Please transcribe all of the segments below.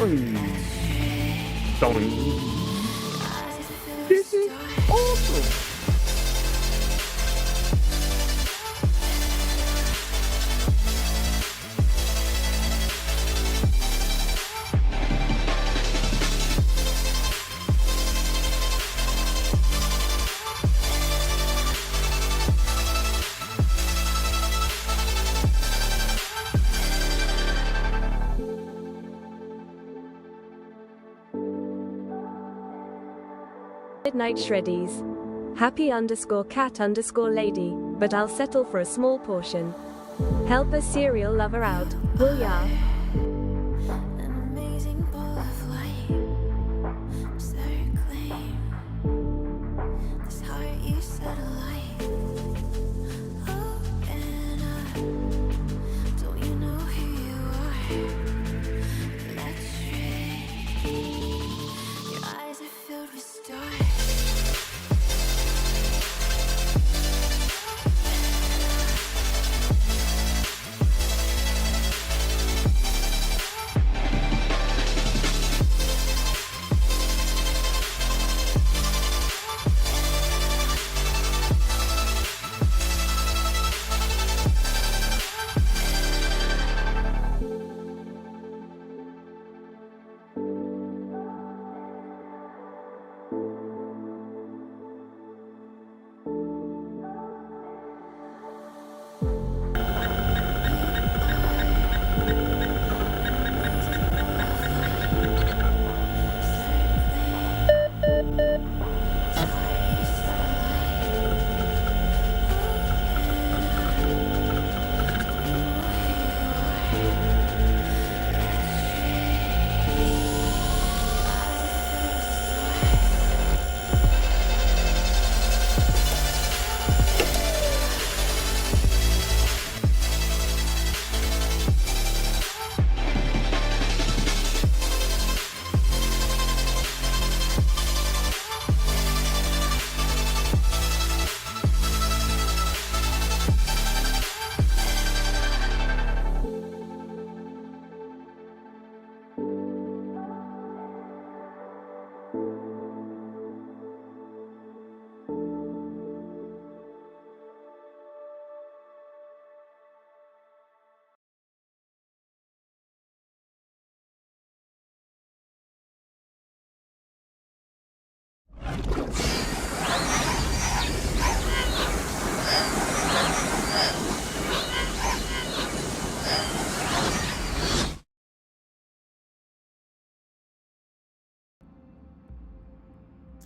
This is awesome. Midnight Shreddies. Happy_cat_lady, but I'll settle for a small portion. Help a serial lover out, will ya?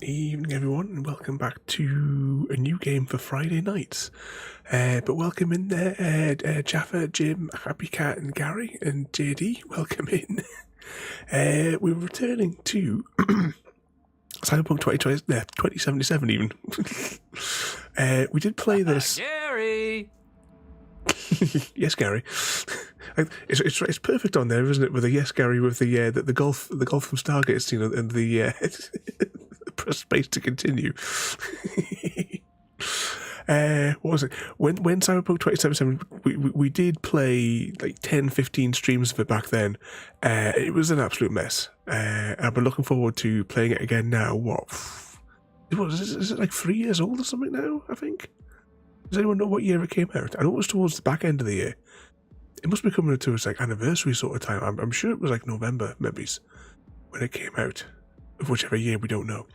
Evening everyone, and welcome back to a new game for Friday nights. But welcome in there, Jaffa, Jim, Happy Cat and Gary and JD, welcome in. We're returning to Cyberpunk 2077 even. We did play this... Gary! Yes, Gary. It's perfect on there, isn't it? With a yes, Gary, with the golf from Stargate scene and the press space to continue. What was it? When Cyberpunk 2077, we did play like 10-15 streams of it back then. It was an absolute mess. And we're looking forward to playing it again now. Is it like 3 years old or something now, I think? Does anyone know what year it came out? I know it was towards the back end of the year. It must be coming to its like anniversary sort of time. I'm sure it was like November, maybe, when it came out. Of whichever year, we don't know.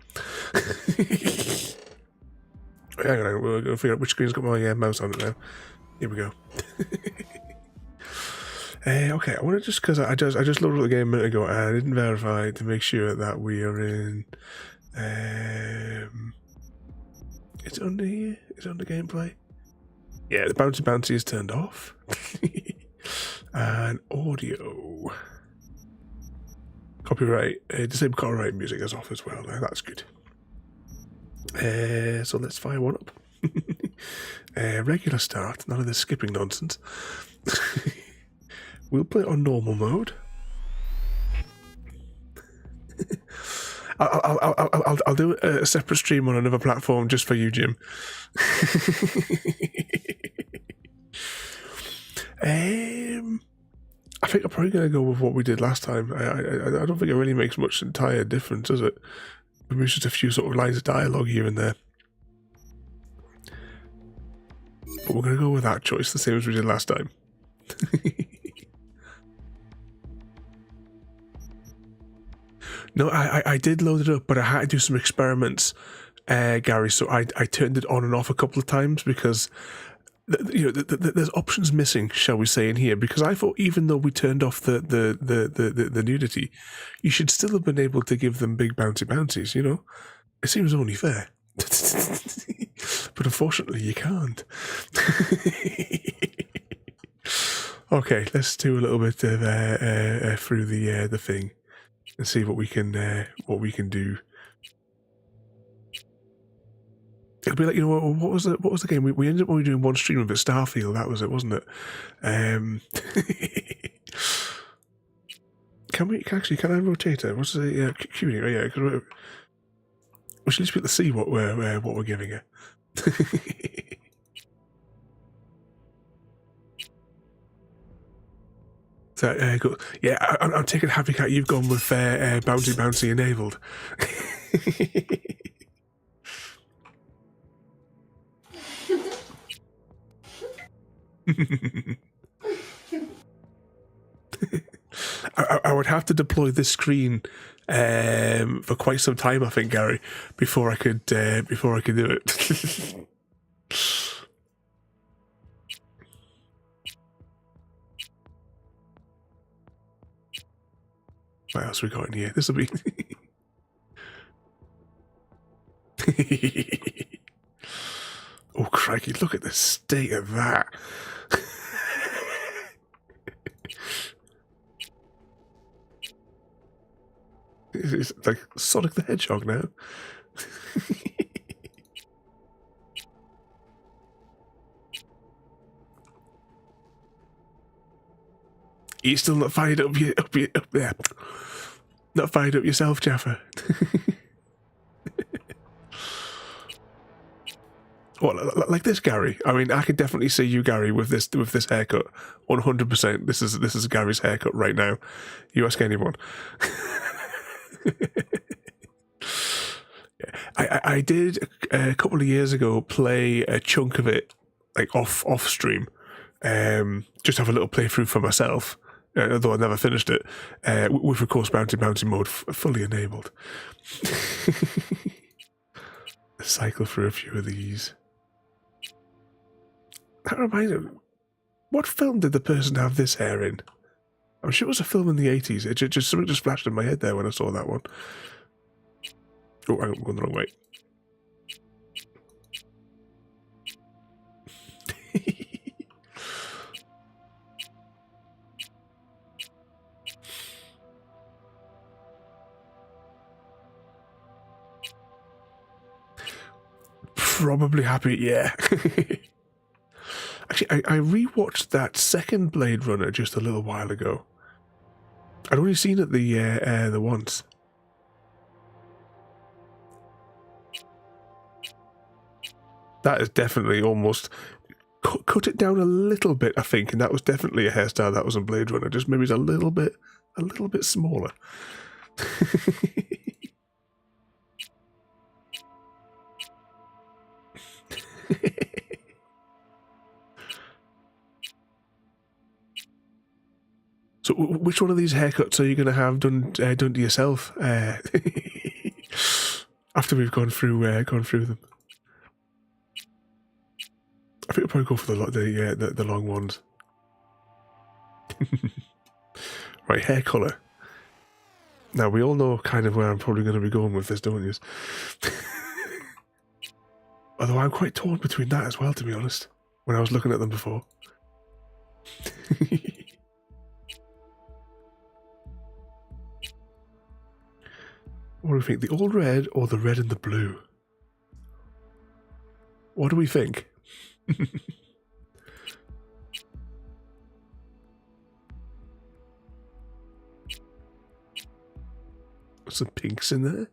Hang on, we're going to figure out which screen's got my mouse on it now. Here we go. Okay, I want to just, because I just loaded up the game a minute ago and I didn't verify to make sure that we are in... It's under here? Is it under gameplay? Yeah, the bouncy is turned off. And audio. Copyright, disabled copyright music is off as well. That's good. So let's fire one up. Regular start, none of this skipping nonsense. We'll play it on normal mode. I'll do a separate stream on another platform just for you, Jim. I think I'm probably going to go with what we did last time. I don't think it really makes much entire difference, does it? Maybe it's just a few sort of lines of dialogue here and there. But we're going to go with that choice, the same as we did last time. No, I did load it up, but I had to do some experiments, Gary. So I turned it on and off a couple of times because there's options missing, shall we say, in here. Because I thought even though we turned off the nudity, you should still have been able to give them big bouncies. You know, it seems only fair. But unfortunately, you can't. Okay, let's do a little bit of through the thing and see what we can do. It'll be like, you know, what was the game? We ended up only doing one stream of it, Starfield. That was it, wasn't it? Can I rotate it? What's the cutie? Yeah, because we should at least be able to see what we're giving her. So, go, yeah, I'm taking Happy Cat. You've gone with bouncy enabled. I would have to deploy this screen for quite some time, I think, Gary, before I could do it. What else we got in here? This will be. Oh crikey! Look at the state of that. It's like Sonic the Hedgehog now. You still not fired up there? Not fired up yourself, Jaffa. What, like this, Gary? I mean, I can definitely see you, Gary, with this haircut. 100%. This is Gary's haircut right now. You ask anyone. I did a couple of years ago play a chunk of it, like off stream. Just have a little playthrough for myself, although I never finished it. With of course bouncy mode fully enabled. Cycle through a few of these. That reminds me, what film did the person have this hair in? I'm sure it was a film in the 80s. Something just flashed in my head there when I saw that one. Oh, I'm going the wrong way. Probably happy, yeah. Actually, I rewatched that second Blade Runner just a little while ago. I'd only seen it the once. That is definitely almost cut it down a little bit, I think, and that was definitely a hairstyle that was in Blade Runner. Just maybe it's a little bit smaller. So, which one of these haircuts are you going to have done to yourself after we've gone through them? I think we'll probably go for the long ones. Right, hair colour. Now we all know kind of where I'm probably going to be going with this, don't you? Although I'm quite torn between that as well, to be honest. When I was looking at them before. What do we think? The old red or the red and the blue? What do we think? Some pinks in there.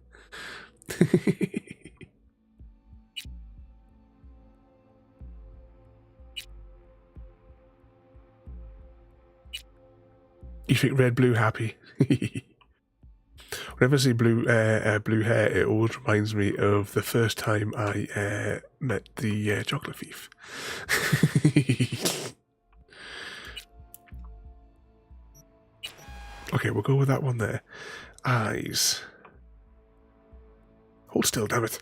You think red, blue, happy? Whenever I see blue hair, it always reminds me of the first time I met the chocolate thief. Okay, we'll go with that one there. Eyes. Hold still, damn it.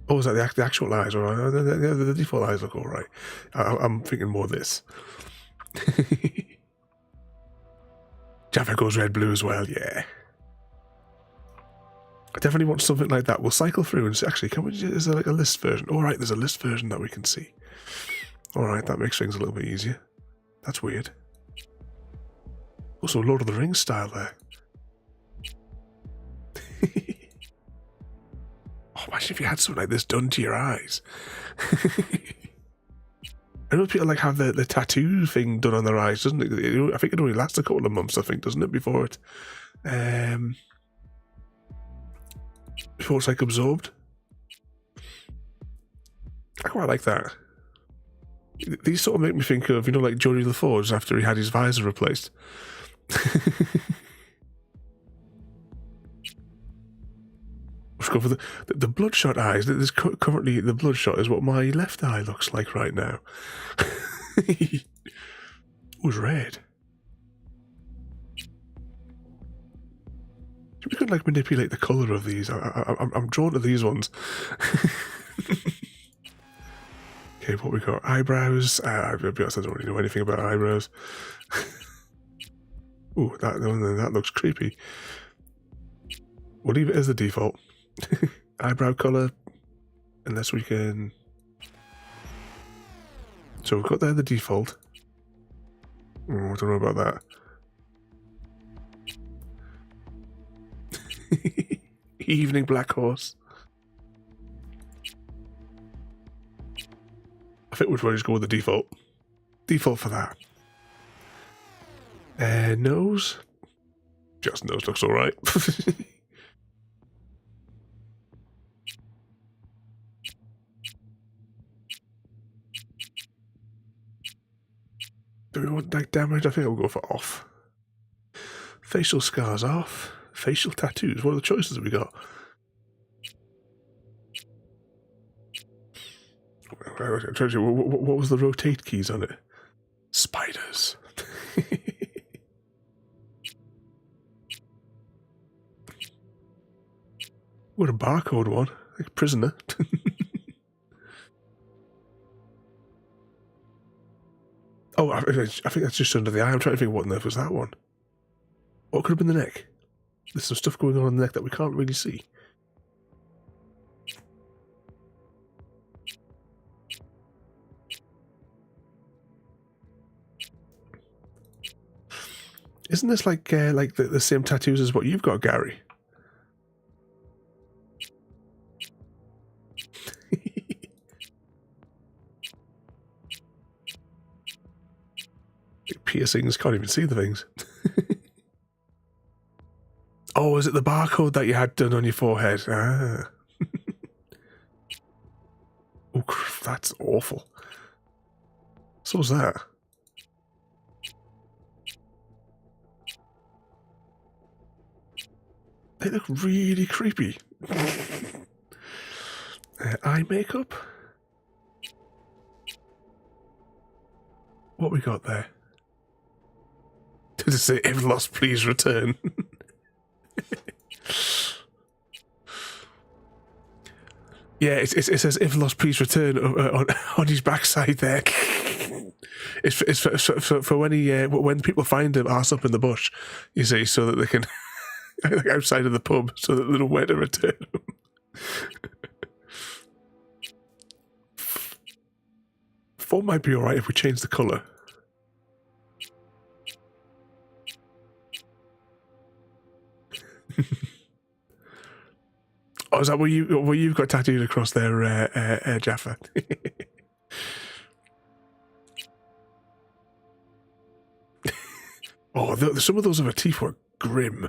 Oh, is that the actual eyes? All right. The default eyes look all right. I'm thinking more of this. Jaffa goes red, blue as well, yeah. I definitely want something like that. We'll cycle through and see, actually, is there like a list version? All right, there's a list version that we can see. All right, that makes things a little bit easier. That's weird. Also, Lord of the Rings style there. Oh, imagine if you had something like this done to your eyes. I know people like have the tattoo thing done on their eyes, doesn't it? I think it only lasts a couple of months, I think, doesn't it, before it before it's like absorbed. I quite like that. These sort of make me think of, you know, like Geordie LaForge after he had his visor replaced. Let's go for the bloodshot eyes. There's currently the bloodshot is what my left eye looks like right now. It was red. We could like manipulate the colour of these. I'm drawn to these ones. Okay, what we got? Eyebrows. I'll be honest, I don't really know anything about eyebrows. Ooh, that looks creepy. We'll leave it as the default. Eyebrow colour, unless we can. So we've got there the default. Oh, I don't know about that. Evening black horse. I think we'll just go with the default. Default for that. Nose. Just nose looks alright. Do we want that damage? I think I'll go for off. Facial scars off. Facial tattoos. What are the choices have we got? What was the rotate keys on it? Spiders. What a barcode one. Like prisoner. Oh, I think that's just under the eye. I'm trying to think what on earth was that one. What could have been the neck? There's some stuff going on in the neck that we can't really see. Isn't this like the same tattoos as what you've got, Gary? Piercings, can't even see the things. Oh, is it the barcode that you had done on your forehead? Ah. Oh, that's awful. So was that. They look really creepy. Eye makeup? What we got there? Did it say, if lost, please return? Yeah, it says, if lost, please return on his backside there. It's for when people find him arse up in the bush, you see, so that they can, outside of the pub, so that they know where to return him. Font might be alright if we change the colour. Oh, is that what you've got tattooed across there, Jaffa? Oh, some of those of her teeth were grim.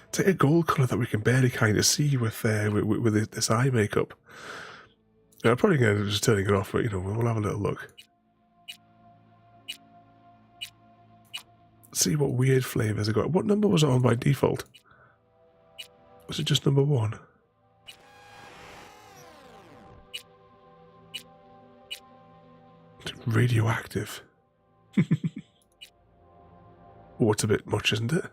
It's like a gold colour that we can barely kind of see with this eye makeup. I'm probably going to just turning it off, but you know, we'll have a little look. See what weird flavours I got. What number was it on by default? Was it just number 1? Radioactive. Oh, it's a bit much, isn't it?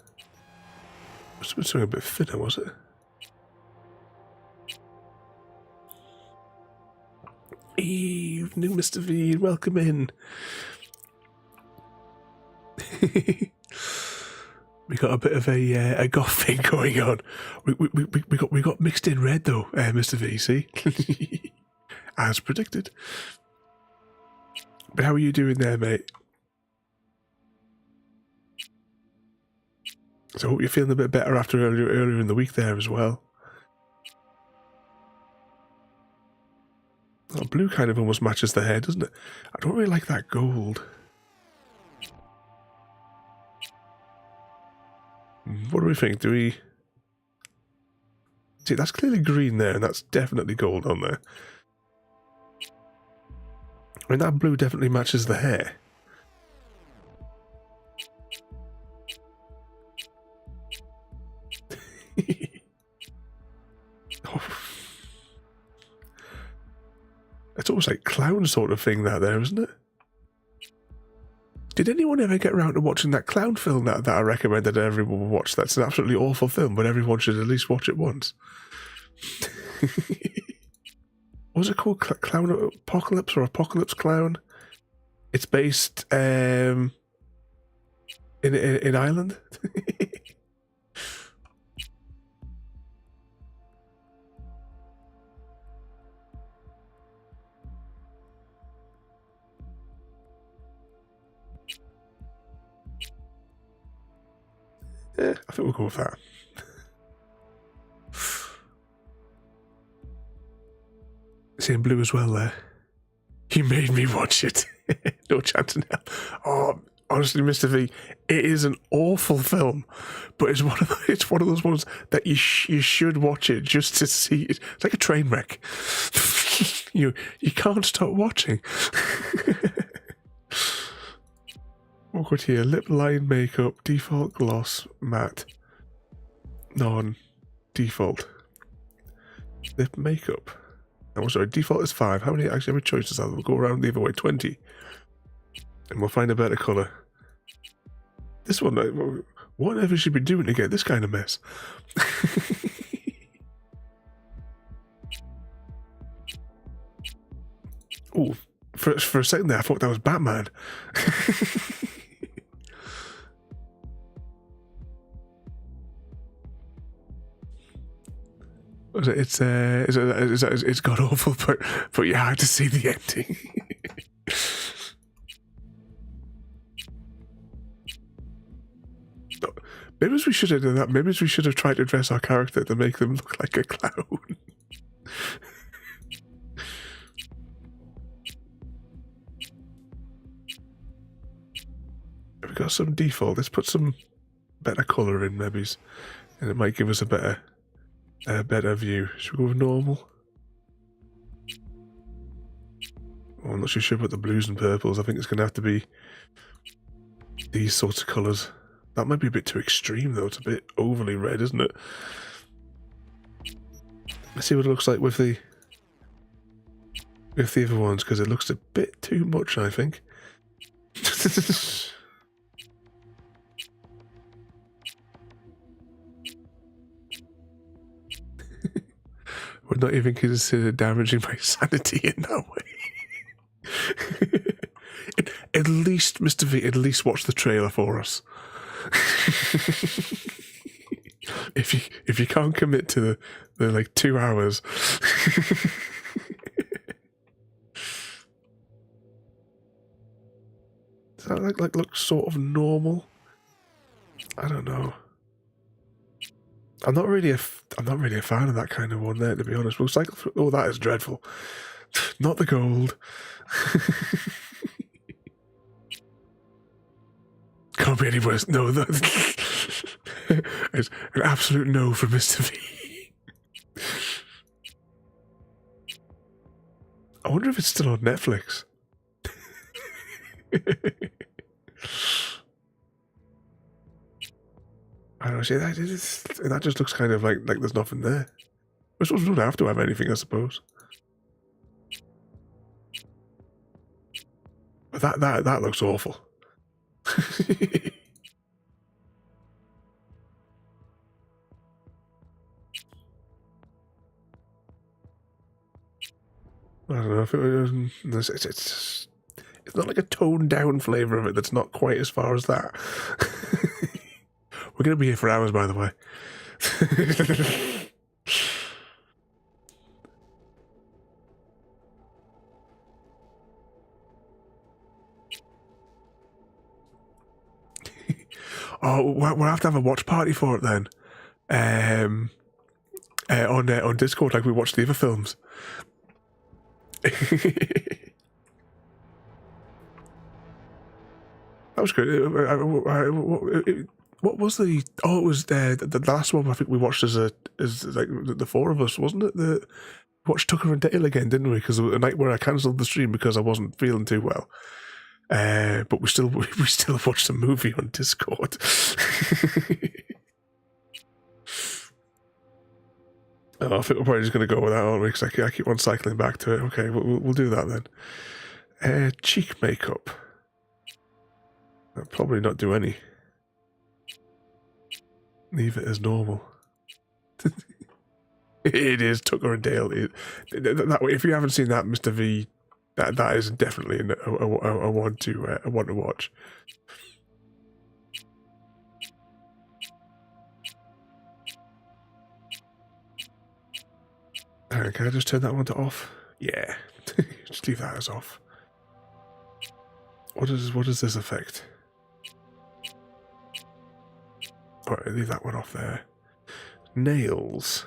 Must have been something a bit thinner, was it? Evening, Mr. V. Welcome in. We got a bit of a goth thing going on. We got mixed in red though, Mr. V. See, as predicted. But how are you doing there, mate? So I hope you're feeling a bit better after earlier in the week there as well. Oh, blue kind of almost matches the hair, doesn't it? I don't really like that gold. What do we think? Do we... See, that's clearly green there, and that's definitely gold on there. I mean, that blue definitely matches the hair. Oh. It's almost like clown sort of thing that there, isn't it? Did anyone ever get around to watching that clown film that I recommended everyone watch? That's an absolutely awful film, but everyone should at least watch it once. What was it called? Clown Apocalypse or Apocalypse Clown? It's based in Ireland. Yeah, I think we'll go with that. Same blue as well there. You made me watch it. No chance in hell. Oh, honestly, Mr. V, it is an awful film, but it's one of those ones that you should watch it just to see it. It's like a train wreck. you can't stop watching. Awkward here. Lip line makeup, default gloss, matte, non-default. Lip makeup. Oh, sorry, default is 5. How many choices are there? We'll go around the other way, 20. And we'll find a better colour. This one, what on earth should be doing to get this kind of mess? Oh, for a second there, I thought that was Batman. It's god awful, but you had to see the ending. Maybe we should have done that. Maybe we should have tried to dress our character to make them look like a clown. We've got some default. Let's put some better colour in, maybe, and it might give us a better view. Should we go with normal? Oh, I'm not too sure about the blues and purples. I think it's going to have to be these sorts of colours. That might be a bit too extreme, though. It's a bit overly red, isn't it? Let's see what it looks like with the other ones, because it looks a bit too much, I think. Would not even consider damaging my sanity in that way. At least, Mr. V, at least watch the trailer for us. If you can't commit to the like 2 hours. Does that like look sort of normal? I don't know. I'm not really a fan of that kind of one there, to be honest. We'll cycle through. Oh, that is dreadful. Not the gold. Can't be any worse. No, it's an absolute no for Mr. V. I wonder if it's still on Netflix. I don't know, see, that just looks kind of like there's nothing there. I suppose we don't have to have anything, I suppose. But that looks awful. I don't know if it was. It's not like a toned down flavour of it that's not quite as far as that. We're going to be here for hours, by the way. Oh, we'll have to have a watch party for it then. On Discord, like we watched the other films. That was good. What was the? Oh, it was the last one. I think we watched as like the four of us, wasn't it? The watched Tucker and Dale again, didn't we? Because a night where I cancelled the stream because I wasn't feeling too well. But we still watched the movie on Discord. Oh, I think we're probably just going to go with that, aren't we? Because I keep on cycling back to it. Okay, we'll do that then. Cheek makeup. I'll probably not do any. Leave it as normal. It is Tucker and Dale. That way, if you haven't seen that, Mr. V, that is definitely a one to watch. Can I just turn that one to off? Yeah, just leave that as off. What does this affect? Alright, leave that one off there. Nails.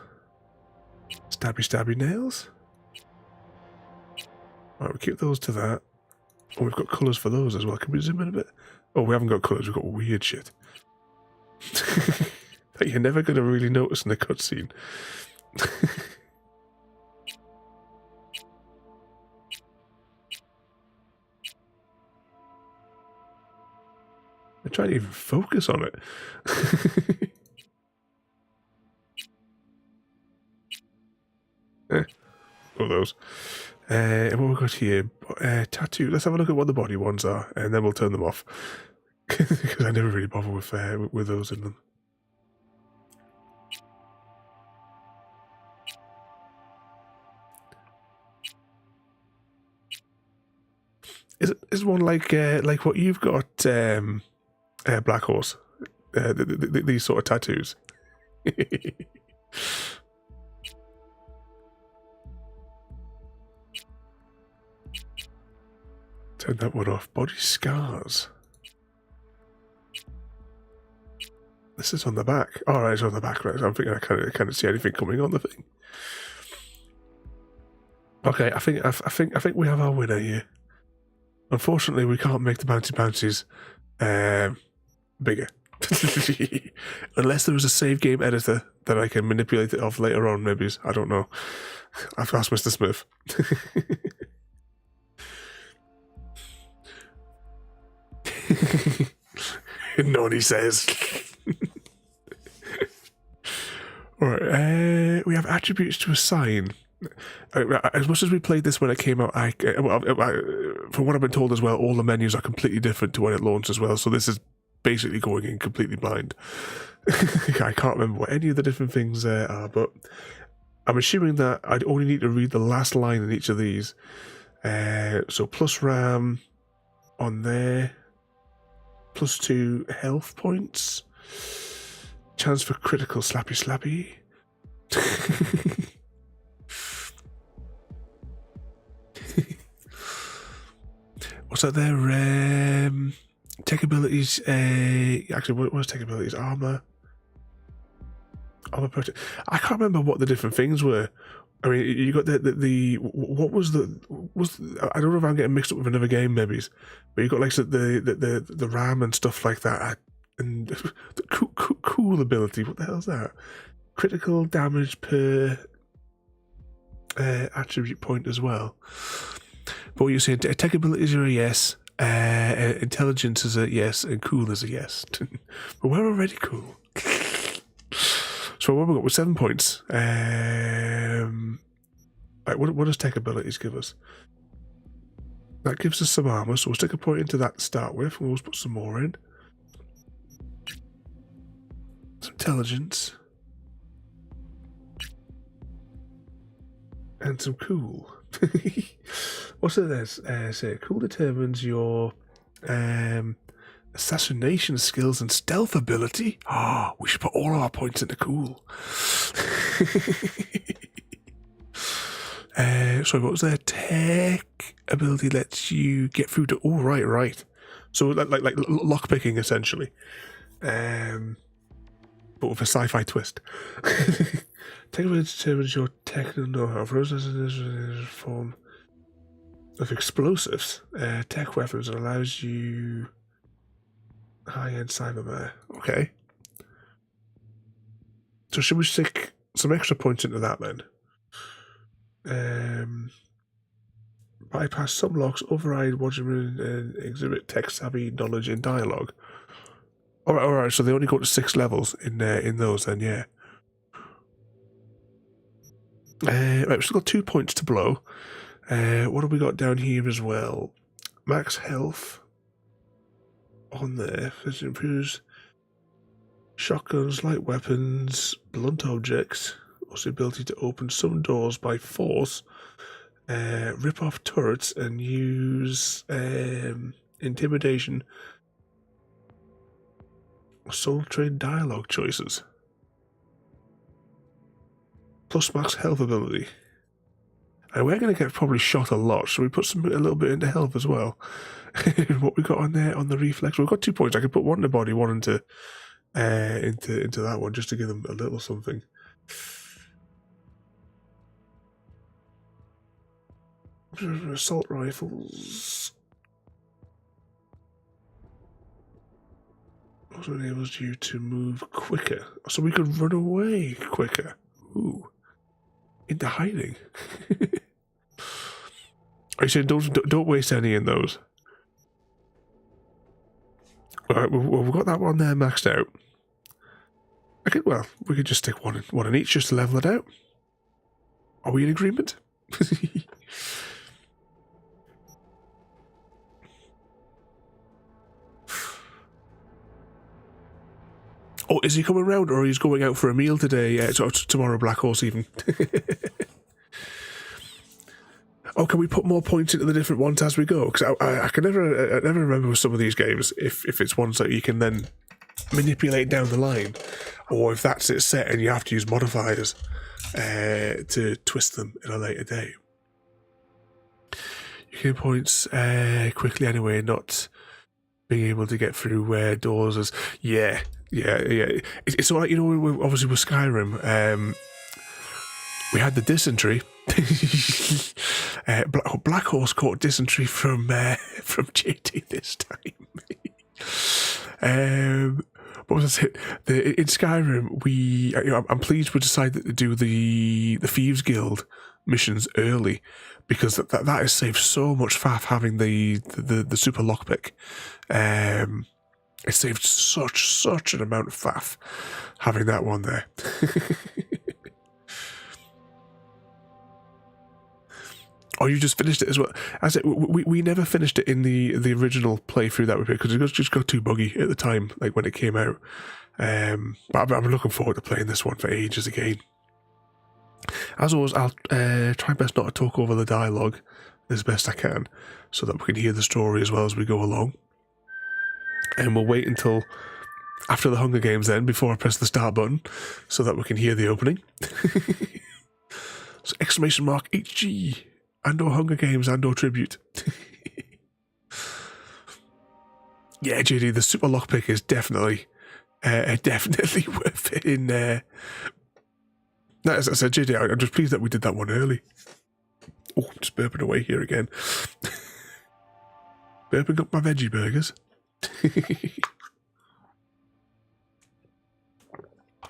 Stabby nails. Alright, we'll keep those to that. Oh, we've got colours for those as well. Can we zoom in a bit? Oh, we haven't got colours, we've got weird shit. That you're never going to really notice in a cutscene. I'm trying to even focus on it. All those. What we've got here? Tattoo. Let's have a look at what the body ones are, and then we'll turn them off. Because I never really bother with those in them. Is one like what you've got, Black Horse? These sort of tattoos. Turn that one off. Body scars. This is on the back. All right, it's on the back. Right, I'm thinking I can't see anything coming on the thing. Okay, I think we have our winner here. Unfortunately, we can't make the bouncies bigger. Unless there was a save game editor that I can manipulate it off later on, maybe. I don't know. I've asked Mr. Smith. Noni says. Alright, we have attributes to assign. As much as we played this when it came out, from what I've been told as well, all the menus are completely different to when it launched as well, so this is basically going in completely blind. I can't remember what any of the different things are, but I'm assuming that I'd only need to read the last line in each of these. So plus RAM on there, +2 health points, chance for critical slappy. What's that there? Tech abilities. Actually, what's tech abilities? Armor protect. I can't remember what the different things were. I mean, you got the what was I don't know if I'm getting mixed up with another game, maybe, but you got like the RAM and stuff like that, and the cool ability. What the hell's that? Critical damage per attribute point as well. But what you're saying, tech abilities are a yes, intelligence is a yes, and cool is a yes. But we're already cool. So what have we got with 7 points? Right, what does tech abilities give us? That gives us some armor, so we'll stick a point into that to start with. We'll put some more in. Some intelligence. And some cool. What's it there? Say cool determines your assassination skills and stealth ability. Oh, we should put all of our points into cool. Sorry, what was that? Tech ability lets you get through to. Oh, right. So like lockpicking essentially, but with a sci-fi twist. Tech ability determines your technical know-how. Form of explosives, tech weapons, and allows you high-end cyberware. Okay. So should we stick some extra points into that then? Bypass some locks, override watching and exhibit tech-savvy knowledge in dialogue. All right. So they only go to 6 levels in those then, yeah. Right, we've still got 2 points to blow. What have we got down here as well? Max health on there. This improves shotguns, light weapons, blunt objects. Also, the ability to open some doors by force, rip off turrets, and use intimidation. Soul train dialogue choices. Plus max health ability. And we're going to get probably shot a lot, so we put a little bit into health as well. What we got on there on the reflex? We've got 2 points. I could put one in the body, one into that one, just to give them a little something. Assault rifles. Also enables you to move quicker, so we could run away quicker. Ooh. Into hiding. I said don't waste any in those. Alright, we've got that one there maxed out. We could just stick one in each just to level it out. Are we in agreement? Oh, is he coming round, or he's going out for a meal today? Tomorrow, Black Horse even. Oh, can we put more points into the different ones as we go? Because I can never remember with some of these games if it's ones that you can then manipulate down the line, or if that's it set and you have to use modifiers to twist them in a later day. You can points quickly anyway, not being able to get through doors as yeah. It's all right, obviously with Skyrim, we had the dysentery. Black Horse caught dysentery from JT this time. What was it? In Skyrim, I'm pleased we decided to do the Thieves Guild missions early, because that has saved so much faff having the super lockpick. It saved such an amount of faff having that one there. Oh, you just finished it as well. As we never finished it in the original playthrough that we played, because it just got too buggy at the time, like when it came out. But I'm looking forward to playing this one for ages again. As always, I'll try best not to talk over the dialogue as best I can, so that we can hear the story as well as we go along. And we'll wait until after the Hunger Games then, before I press the start button, so that we can hear the opening. So exclamation mark HG, and/or Hunger Games, and/or Tribute. Yeah, JD, the super lockpick is definitely worth it in there. No, as I said, JD, I'm just pleased that we did that one early. Oh, I'm just burping away here again. Burping up my veggie burgers. You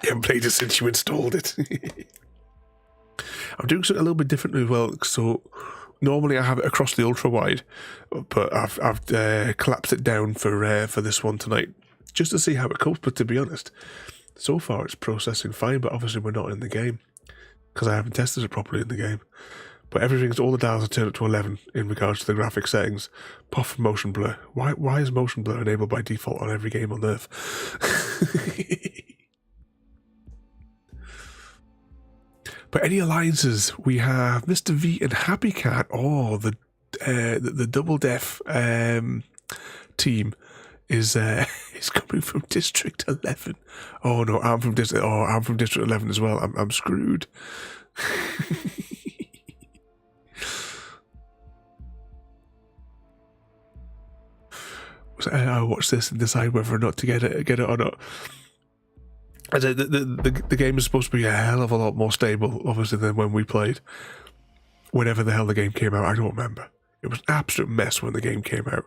haven't played it since you installed it. I'm doing something a little bit differently as well. So normally I have it across the ultra wide, but I've collapsed it down for this one tonight, just to see how it copes. But to be honest, so far it's processing fine. But obviously we're not in the game because I haven't tested it properly in the game. But all the dials are turned up to 11 in regards to the graphic settings. Apart from motion blur. Why is motion blur enabled by default on every game on Earth? But any alliances? We have Mr. V and Happy Cat. Oh, the double deaf team is coming from District 11. Oh no, I'm from District 11 as well. I'm screwed. I'll watch this and decide whether or not to get it or not. As the game is supposed to be a hell of a lot more stable, obviously, than when we played. Whenever the hell the game came out, I don't remember. It was an absolute mess when the game came out.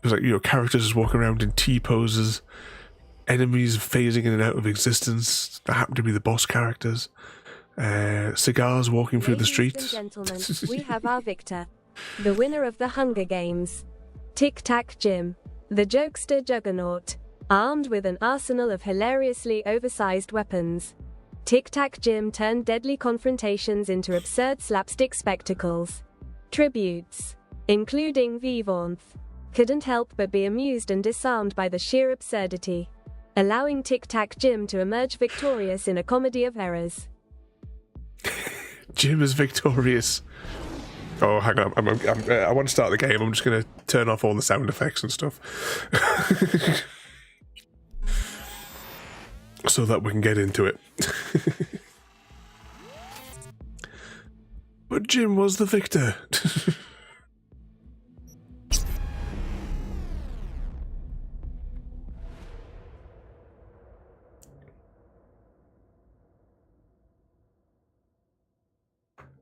It was like, characters just walking around in T poses, enemies phasing in and out of existence. That happened to be the boss characters. Cigars walking through the streets. Ladies and gentlemen, we have our victor, the winner of the Hunger Games. Tic Tac Jim, the jokester juggernaut, armed with an arsenal of hilariously oversized weapons. Tic Tac Jim turned deadly confrontations into absurd slapstick spectacles. Tributes, including Vivanth, couldn't help but be amused and disarmed by the sheer absurdity, allowing Tic Tac Jim to emerge victorious in a comedy of errors. Jim is victorious. Oh, hang on. I want to start the game. I'm just going to turn off all the sound effects and stuff. So that we can get into it. But Jim was the victor.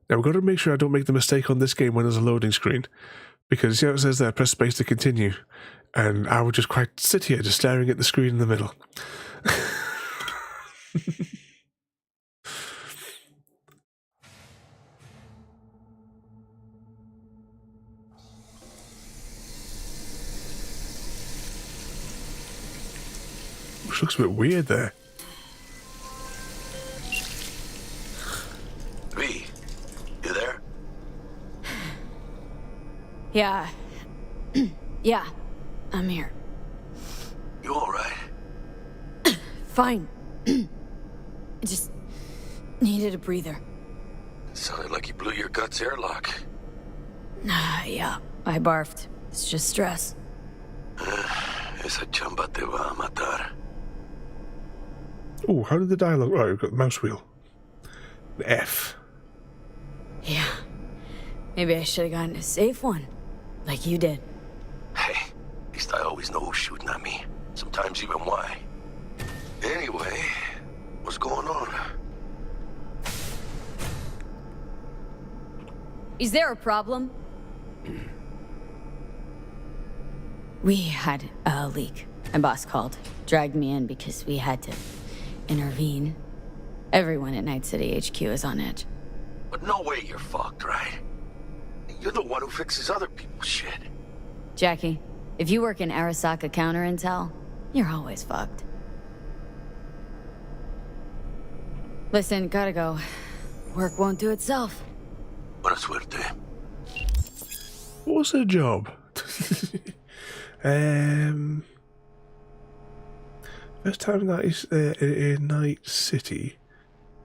Now we've got to make sure I don't make the mistake on this game when there's a loading screen, because it says there, press space to continue, and I would just quite sit here just staring at the screen in the middle. Which looks a bit weird there. V, you there? Yeah. Yeah, I'm here. You all right? Fine. I just needed a breather. Sounded like you blew your guts airlock. Yeah, I barfed. It's just stress. Esa chamba te va a matar. Oh, how did the dialogue... Oh, we've got the mouse wheel. An F. Yeah. Maybe I should have gotten a safe one. Like you did. Hey, at least I always know who's shooting at me. Sometimes even why. Anyway, what's going on? Is there a problem? We had a leak. My boss called. Dragged me in because we had to intervene. Everyone at Night City HQ is on edge. But no way you're fucked, right? You're the one who fixes other people's shit. Jackie, if you work in Arasaka counter intel, you're always fucked. Listen, gotta go. Work won't do itself. Buena suerte. What's her job? First time in Night City,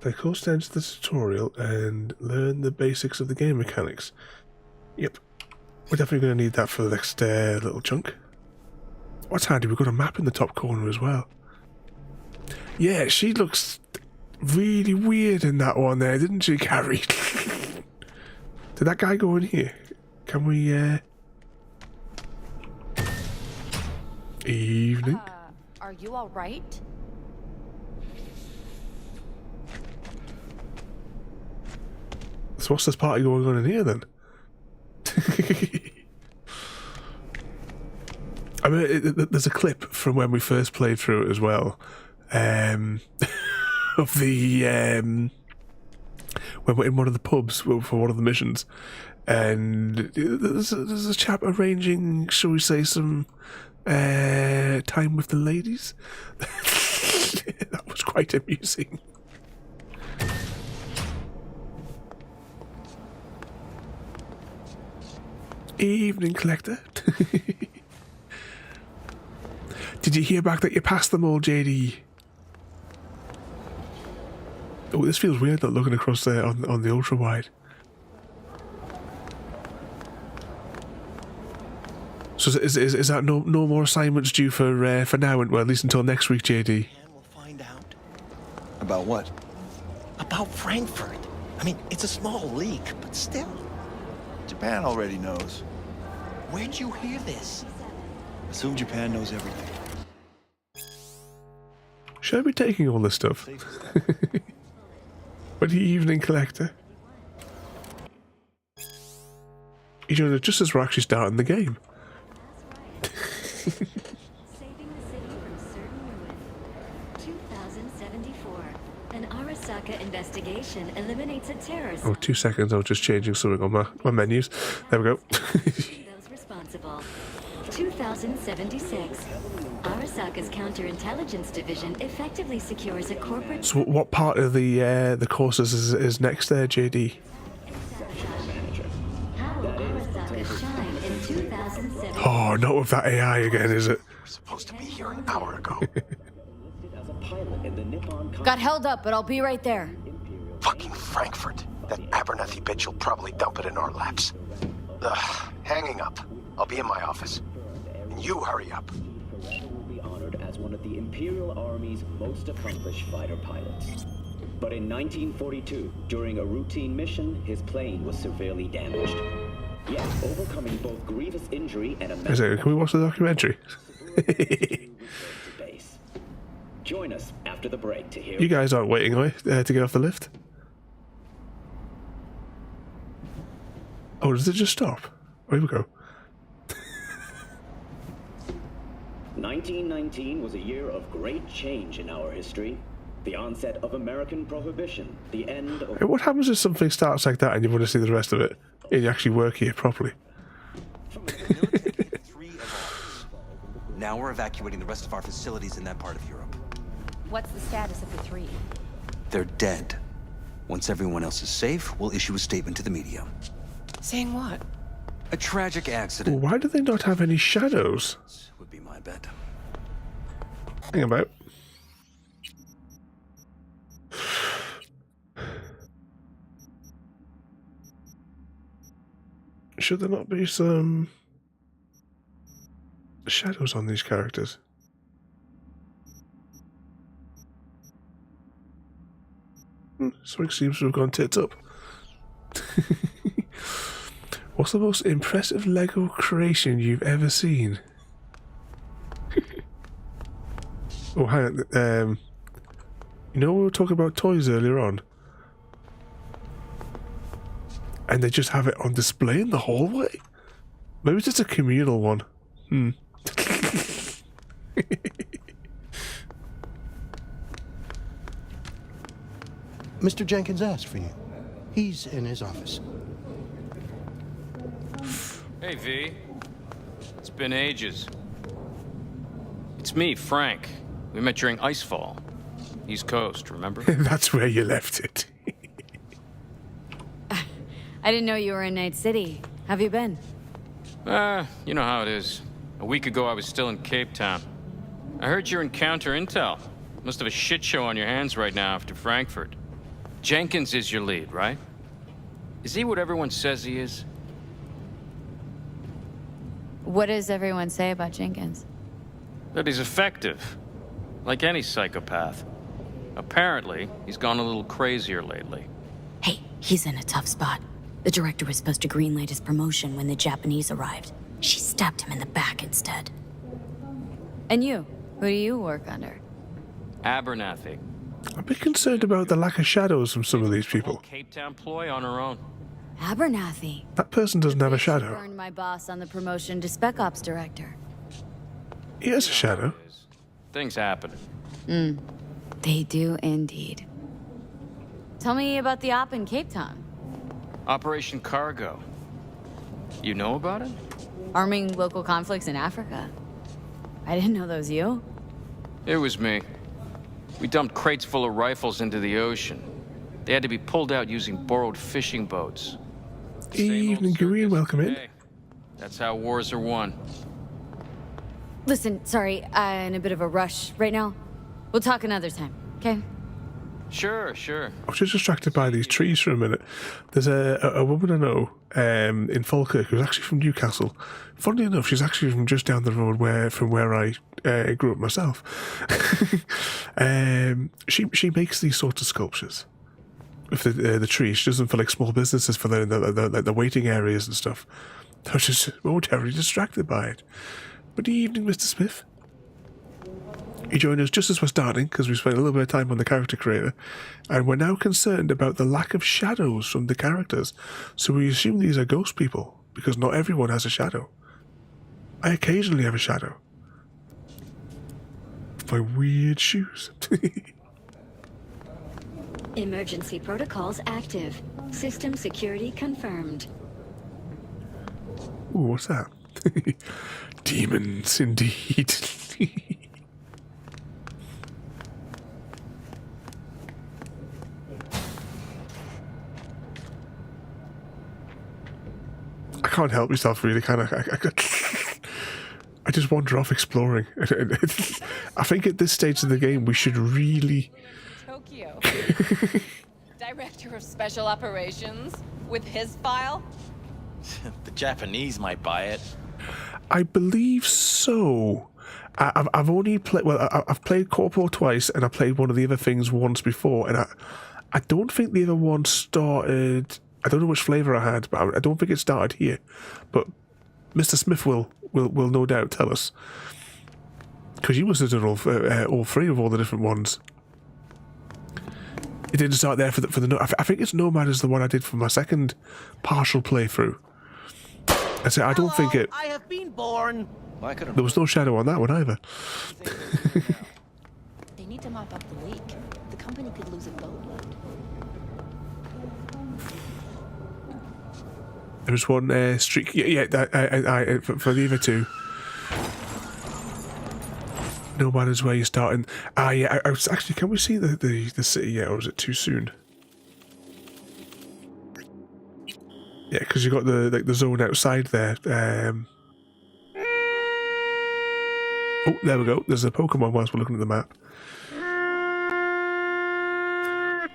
play close down to the tutorial and learn the basics of the game mechanics. Yep, we're definitely going to need that for the next little chunk. What's handy, we've got a map in the top corner as well. Yeah, she looks really weird in that one there, didn't she, Carrie? Did that guy go in here? Can we, Evening. Are you all right? So what's this party going on in here then? I mean, there's a clip from when we first played through it as well, of the when we're in one of the pubs for one of the missions, and there's a chap arranging, shall we say, some time with the ladies. That was quite amusing. Evening, Collector. Did you hear back that you passed them all, JD? Oh, this feels weird not looking across there on the ultra wide. So is that no more assignments due for now, well, at least until next week, JD? And we'll find out. About what? About Frankfurt. I mean, it's a small leak, but still. Japan already knows. Where'd you hear this? Assume Japan knows everything. Should I be taking all this stuff? What the evening, Collector? You're doing it just as we're actually starting the game. Saving the city from certain ruin. 2074. An Arasaka investigation eliminates a terrorist. Oh, 2 seconds. I was just changing something on my menus. There we go. Those responsible. 2076. Arasaka's counterintelligence division effectively secures a corporate. So, what part of the courses is next there, JD? How will Arasaka shine in 2007? Oh, not with that AI again, is it? We're supposed to be here an hour ago. Got held up, but I'll be right there. Fucking Frankfurt. That Abernathy bitch will probably dump it in our laps. Ugh, hanging up. I'll be in my office. And you hurry up. Will be honored as one of the Imperial Army's most accomplished fighter pilots. But in 1942, during a routine mission, his plane was severely damaged. Yet, overcoming both grievous injury and a Can we watch the documentary? base. Join us after the break to hear. You guys aren't waiting, are you, to get off the lift? Oh, does it just stop? Oh, here we go. 1919 was a year of great change in our history. The onset of American Prohibition, the end of... Hey, what happens if something starts like that and you want to see the rest of it? And you actually work here properly? Now we're evacuating the rest of our facilities in that part of Europe. What's the status of the 3? They're dead. Once everyone else is safe, we'll issue a statement to the media. Saying what? A tragic accident. Why do they not have any shadows? Would be my bet. Hang about. Should there not be some shadows on these characters? Something seems to have gone tits up. What's the most impressive Lego creation you've ever seen? Oh, hang on. You know we were talking about toys earlier on? And they just have it on display in the hallway? Maybe it's just a communal one. Mr. Jenkins asked for you. He's in his office. Hey, V. It's been ages. It's me, Frank. We met during Icefall. East Coast, remember? That's where you left it. I didn't know you were in Night City. Have you been? You know how it is. A week ago, I was still in Cape Town. I heard you're in counter intel. Must have a shit show on your hands right now after Frankfurt. Jenkins is your lead, right? Is he what everyone says he is? What does everyone say about Jenkins? That he's effective. Like any psychopath. Apparently, he's gone a little crazier lately. Hey, he's in a tough spot. The director was supposed to greenlight his promotion when the Japanese arrived. She stabbed him in the back instead. And you? Who do you work under? Abernathy. I'm a bit concerned about the lack of shadows from some of these people. Cape Town ploy on her own. Abernathy. That person doesn't have a She shadow. burned my boss on the promotion to Spec Ops director. He has a shadow. Things happen. They do indeed. Tell me about the op in Cape Town. Operation Cargo. You know about it? Arming local conflicts in Africa. I didn't know that was you. It was me. We dumped crates full of rifles into the ocean. They had to be pulled out using borrowed fishing boats. Evening, Green. Welcome in. That's how wars are won. Listen, sorry, I'm in a bit of a rush right now. We'll talk another time, okay? Sure, sure. I was just distracted by these trees for a minute. There's a woman I know in Falkirk who's actually from Newcastle. Funnily enough, she's actually from just down the road from where I grew up myself. She makes these sorts of sculptures with the trees. She does them for like small businesses for the waiting areas and stuff. I was just momentarily distracted by it. Good evening, Mr. Smith. You join us just as we're starting, because we spent a little bit of time on the character creator, and we're now concerned about the lack of shadows from the characters, so we assume these are ghost people, because not everyone has a shadow. I occasionally have a shadow. My weird shoes. Emergency protocols active. System security confirmed. Ooh, what's that? Demons, indeed. I can't help myself, really, can I? I just wander off exploring. I think at this stage of the game, we should really... Tokyo. Director of Special Operations? With his file? The Japanese might buy it. I believe so. I've only played... Well, I've played Corporal twice, and I played one of the other things once before, and I don't think the other one started... I don't know which flavour I had, but I don't think it started here. But Mr. Smith will no doubt tell us. Because you must have done all three of all the different ones. It didn't start there for the I think it's Nomad is the one I did for my second partial playthrough. I don't think it... I have been born. There was no shadow on that one either. They need to mop up the leak. The company could lose a boatload. There was one streak... Yeah, for the other two. No matters where you're starting. Yeah, I was actually... Can we see the city yet, or is it too soon? Yeah, because you got the zone outside there. Oh, there we go. There's a Pokemon whilst we're looking at the map.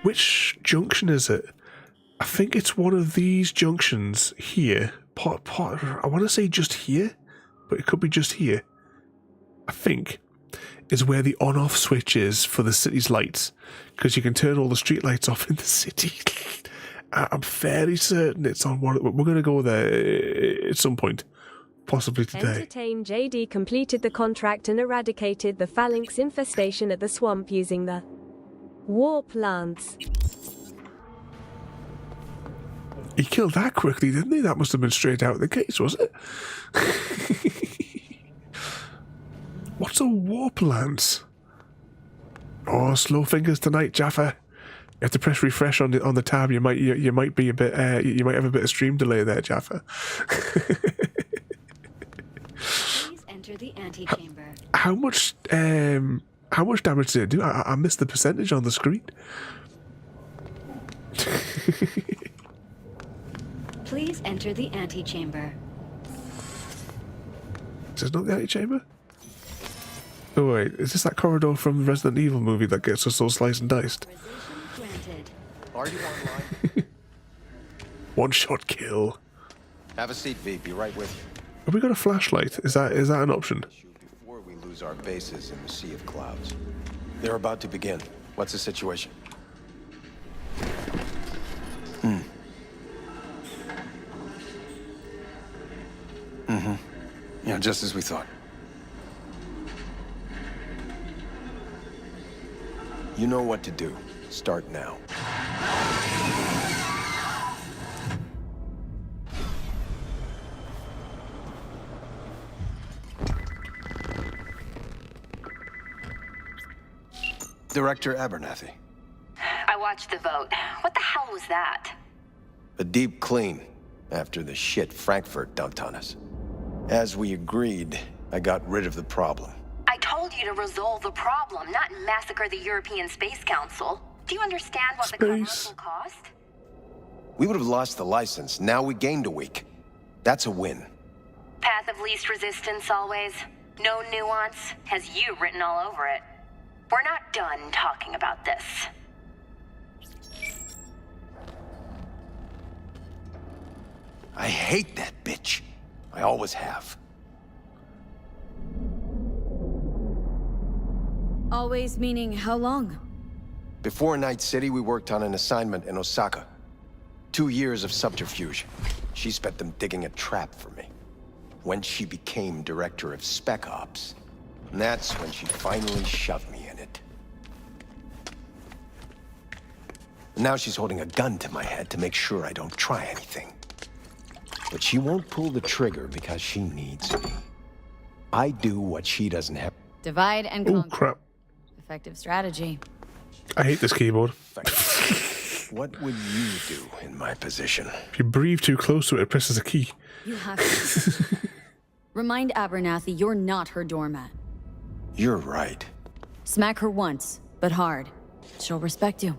Which junction is it? I think it's one of these junctions here. I want to say just here, but it could be just here. I think is where the on-off switch is for the city's lights, because you can turn all the street lights off in the city. I'm fairly certain it's on one. We're going to go there at some point, possibly today. Entertain JD completed the contract and eradicated the phalanx infestation at the swamp using the warp lance. He killed that quickly, didn't he? That must have been straight out of the case, was it? What's a warp lance? Oh, slow fingers tonight, Jaffa. You have to press refresh on the tab. You might be a bit. You might have a bit of stream delay there, Jaffa. Please enter the antechamber. How much damage did it do? I missed the percentage on the screen. Please enter the antechamber. Is this not the antechamber? Oh wait, is this that corridor from the Resident Evil movie that gets us all sliced and diced? Granted. Are you online? One shot kill. Have a seat, V. Be right with you. Have we got a flashlight? Is that an option? Before we lose our bases in the sea of clouds. They're about to begin. What's the situation? Yeah, just as we thought. You know what to do. Start now. Director Abernathy. I watched watched the vote. What the hell was that? A deep clean after the shit Frankfurt dumped on us. As we agreed, I got rid of the problem. I told you to resolve the problem, not massacre the European Space Council. Do you understand what the commercial cost? We would have lost the license. Now we gained a week. That's a win. Path of least resistance always. No nuance. Has you written all over it. We're not done talking about this. I hate that bitch. I always have. Always meaning how long? Before Night City, we worked on an assignment in Osaka. 2 years of subterfuge. She spent them digging a trap for me. When she became director of Spec Ops, that's when she finally shoved me in it. Now she's holding a gun to my head to make sure I don't try anything. But she won't pull the trigger because she needs me. I do what she doesn't have. Divide and Oh, conquer. crap. Effective strategy. I hate this keyboard. What would you do in my position? If you breathe too close to it, it presses a key. You have to. Remind Abernathy you're not her doormat. You're right. Smack her once, but hard. She'll respect you.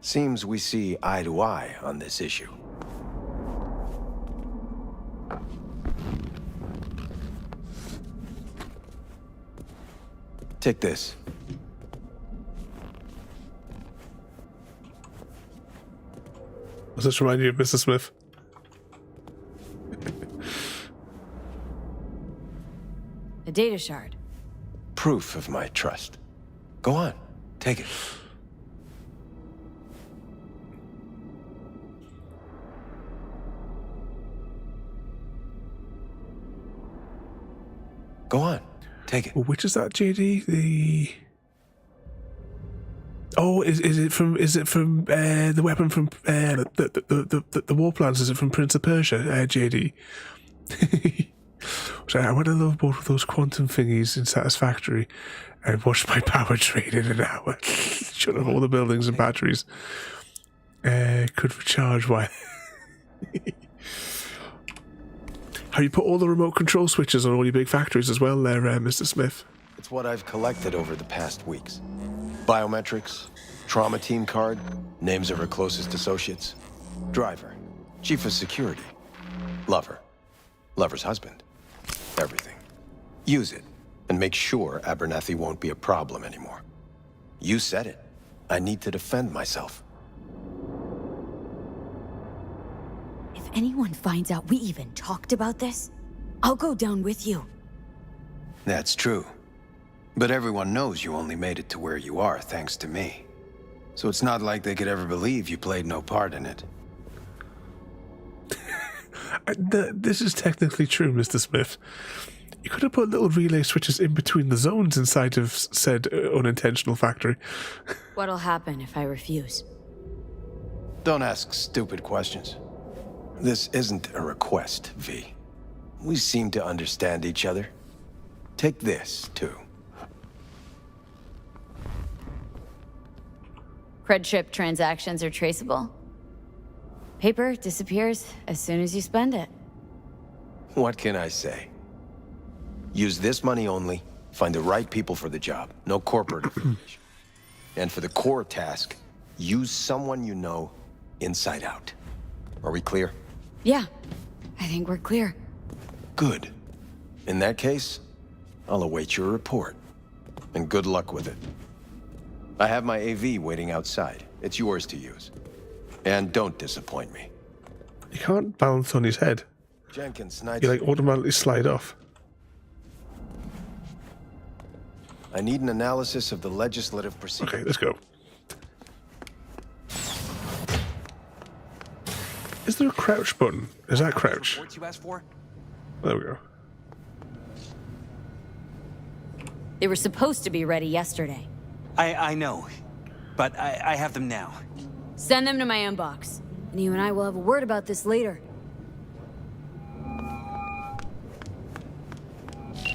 Seems we see eye to eye on this issue. Take this. Does this remind you of Mr. Smith? A data shard. Proof of my trust. Go on, take it. Go on, take it. Well, which is that, JD? Oh, is it from the weapon from the war plans? Is it from Prince of Persia, JD? So I went and love both of those quantum thingies in Satisfactory and watched my power drain in an hour. Shut off all the buildings and batteries. Could recharge while. Have you put all the remote control switches on all your big factories as well there, Mr. Smith? It's what I've collected over the past weeks. Biometrics, trauma team card, names of her closest associates, driver, chief of security, lover, lover's husband, everything. Use it, and make sure Abernathy won't be a problem anymore. You said it. I need to defend myself. If anyone finds out we even talked about this, I'll go down with you. That's true. But everyone knows you only made it to where you are thanks to me. So it's not like they could ever believe you played no part in it. This is technically true, Mr. Smith. You could have put little relay switches in between the zones inside of said unintentional factory. What'll happen if I refuse? Don't ask stupid questions. This isn't a request, V. We seem to understand each other. Take this, too. Cred chip transactions are traceable. Paper disappears as soon as you spend it. What can I say? Use this money only, find the right people for the job, no corporate affiliation. And for the core task, use someone you know inside out. Are we clear? Yeah, I think we're clear. Good. In that case, I'll await your report. And good luck with it. I have my AV waiting outside. It's yours to use. And don't disappoint me. You can't balance on his head. Jenkins, You like automatically slide off. I need an analysis of the legislative procedure. Okay, let's go. Is there a crouch button? Is that crouch? You asked for? There we go. They were supposed to be ready yesterday. I know, but I have them now. Send them to my inbox, and you and I will have a word about this later.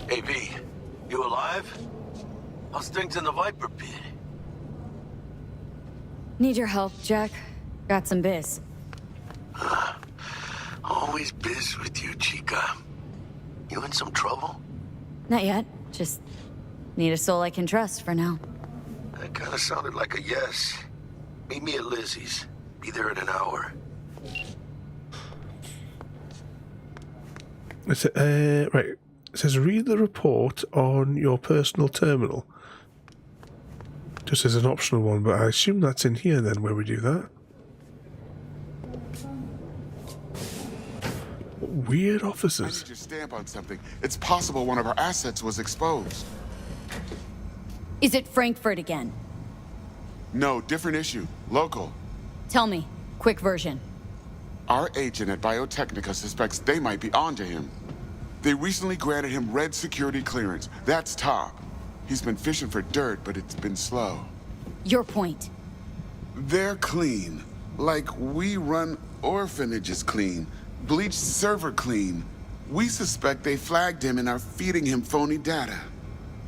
Hey, V, you alive? How's things in the Viper pit? Need your help, Jack. Got some biz. Always biz with you, chica. You in some trouble? Not yet. Just need a soul I can trust for now. That kind of sounded like a yes. Meet me at Lizzie's. Be there in an hour. Right. It says read the report on your personal terminal. Just as an optional one, but I assume that's in here then where we do that. Weird officers. I need your stamp on something. It's possible one of our assets was exposed. Is it Frankfurt again? No, different issue. Local. Tell me. Quick version. Our agent at Biotechnica suspects they might be onto him. They recently granted him red security clearance. That's top. He's been fishing for dirt, but it's been slow. Your point. They're clean. Like we run orphanages clean. Bleached server clean. We suspect they flagged him and are feeding him phony data.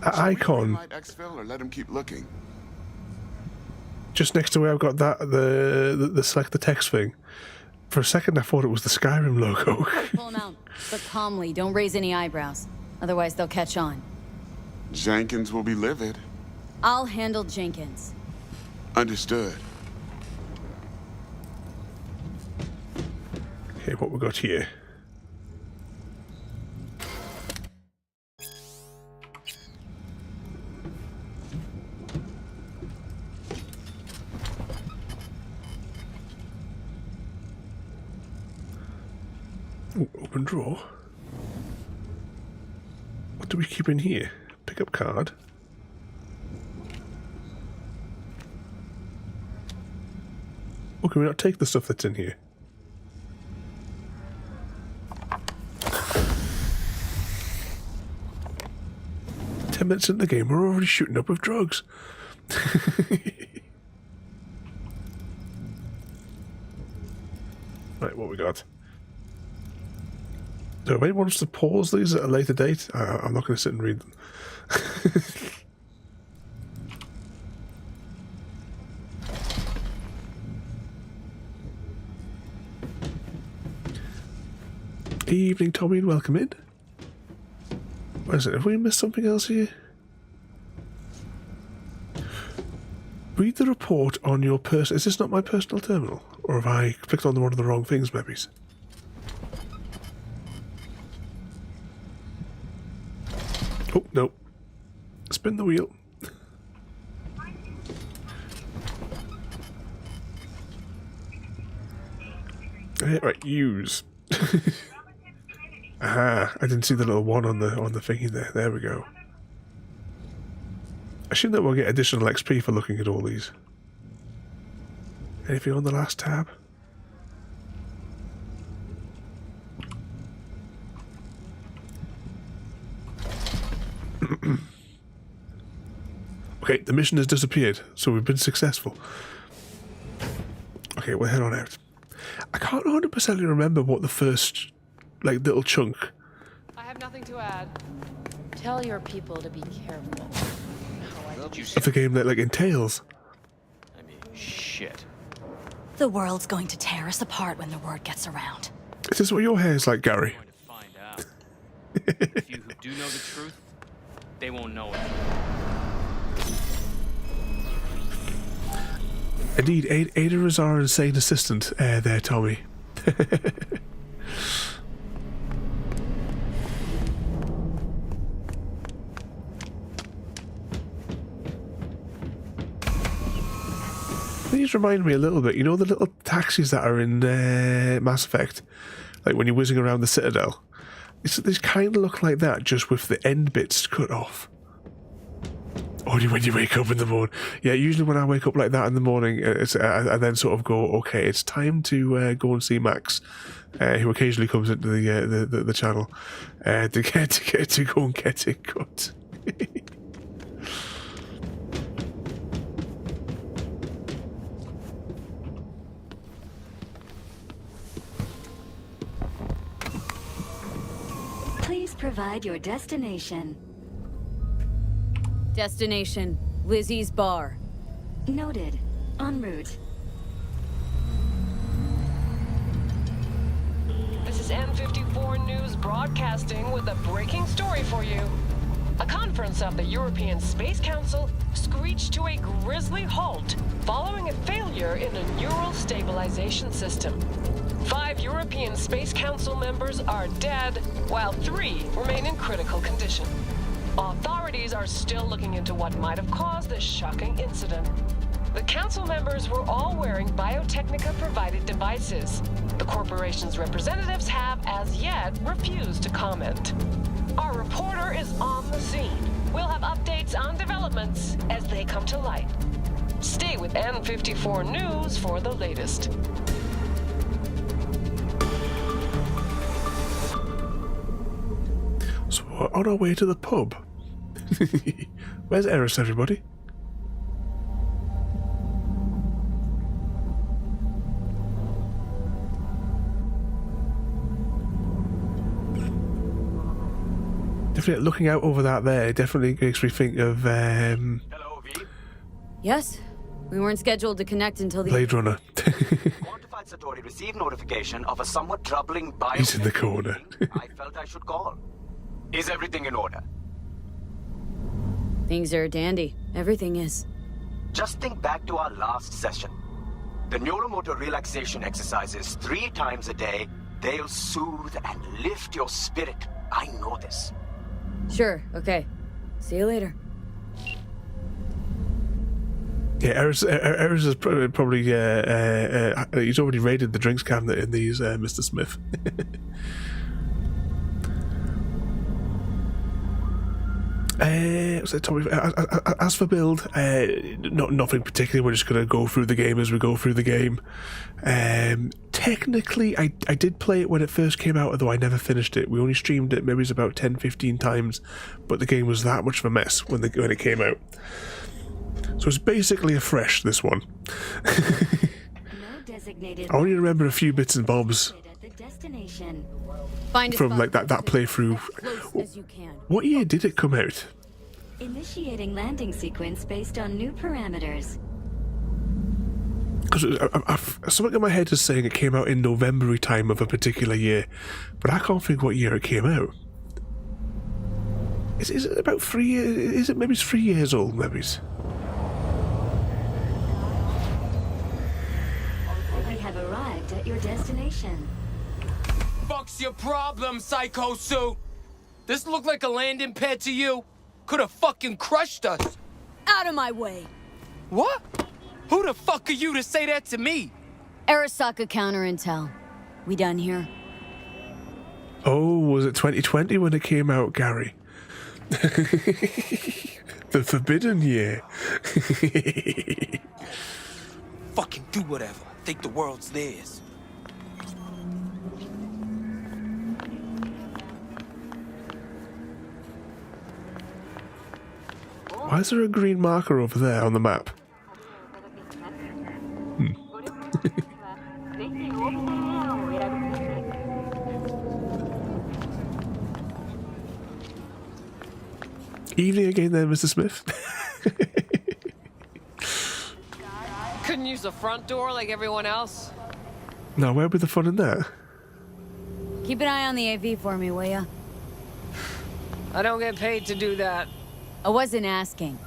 Icon. Exfil or let him keep looking. Just next to where I've got that the select the text thing. For a second I thought it was the Skyrim logo. Pull him out, but calmly. Don't raise any eyebrows. Otherwise they'll catch on. Jenkins will be livid. I'll handle Jenkins. Understood. Okay, what we got here? Ooh, open drawer. What do we keep in here? Pickup card. Oh, can we not take the stuff that's in here? Minutes in the game, we're already shooting up with drugs. Right, what we got? So if anyone wants to pause these at a later date, I'm not going to sit and read them. Evening, Tommy, and welcome in. What is it? Have we missed something else here? Read the report on your person. Is this not my personal terminal? Or have I clicked on one of the wrong things, maybe? Oh, no. Spin the wheel. Right, use. Aha, I didn't see the little one on the thingy there. There we go. I assume that we'll get additional XP for looking at all these. Anything on the last tab? Okay, the mission has disappeared, so we've been successful. Okay, we'll head on out. I can't 100% remember what the first little chunk. I have nothing to add. Tell your people to be careful. Of the game that entails. I mean, shit. The world's going to tear us apart when the word gets around. Is this what your hair is like, Gary? Find out. If you who do know the truth, they won't know it. Indeed, Ada is our insane assistant there, Tommy. These remind me a little bit, you know the little taxis that are in Mass Effect? Like when you're whizzing around the Citadel? They kind of look like that, just with the end bits cut off. Only when you wake up in the morning. Yeah, usually when I wake up like that in the morning, I then sort of go, okay, it's time to go and see Max, who occasionally comes into the channel, to go and get it cut. Please provide your destination. Destination, Lizzie's bar. Noted. En route. N54 News broadcasting with a breaking story for you. A conference of the European Space Council screeched to a grisly halt following a failure in a neural stabilization system. 5 European Space Council members are dead, while 3 remain in critical condition. Authorities are still looking into what might have caused this shocking incident. The council members were all wearing Biotechnica-provided devices. The corporation's representatives have, as yet, refused to comment. Our reporter is on the scene. We'll have updates on developments as they come to light. Stay with N54 News for the latest. So we're on our way to the pub. Where's Eris, everybody? Definitely looking out over that there definitely makes me think of Yes? We weren't scheduled to connect until the... Blade Runner. Quantified Satori received notification of a somewhat troubling bio... He's in the corner. I felt I should call. Is everything in order? Things are dandy. Everything is. Just think back to our last session. The neuromotor relaxation exercises 3 times a day. They'll soothe and lift your spirit. I know this. Sure, okay. See you later. Yeah, Eris is probably he's already raided the drinks cabinet in these, Mr. Smith. As for build, nothing particularly. We're just going to go through the game as we go through the game. Technically, I did play it when it first came out, although I never finished it. We only streamed it maybe about 10-15 times, but the game was that much of a mess when it came out. So it's basically afresh, this one. I only remember a few bits and bobs from like that playthrough. What year did it come out? Initiating landing sequence based on new parameters. Because something in my head is saying it came out in November time of a particular year, but I can't think what year it came out. Is it about 3 years? Is it maybe 3 years old? Maybe. We have arrived at your destination. Fuck's your problem, Psycho Suit? This look like a landing pad to you? Could have fucking crushed us. Out of my way. What? Who the fuck are you to say that to me? Arasaka counter intel. We done here? Oh, was it 2020 when it came out, Gary? The forbidden year. Fucking do whatever. Think the world's theirs. Why is there a green marker over there on the map? Evening again then, Mr. Smith. Couldn't use the front door like everyone else? Now, where would the fun in that? Keep an eye on the AV for me, will ya? I don't get paid to do that. I wasn't asking.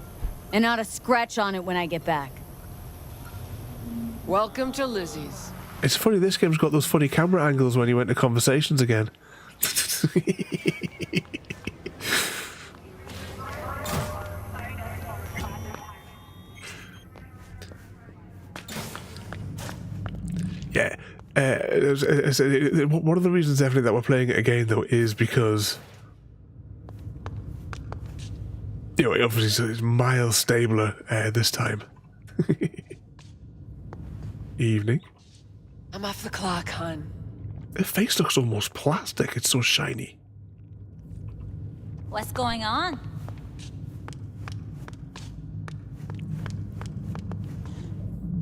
And not a scratch on it when I get back. Welcome to Lizzie's. It's funny, this game's got those funny camera angles when you went to conversations again. Yeah. One of the reasons definitely that we're playing it again, though, is because... You know, obviously it's miles stabler this time. Evening. I'm off the clock, hon. Her face looks almost plastic. It's so shiny. What's going on?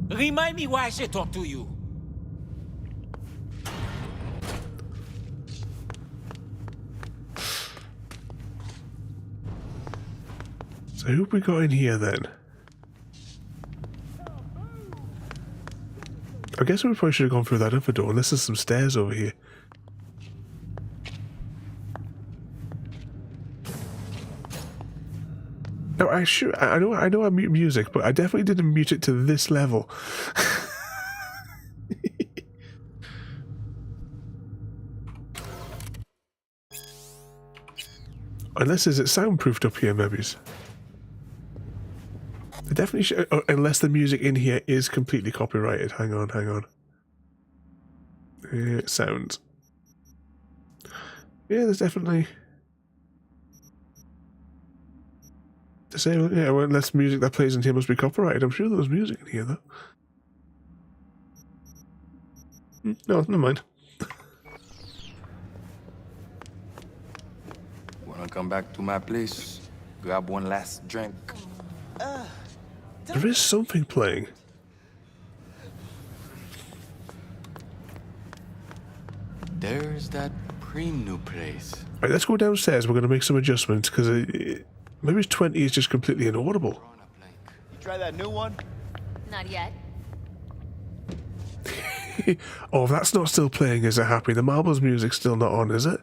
Remind me why I should talk to you. So who have we got in here then? I guess we probably should have gone through that other door, unless there's some stairs over here. No, I know I mute music, but I definitely didn't mute it to this level. Unless is it soundproofed up here, maybe? They definitely should, unless the music in here is completely copyrighted. Hang on. Sounds. Yeah, there's definitely. To say, yeah, well, unless music that plays in here must be copyrighted. I'm sure there was music in here, though. No, never mind. Wanna come back to my place? Grab one last drink. There is something playing. There's that new place. Right, let's go downstairs. We're going to make some adjustments because maybe 20 is just completely inaudible. You try that new one? Not yet. Oh, if that's not still playing, is it happy? The Marbles music's still not on, is it?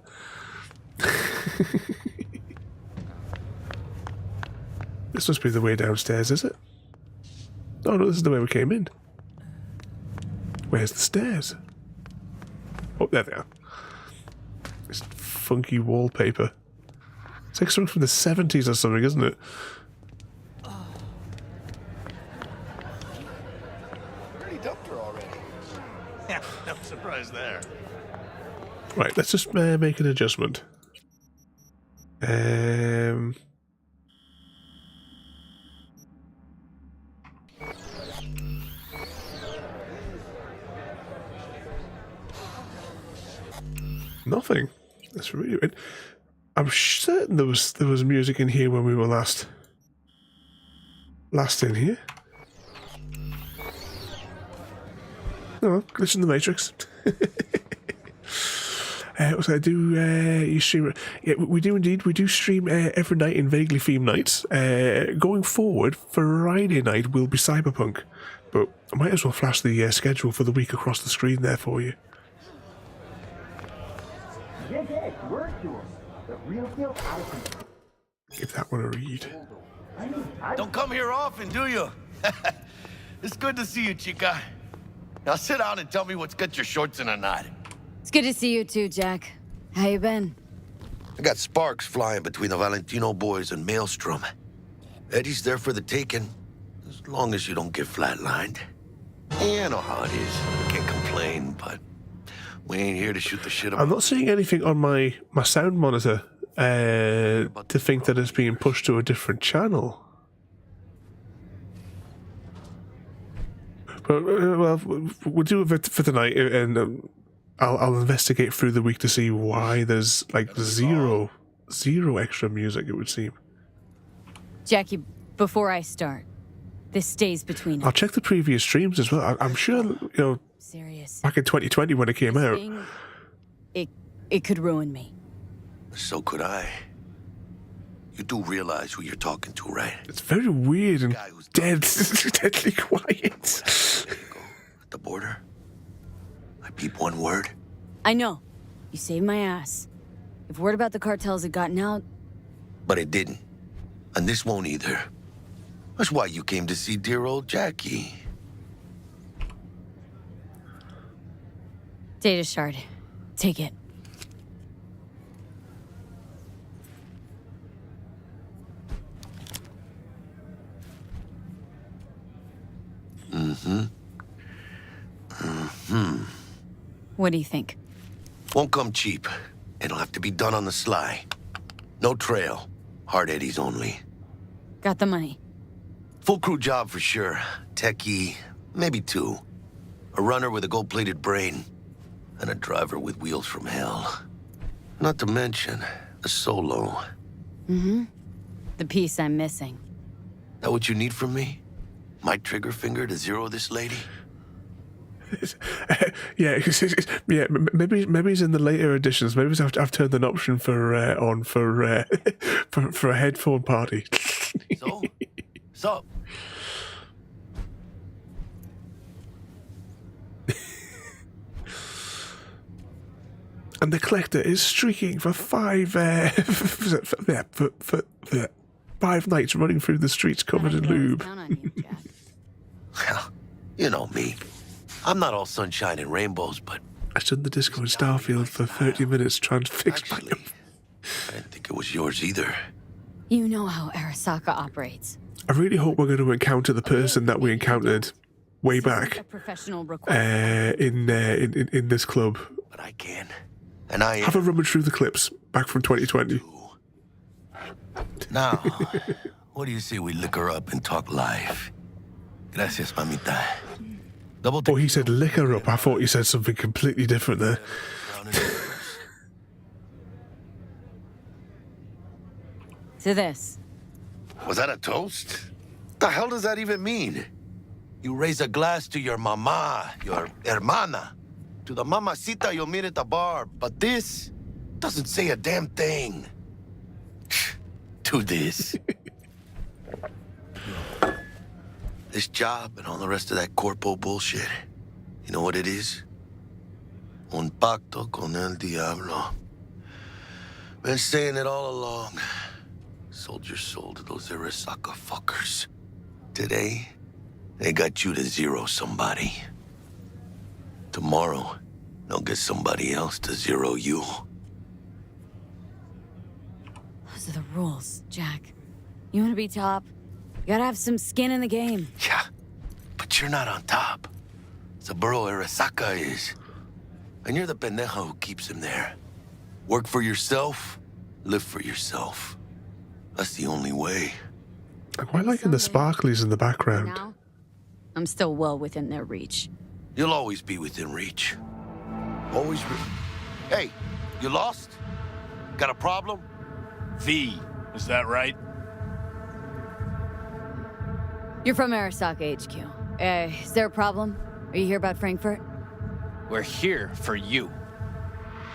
This must be the way downstairs, is it? Oh no, this is the way we came in. Where's the stairs? Oh, there they are. This funky wallpaper. It's like something from the 70s or something, isn't it? Already dumped her already. Yeah, no surprise there. Right, let's just make an adjustment. Nothing. That's really weird. I'm certain there was music in here when we were last in here. No, glitch in the Matrix. So I do. You stream? Yeah, we do indeed. We do stream every night in vaguely themed nights. Going forward, Friday night will be Cyberpunk, but I might as well flash the schedule for the week across the screen there for you. Give that one a read. Don't come here often, do you? It's good to see you, chica. Now sit down and tell me what's got your shorts in a knot. It's good to see you too, Jack. How you been? I got sparks flying between the Valentino boys and Maelstrom. Eddie's there for the taking, as long as you don't get flatlined. Yeah, I know how it is. Can't complain, but we ain't here to shoot the shit about. I'm not seeing anything on my sound monitor to think that it's being pushed to a different channel. But, well, we'll do it for tonight, and I'll investigate through the week to see why there's like zero extra music, it would seem. Jackie, before I start, this stays between us. I'll check the previous streams as well. I'm sure, you know, serious. Back in 2020 when it came out. It could ruin me. So could I. You do realize who you're talking to, right? It's very weird and deadly quiet. At the border? I peep one word. I know. You saved my ass. If word about the cartels had gotten out... But it didn't. And this won't either. That's why you came to see dear old Jackie. Data shard. Take it. What do you think? Won't come cheap. It'll have to be done on the sly. No trail. Hard eddies only. Got the money. Full crew job for sure. Techie, maybe two. A runner with a gold-plated brain. And a driver with wheels from hell. Not to mention, a solo. Mm-hmm. The piece I'm missing. That what you need from me? My trigger finger to zero this lady? Yeah, maybe it's in the later editions. Maybe I've turned an option for on for a headphone party. So. And the collector is streaking for 5 5 nights running through the streets covered in lube. Well, you know me. I'm not all sunshine and rainbows, but... I stood in the disco in Starfield for 30 minutes trying to fix my... I didn't think it was yours either. You know how Arasaka operates. I really hope we're going to encounter the person that we encountered way back in this club. But I can. And I have a rummage through the clips back from 2020. Now, what do you say we liquor up and talk live? Gracias, mamita. Oh, he said liquor up. I thought he said something completely different there. To this. Was that a toast? The hell does that even mean? You raise a glass to your mama, your hermana, to the mamacita you'll meet at the bar, but this doesn't say a damn thing. To this. This job and all the rest of that corpo bullshit, you know what it is? Un pacto con el diablo. Been saying it all along. Sold your soul to those Arasaka fuckers. Today, they got you to zero somebody. Tomorrow, they'll get somebody else to zero you. Those are the rules, Jack. You want to be top? You gotta have some skin in the game. Yeah, but you're not on top. Saburo Arasaka is. And you're the pendejo who keeps him there. Work for yourself, live for yourself. That's the only way. I'm quite liking the sparklies in the background. Now, I'm still well within their reach. You'll always be within reach. Always Hey, you lost? Got a problem? V, is that right? You're from Arasaka HQ. Is there a problem? Are you here about Frankfurt? We're here for you.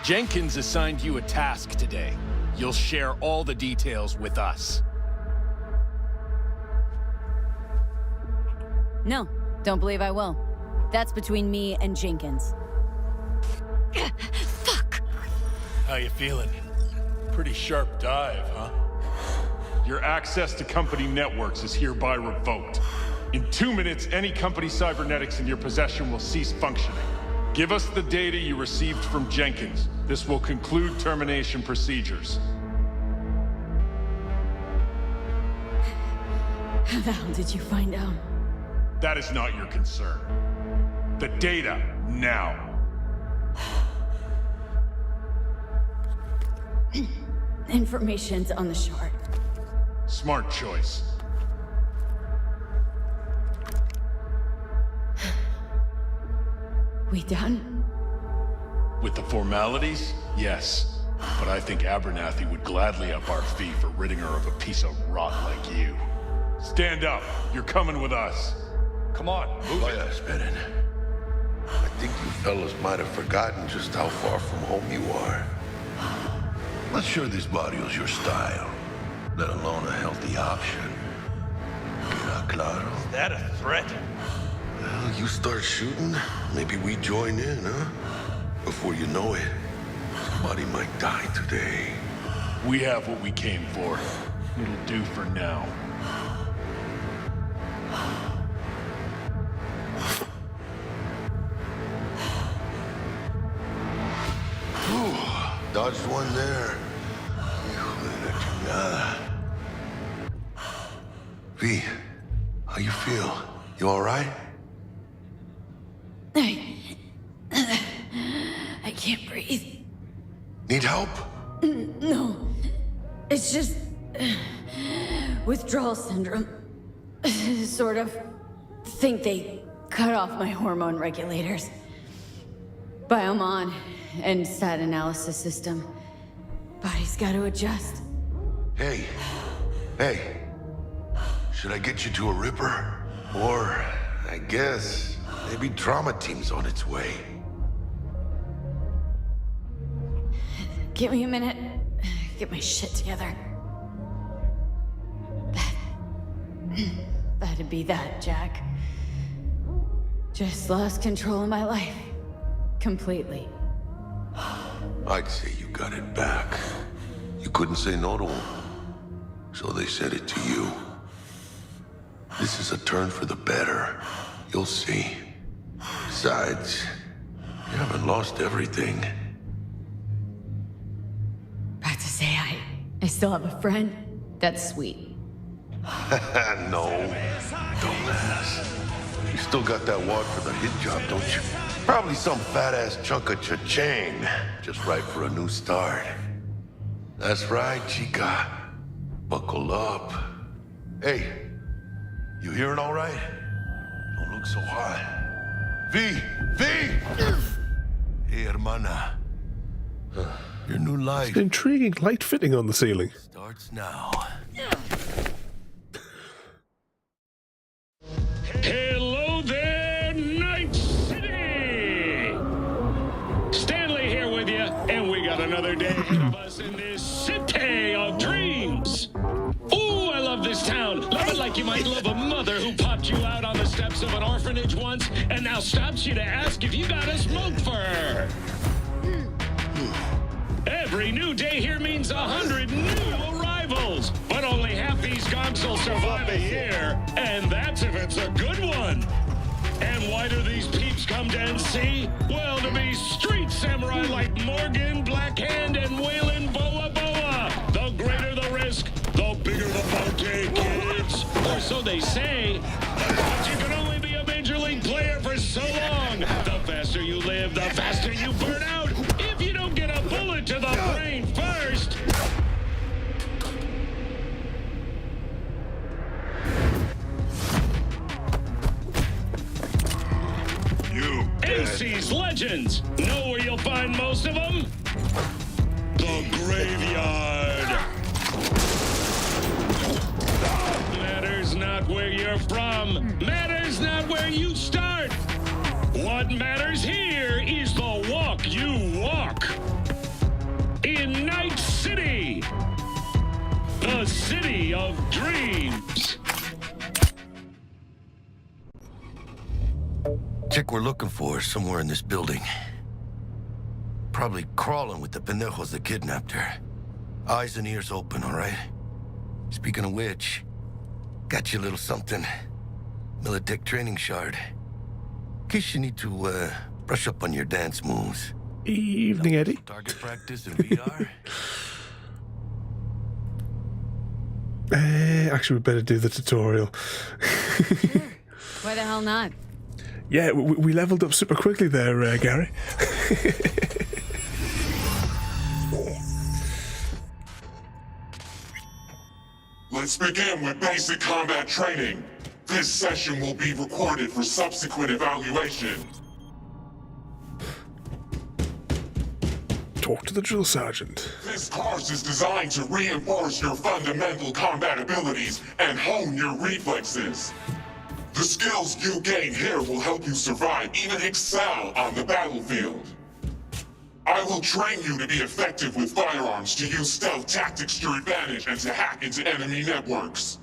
Jenkins assigned you a task today. You'll share all the details with us. No, don't believe I will. That's between me and Jenkins. Fuck! How you feeling? Pretty sharp dive, huh? Your access to company networks is hereby revoked. In 2 minutes, any company cybernetics in your possession will cease functioning. Give us the data you received from Jenkins. This will conclude termination procedures. How the hell did you find out? That is not your concern. The data, now. Information's on the shard. Smart choice. We done? With the formalities, yes. But I think Abernathy would gladly up our fee for ridding her of a piece of rot like you. Stand up. You're coming with us. Come on, move it. I think you fellas might have forgotten just how far from home you are. Not sure this barrio's your style, let alone a healthy option. Yeah, claro. Is that a threat? Well, you start shooting, maybe we join in, huh? Before you know it, somebody might die today. We have what we came for. It'll do for now. Dodged one there. V, how you feel? You all right? I can't breathe. Need help? No. It's just... withdrawal syndrome. Sort of. Think they cut off my hormone regulators. Biomon and stat analysis system. Body's got to adjust. Hey. Should I get you to a Ripper? Or, I guess, maybe trauma team's on its way. Give me a minute. Get my shit together. That'd be that, Jack. Just lost control of my life. Completely. I'd say you got it back. You couldn't say no to him. so they said it to you. This is a turn for the better. You'll see. Besides, you haven't lost everything. About to say I still have a friend. That's sweet. No, dumbass. You still got that wad for the hit job, don't you? Probably some fat-ass chunk of cha-ching. Just right for a new start. That's right, chica. Buckle up. Hey, you hearing all right? Don't look so hot. V! Hey, hermana. Your new life. It's an intriguing light fitting on the ceiling. Starts now. Hello there, Night City! Stanley here with you, and we got another day ahead of us in this city of dreams. Ooh, I love this town. Love it like you might love a mother who popped you out on the steps of an orphanage once and now stops you to ask if you got a smoke for her. Every new day here means 100 new arrivals, but only half these gonks will survive a year, and that's if it's a good one. And why do these peeps come to NC? Well, to be street samurai like Morgan, Blackhand, and Waylon Boa Boa. The greater the risk, the bigger the bounty, kids. Or so they say. But you can only be a major league player for so long. The faster you live, the faster you burn out. If you don't get a bullet to the brain first. NC's legends. Know where you'll find most of them? The graveyard. Matters not where you're from. Matters not where you start. What matters here is the walk you walk. In Night City. The city of dreams. Chick we're looking for is somewhere in this building. Probably crawling with the pendejos that kidnapped her. Eyes and ears open, all right? Speaking of which, got you a little something. Militech training shard. In case you need to, brush up on your dance moves. Evening, Eddie. Target practice in VR? Actually, we better do the tutorial. Why the hell not? Yeah, we leveled up super quickly there, Gary. Let's begin with basic combat training. This session will be recorded for subsequent evaluation. Talk to the drill sergeant. This course is designed to reinforce your fundamental combat abilities and hone your reflexes. The skills you gain here will help you survive, even excel on the battlefield. I will train you to be effective with firearms, to use stealth tactics to your advantage, and to hack into enemy networks.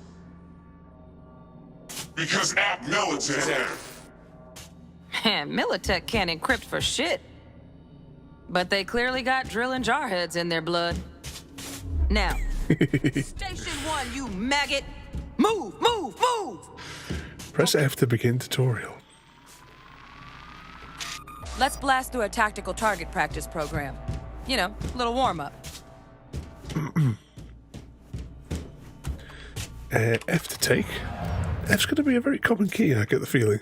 Because at Militech... Man, Militech can't encrypt for shit. But they clearly got drill and jarheads in their blood. Now, Station 1, you maggot! Move, move, move! Press F to begin tutorial. Let's blast through a tactical target practice program. You know, a little warm-up. F to take. F's going to be a very common key, I get the feeling.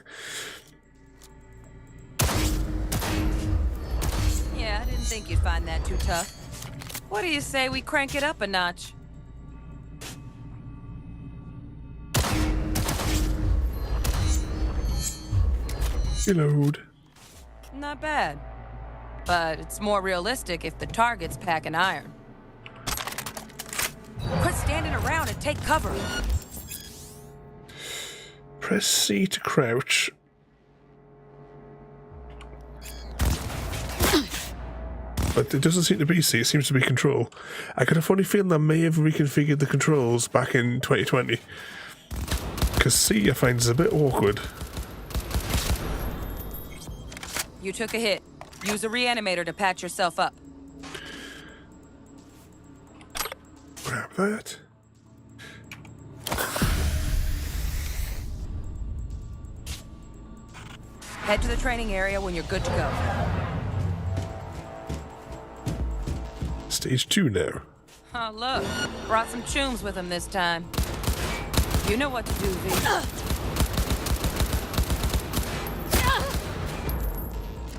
Yeah, I didn't think you'd find that too tough. What do you say we crank it up a notch? Reload. Not bad. But it's more realistic if the target's packing iron. Quit standing around and take cover. Press C to crouch. But it doesn't seem to be C, it seems to be control. I got a funny feeling I may have reconfigured the controls back in 2020. Because C I find is a bit awkward. You took a hit. Use a reanimator to patch yourself up. Grab that. Head to the training area when you're good to go. Stage 2 now. Oh, look. Brought some chooms with him this time. You know what to do, V.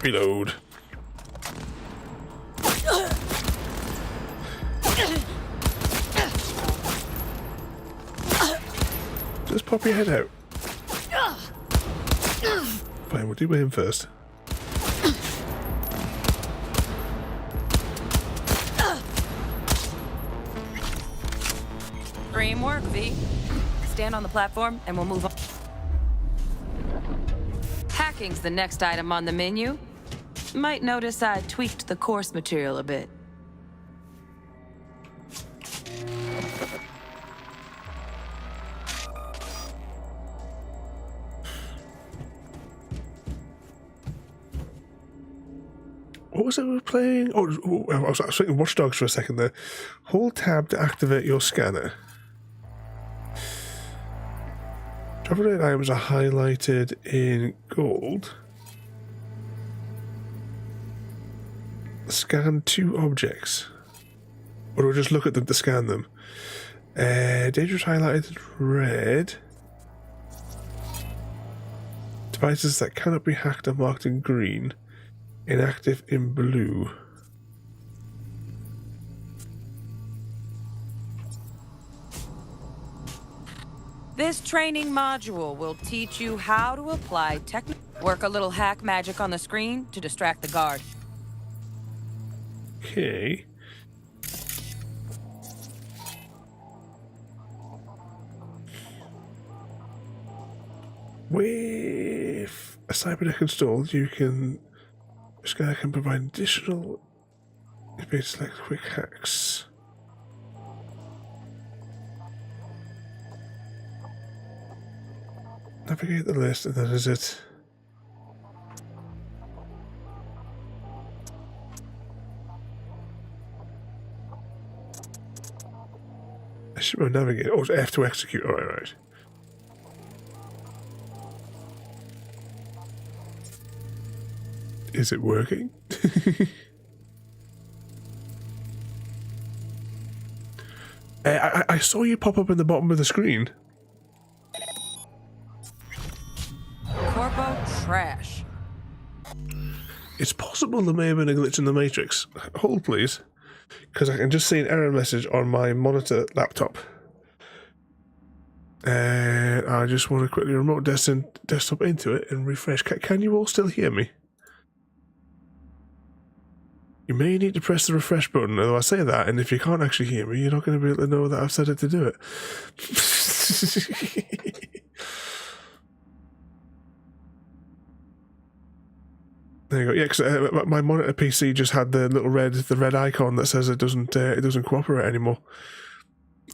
Reload. Just pop your head out. Fine, we'll deal with him first. Dream work, V. Stand on the platform and we'll move on. Hacking's the next item on the menu. Might notice I tweaked the course material a bit. What was it we were playing? Oh, I was thinking Watch Dogs for a second there. Hold tab to activate your scanner. Travel-related items are highlighted in gold. Scan 2 objects. Or do we just look at them to scan them? Dangerous highlighted red. Devices that cannot be hacked are marked in green. Inactive in blue. This training module will teach you how to apply work a little hack magic on the screen to distract the guard. Okay. With a Cyberpunk installed, you can... This guy can provide additional abilities like quick hacks. Navigate the list, and that is it. I should have navigate. Oh, it's F to execute. All right. Is it working? I saw you pop up in the bottom of the screen. Corpo trash. It's possible there may have been a glitch in the Matrix. Hold, please. Because I can just see an error message on my monitor laptop. And I just want to quickly remote desktop into it and refresh. Can you all still hear me? You may need to press the refresh button, although I say that, and if you can't actually hear me, you're not going to be able to know that I've said it to do it. There you go. Yeah, because my monitor PC just had the little red icon that says it doesn't cooperate anymore.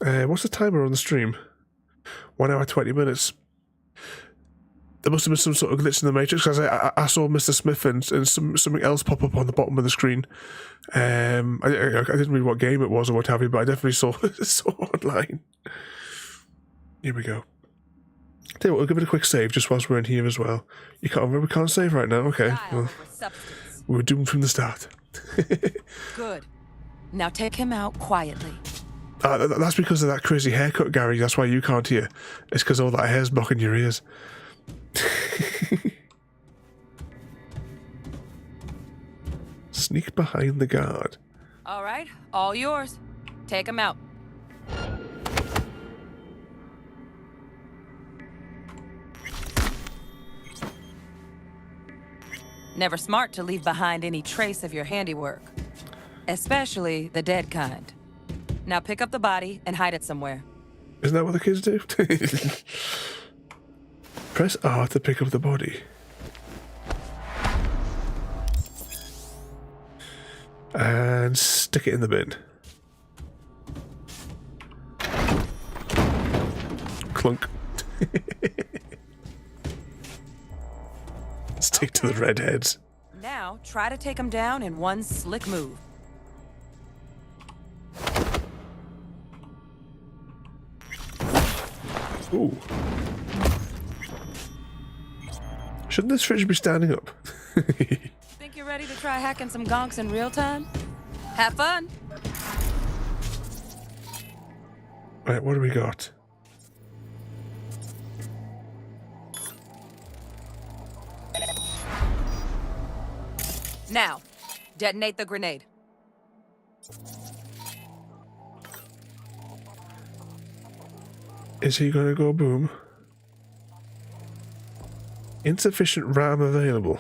What's the timer on the stream? 1 hour 20 minutes. There must have been some sort of glitch in the Matrix, because I saw Mr. Smith and something else pop up on the bottom of the screen. I didn't read what game it was or what have you, but I definitely saw online. Here we go. Tell you what, we'll give it a quick save just whilst we're in here as well. We can't save right now. Okay, well, we were doomed from the start. Good. Now take him out quietly. That's because of that crazy haircut, Gary. That's why you can't hear. It's because all that hair's blocking your ears. Sneak behind the guard. All right, all yours. Take him out. Never smart to leave behind any trace of your handiwork, especially the dead kind. Now pick up the body and hide it somewhere. Isn't that what the kids do? Press R to pick up the body. And stick it in the bin. Clunk. Stick to the redheads. Now try to take him down in one slick move. Ooh. Shouldn't this fridge be standing up? Think you're ready to try hacking some gonks in real time? Have fun. Right, what do we got? Now, detonate the grenade. Is he gonna go boom? Insufficient RAM available.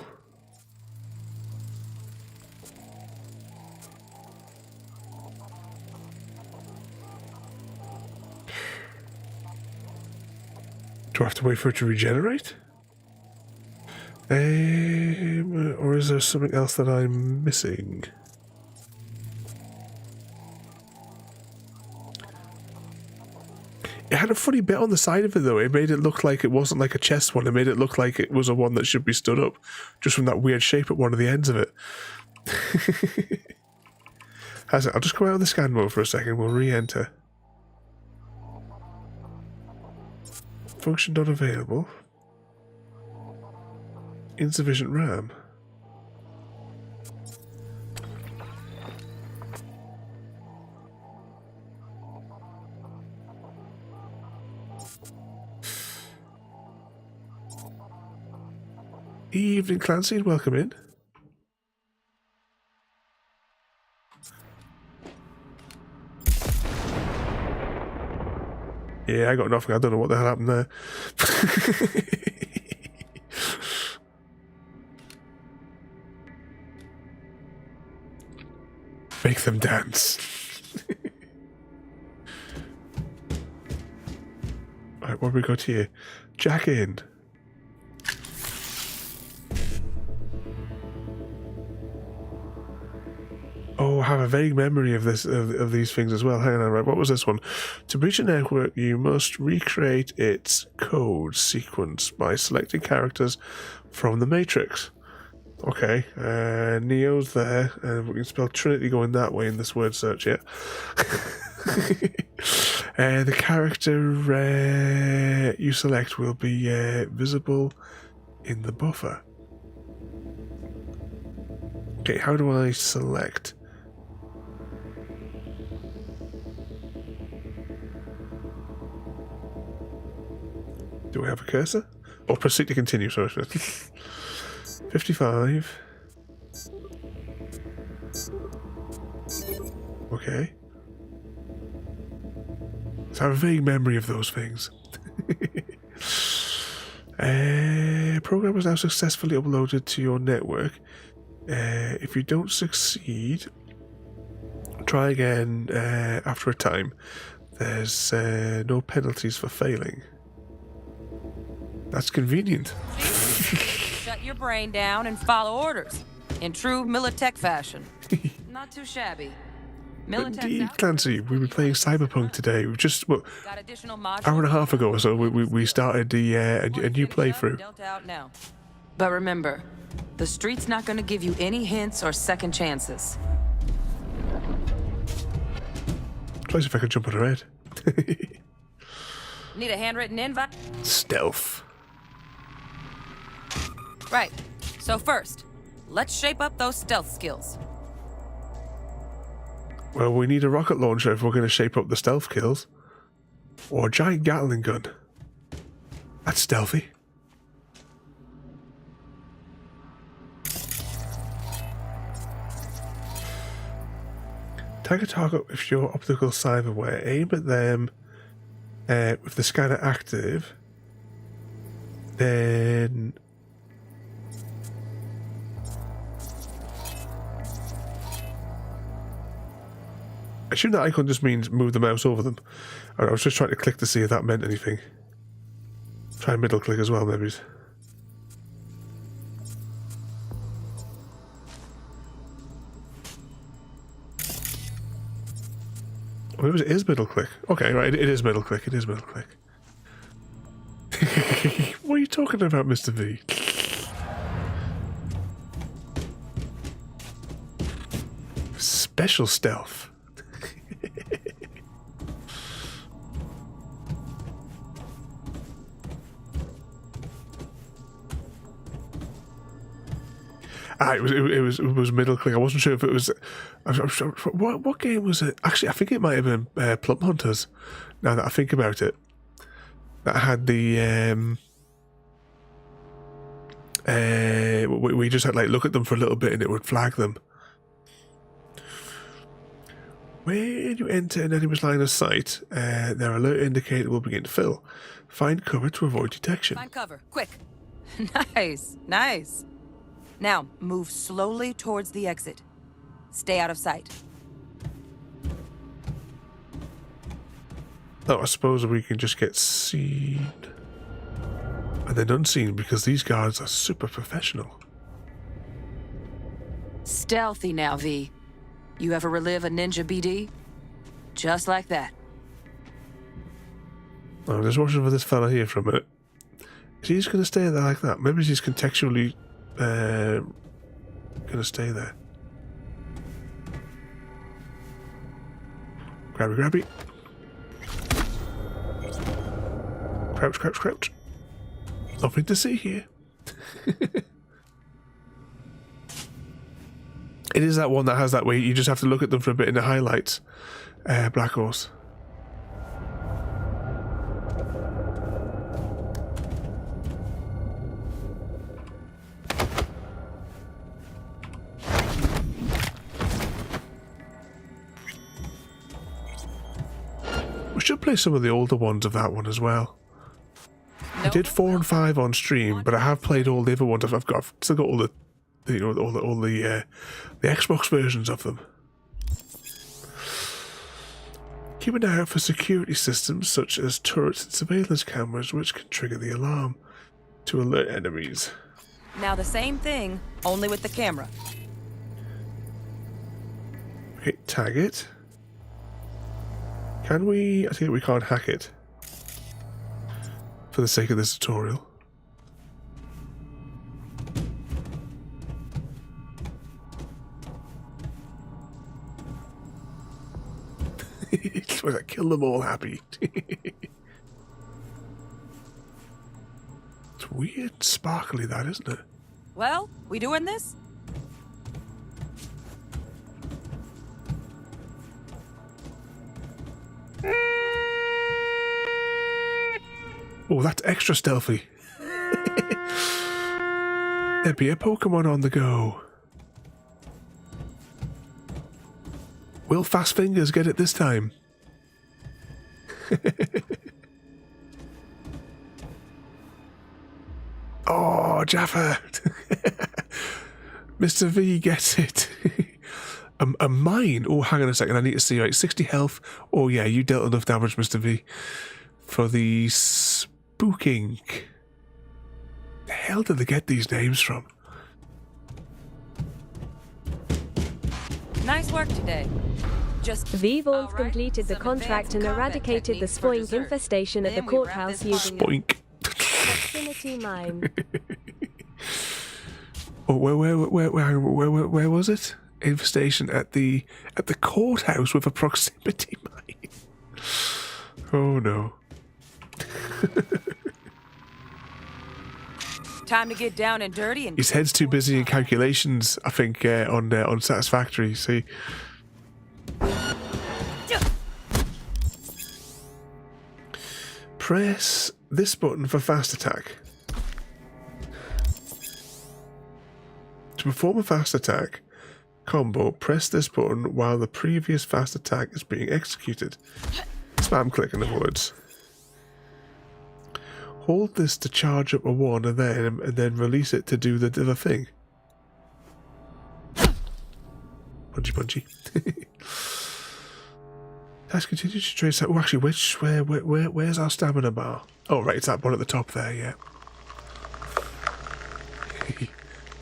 Do I have to wait for it to regenerate? Or is there something else that I'm missing? It had a funny bit on the side of it though. It made it look like it wasn't like a chest one. It made it look like it was a one that should be stood up, just from that weird shape at one of the ends of it. I'll just go out of the scan mode for a second. We'll re-enter. Function not available. Insufficient RAM. Evening, Clancy, and welcome in. Yeah, I got nothing. I don't know what the hell happened there. Make them dance. Right, what have we got here? Jack in. Oh, I have a vague memory of this of these things as well. Hang on, right? What was this one? To breach a network, you must recreate its code sequence by selecting characters from the Matrix. Okay, Neo's there, and we can spell Trinity going that way in this word search here. The character you select will be visible in the buffer. Okay, how do I select? Do we have a cursor? Or proceed to continue, sorry. 55. Okay. So I have a vague memory of those things. Program was now successfully uploaded to your network. If you don't succeed, try again after a time. There's no penalties for failing. That's convenient. Shut your brain down and follow orders in true Militech fashion. Not too shabby. Indeed, Clancy, we were playing Cyberpunk today. We've just, hour and a half ago or so, we started a new playthrough. But remember, the street's not going to give you any hints or second chances. Close if I could jump on her head. Need a handwritten invite? Stealth. Right. So first, let's shape up those stealth skills. Well, we need a rocket launcher if we're going to shape up the stealth kills. Or a giant Gatling gun. That's stealthy. Tag a target with your optical cyberware. Aim at them with the scanner active. Then... I assume that icon just means move the mouse over them. I was just trying to click to see if that meant anything. Try middle click as well, maybe. Oh, it is middle click. Okay, right, it is middle click. It is middle click. What are you talking about, Mr. V? Special stealth. It was middle click. I wasn't sure if it was. What game was it? Actually, I think it might have been Plum Hunters. Now that I think about it, that had the we just had like look at them for a little bit and it would flag them. When you enter an enemy's line of sight, their alert indicator will begin to fill. Find cover to avoid detection. Find cover, quick. Nice, nice. Now, move slowly towards the exit. Stay out of sight. Oh, I suppose we can just get seen and then unseen because these guards are super professional. Stealthy now, V. You ever relive a ninja BD? Just like that. I'm just watching for this fella here for a minute. Is he just going to stay there like that? Maybe he's contextually going to stay there. Grabby, grabby. Crouch, crouch, crouch. Nothing to see here. It is that one that has that way you just have to look at them for a bit in the highlights. Black Horse. We should play some of the older ones of that one as well. I did 4 and 5 on stream, but I have played all the other ones. I've still got all the Xbox versions of them. Keep an eye out for security systems such as turrets and surveillance cameras, which can trigger the alarm to alert enemies. Now the same thing, only with the camera. Okay, tag it. Can we? I think we can't hack it. For the sake of this tutorial. Kill them all happy. It's weird sparkly that, isn't it? Well, we doing this? Oh, that's extra stealthy. There'd be a Pokemon on the go. Will Fast Fingers get it this time? Oh, Jaffa! Mr. V gets it. A mine? Oh, hang on a second. I need to see. Right, 60 health. Oh, yeah, you dealt enough damage, Mr. V. For the spooking. The hell did they get these names from? Nice work today. V-Vaughn's completed the contract and eradicated the spoink infestation at the courthouse using Spoink. proximity mine. Oh, where was it? Infestation at the courthouse with a proximity mine. Oh no. Time to get down and dirty and His head's too busy in calculations, I think, on Satisfactory, see. Press this button for fast attack. To perform a fast attack combo, press this button while the previous fast attack is being executed. Spam click, in other words. Hold this to charge up a 1 and then release it to do the other thing. Punchy punchy. Let's continue to trace that. Oh, actually, where's our stamina bar? Oh, right, it's that one at the top there, yeah.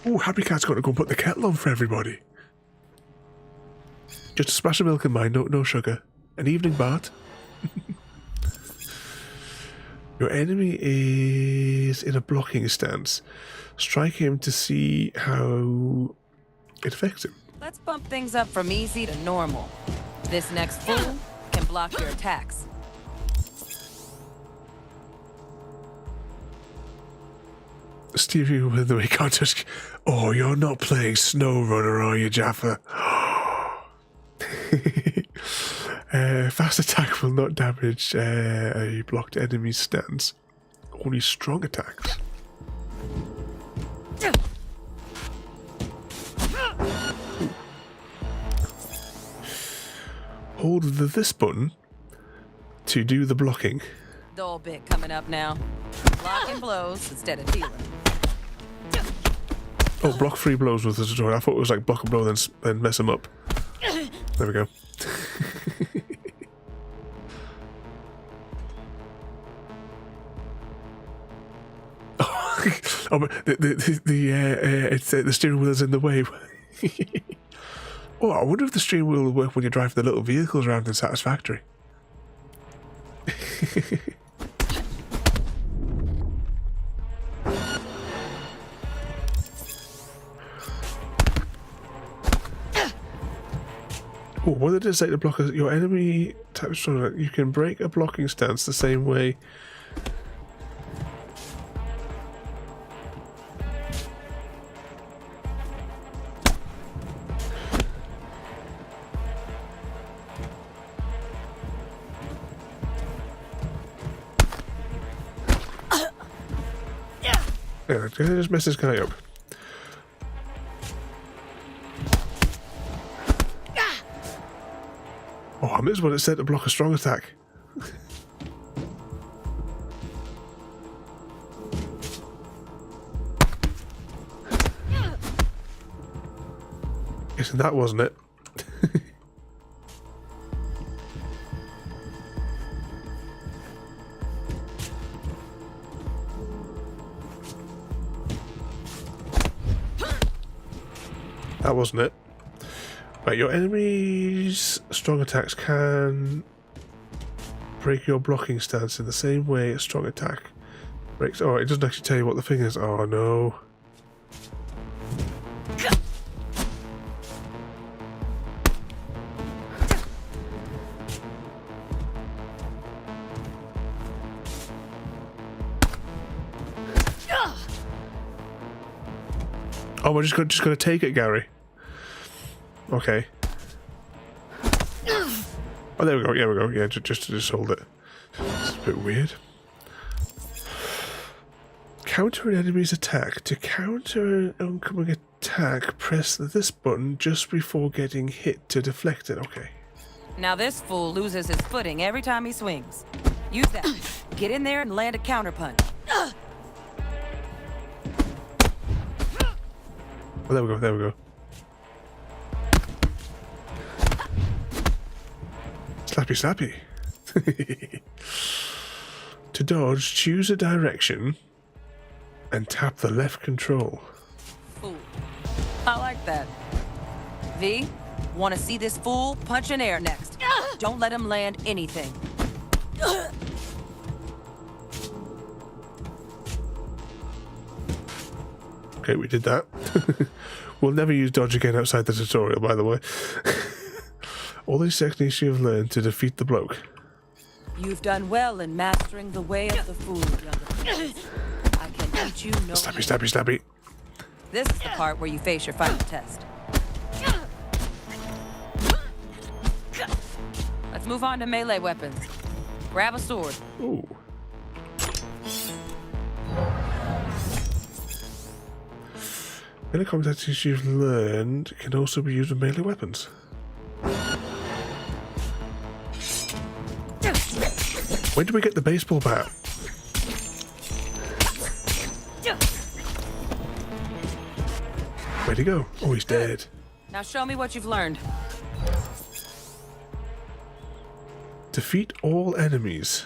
Oh, Happy Cat's got to go and put the kettle on for everybody. Just a splash of milk in mine, no sugar. An evening, Bart. Your enemy is in a blocking stance. Strike him to see how it affects him. let's bump things up from easy to normal. This next fool can block your attacks. Steering wheel in the way, can't touch. Oh, you're not playing SnowRunner, are you, Jaffa? Fast attack will not damage a blocked enemy's stance. Only strong attacks. Hold this button to do the blocking. Dull bit coming up now. Blocking blows instead of dealing. Oh, block 3 blows with the tutorial. I thought it was like block a blow then mess them up. There we go. Oh, but the steering wheel is in the way. Oh, I wonder if the steering wheel will work when you drive the little vehicles around in Satisfactory. Oh, what did it say to block your enemy type strong? You can break a blocking stance the same way. Yeah, can I just mess this guy up? Oh, I missed what it said to block a strong attack. Guessing that wasn't it. That wasn't it. Right, your enemy's strong attacks can break your blocking stance in the same way a strong attack breaks. Oh, it doesn't actually tell you what the thing is. Oh no. Oh, we're just gonna take it, Gary. Okay. Oh, there we go. Yeah, we go. Yeah, just hold it. It's a bit weird. Counter an enemy's attack. To counter an oncoming attack, press this button just before getting hit to deflect it. Okay. Now this fool loses his footing every time he swings. Use that. Get in there and land a counterpunch. Oh, there we go. There we go. Slappy slappy. To dodge, choose a direction and tap the left control. Fool. I like that. V, want to see this fool punch in air next. Don't let him land anything. Okay, we did that. We'll never use dodge again outside the tutorial, by the way. All these techniques you have learned to defeat the bloke. You've done well in mastering the way of the fool, younger. I can teach you no. Slappy, slappy, slappy. This is the part where you face your final test. Let's move on to melee weapons. Grab a sword. Ooh. Melee combat tactics you've learned can also be used with melee weapons. When did we get the baseball bat? Where'd he go? Oh, he's dead. Now show me what you've learned. Defeat all enemies.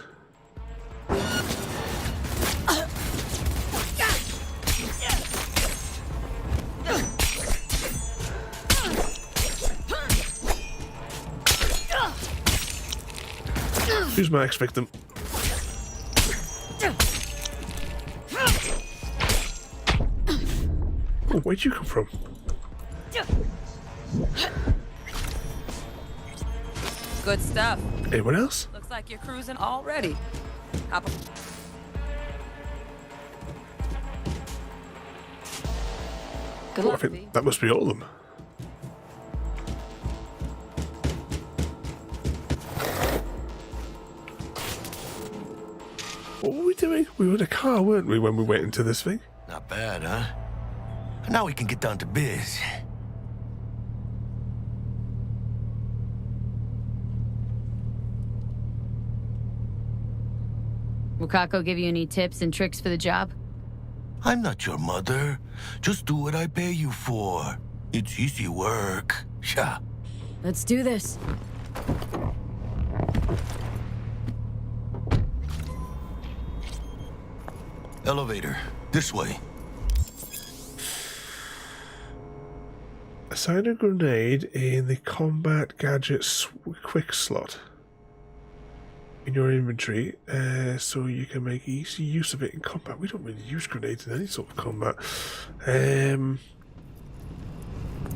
Who's my ex-victim? Oh, where'd you come from? Good stuff. Anyone else? Looks like you're cruising already. Hop Good Oh, I luck, think V. that must be all of them. What were we doing? We were in a car, weren't we, when we went into this thing? Not bad, huh? Now we can get down to biz. Will Kako give you any tips and tricks for the job? I'm not your mother. Just do what I pay you for. It's easy work. Yeah. Let's do this. Elevator. This way. Assign a grenade in the combat gadgets quick slot in your inventory, so you can make easy use of it in combat. We don't really use grenades in any sort of combat.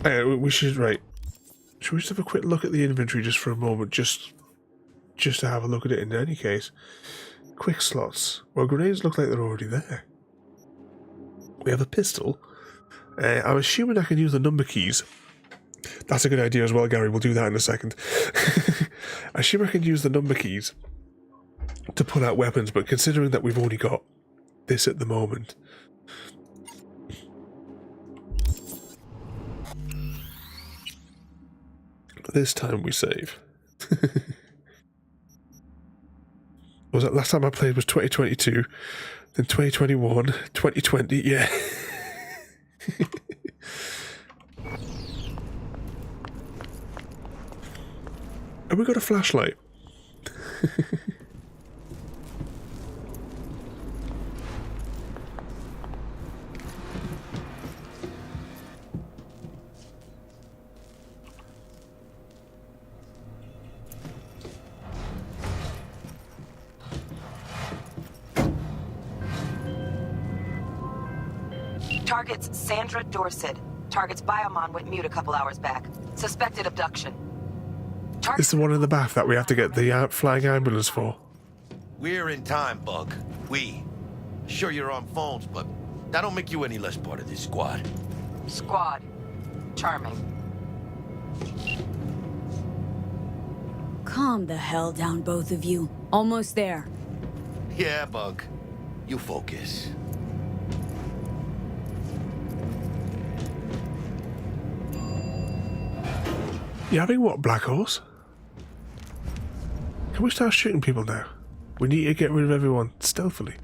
We should, right. Should we just have a quick look at the inventory just for a moment, just to have a look at it in any case? Quick slots. Well, grenades look like they're already there. We have a pistol. I'm assuming I can use the number keys. That's a good idea as well, Gary. We'll do that in a second. I assume I can use the number keys to pull out weapons, but considering that we've only got this at the moment. This time we save. Was that last time I played was 2022, then 2021, 2020, yeah. Have we got a flashlight? Target's Sandra Dorset. Target's biomon went mute a couple hours back. Suspected abduction. It's the one in the bath that we have to get the flying ambulance for. We're in time, Bug. Sure you're on phones, but that don't make you any less part of this squad. Squad. Charming. Calm the hell down, both of you. Almost there. Yeah, Bug. You focus. You having what, Black Horse? Can we start shooting people now? We need to get rid of everyone stealthily.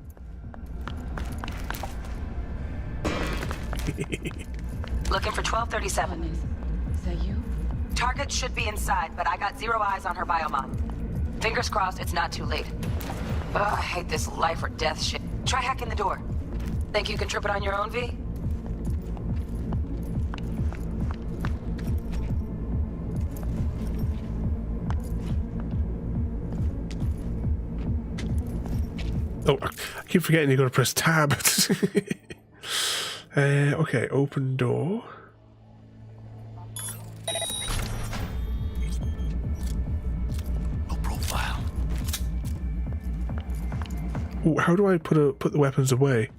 Looking for 1237. Is that you? Target should be inside, but I got zero eyes on her biomon. Fingers crossed it's not too late. Ugh, I hate this life or death shit. Try hacking the door. Think you can trip it on your own, V? Oh, I keep forgetting you got to press tab. Okay, open door. No profile. Ooh, how do I put the weapons away?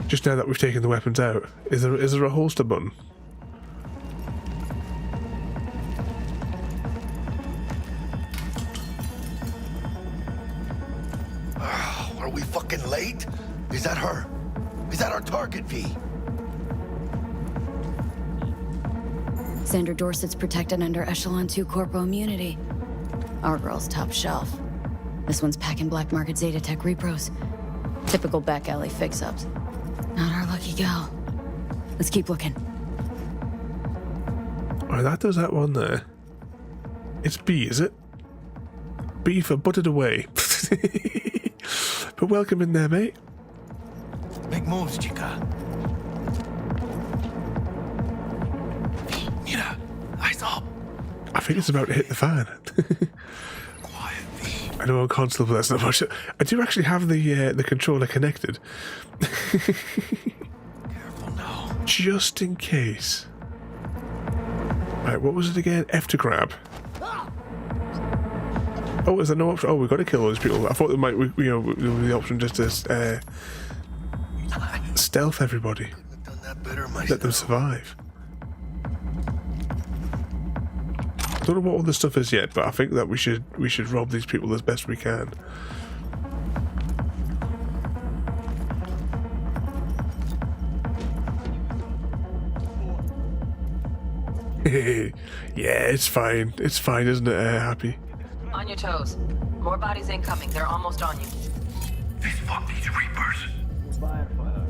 Just now that we've taken the weapons out, is there a holster button? Are we fucking late? Is that her? Is that our target, V? Sandra Dorset's protected under Echelon 2 Corpo immunity. Our girl's top shelf. This one's packing black market Zeta Tech repros. Typical back alley fix-ups. Not our lucky gal. Let's keep looking. Oh, that does that one there. It's B, is it? B for butted away. But welcome in there, mate. Make moves, chica. Mira, eyes up. I think it's about to hit the fan. Quiet, V. I know on console, but that's not much. I do actually have the controller connected. Careful now. Just in case. Right, what was it again? F to grab. Oh, is there no option? Oh, we've got to kill all those people. I thought there might, the option just to Stealth everybody. Let them survive. I don't know what all this stuff is yet, but I think that we should rob these people as best we can. Yeah, it's fine. It's fine, isn't it, Happy? On your toes. More bodies incoming. They're almost on you. Fuck these Reapers. Fire for her.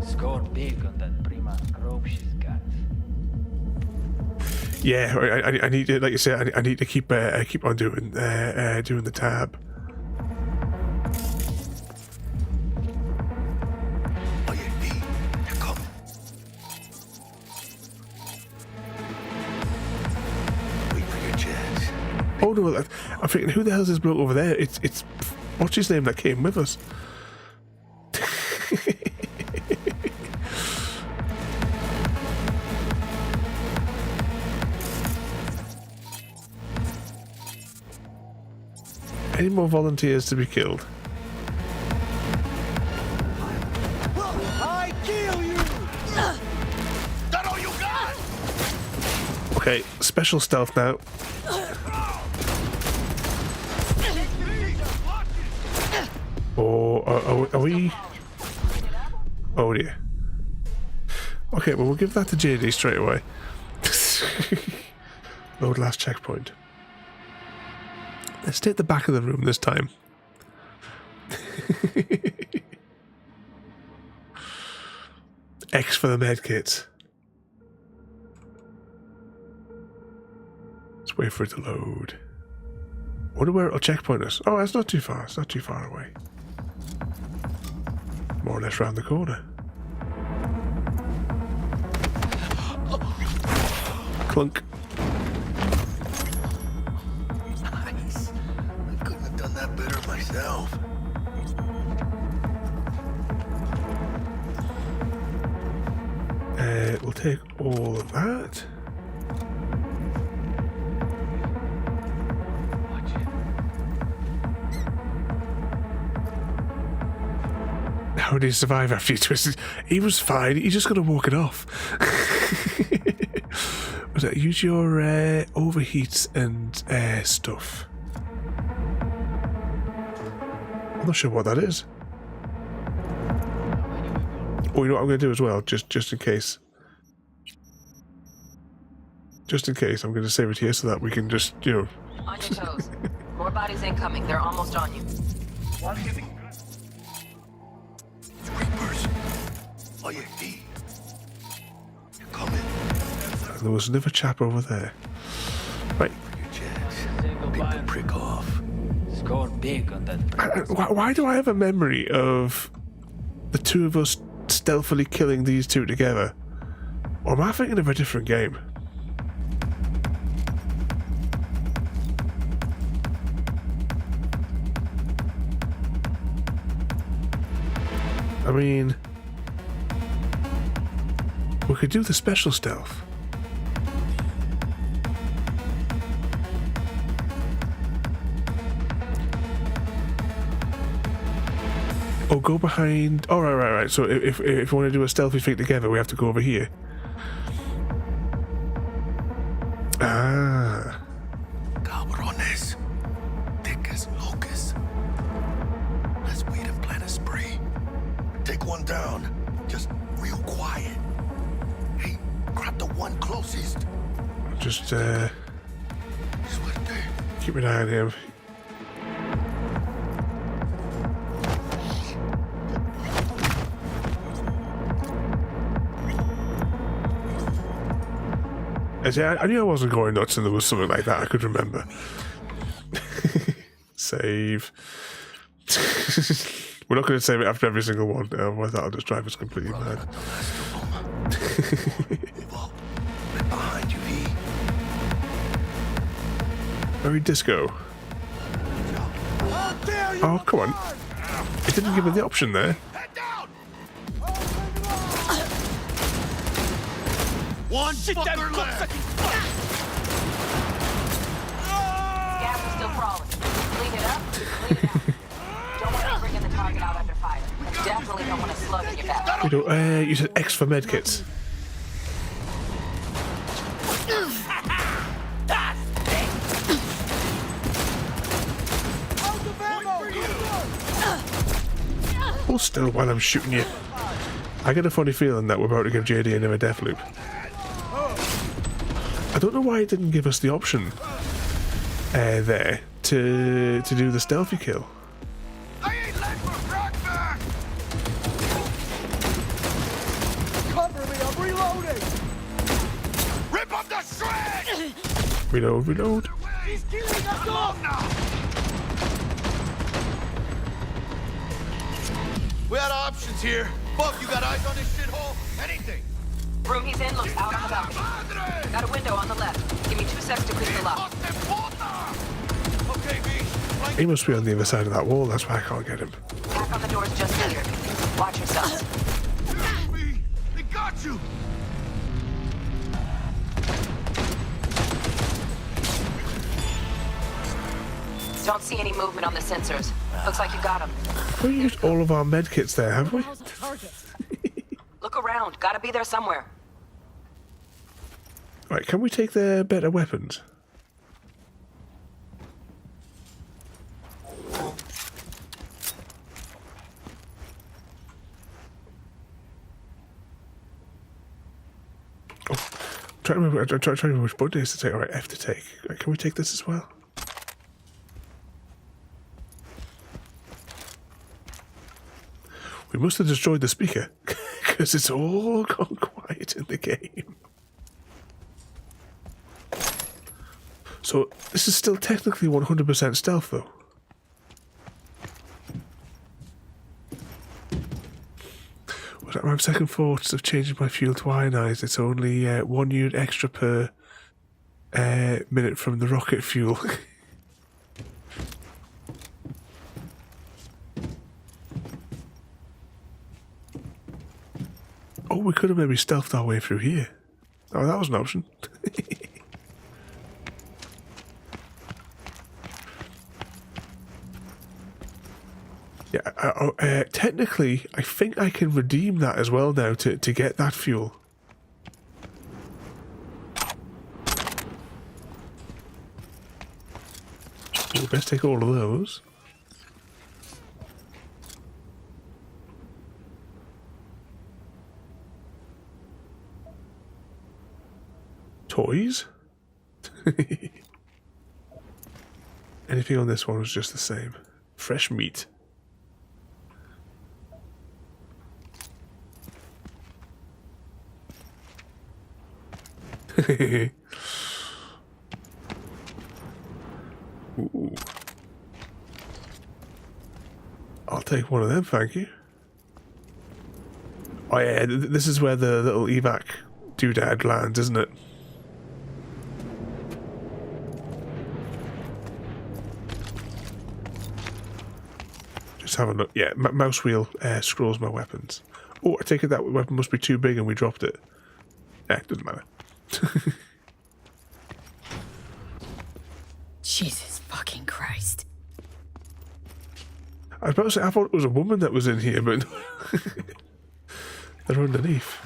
Scored big on that prima grove she's got. Yeah, I need to, like you said, I need to keep on doing the tab. Oh no, I'm thinking, who the hell is this bloke over there? It's what's his name that came with us? Any more volunteers to be killed? I kill you! That all you got? Okay, special stealth now. Oh, are we? Oh dear. Okay, well we'll give that to JD straight away. Load last checkpoint. Let's stay at the back of the room this time. X for the medkits. Let's wait for it to load. I wonder where it'll checkpoint us. Oh, that's not too far. It's not too far away. More or less round the corner. Clunk. Nice. I couldn't have done that better myself. We'll take all of that. How did he survive after he twisted? He was fine. He just got to walk it off. Was that use your overheats and stuff? I'm not sure what that is. Oh, you know what I'm going to do as well, just in case. Just in case, I'm going to save it here so that we can just, you know. On your toes. More bodies incoming. They're almost on you. Reapers. Oh, you eat. You're coming. And there was another chap over there. Right. Pick the prick off. Scored big on that. Why do I have a memory of the two of us stealthily killing these two together? Or am I thinking of a different game? I mean, we could do the special stealth. Oh, go behind. Oh, right. So if we want to do a stealthy thing together, we have to go over here. Ah. Cabrones. Thick as locusts. Let's wait and plan a spree. Take one down. Just real quiet. Hey, grab the one closest. Just keep an eye on him. I knew I wasn't going nuts and there was something like that I could remember. Save. We're not going to save it after every single one, otherwise that'll just drive us completely mad. Behind you, V. Very disco. Oh, come on. It didn't give me the option there. One fucker left. Gas is still crawling. Clean it up. Clean it out. Don't want to bring in the target out under fire. And definitely don't want to slug in your go. You said X for medkits. Hold still while I'm shooting you. I get a funny feeling that we're about to give JD another death loop. I don't know why it didn't give us the option there to do the stealthy kill. Cover me, I'm reloading! Rip up the shred! Reload. He's killing us off now! We had options here. Buck, you got eyes on this shithole? Anything? Room he's in looks out on the balcony. Got a window on the left. Give me 2 seconds to clear the lock. Okay, V. He must be on the other side of that wall, that's why I can't get him. Back on the door's just cleared. Watch yourselves. V, they got you! Don't see any movement on the sensors. Looks like you got him. We used all of our medkits there, have we? Look around. Gotta be there somewhere. Right, can we take their better weapons? Oh, try to remember which button it is to take. Alright, F to take. Right, can we take this as well? We must have destroyed the speaker, because it's all gone quiet in the game. So, this is still technically 100% stealth, though. Was that my second thoughts of changing my fuel to ionized? It's only 1 unit extra per minute from the rocket fuel. Oh, we could have maybe stealthed our way through here. Oh, that was an option. Yeah, technically, I think I can redeem that as well now to get that fuel. Ooh, let's take all of those. Toys? Anything on this one was just the same. Fresh meat. Ooh. I'll take one of them, thank you. Oh yeah, this is where the little evac doodad lands, isn't it? Just have a look. Yeah, mouse wheel scrolls my weapons. Oh, I take it that weapon must be too big and we dropped it. Doesn't matter. Jesus fucking Christ. I was about to say, I thought it was a woman that was in here, but they're underneath.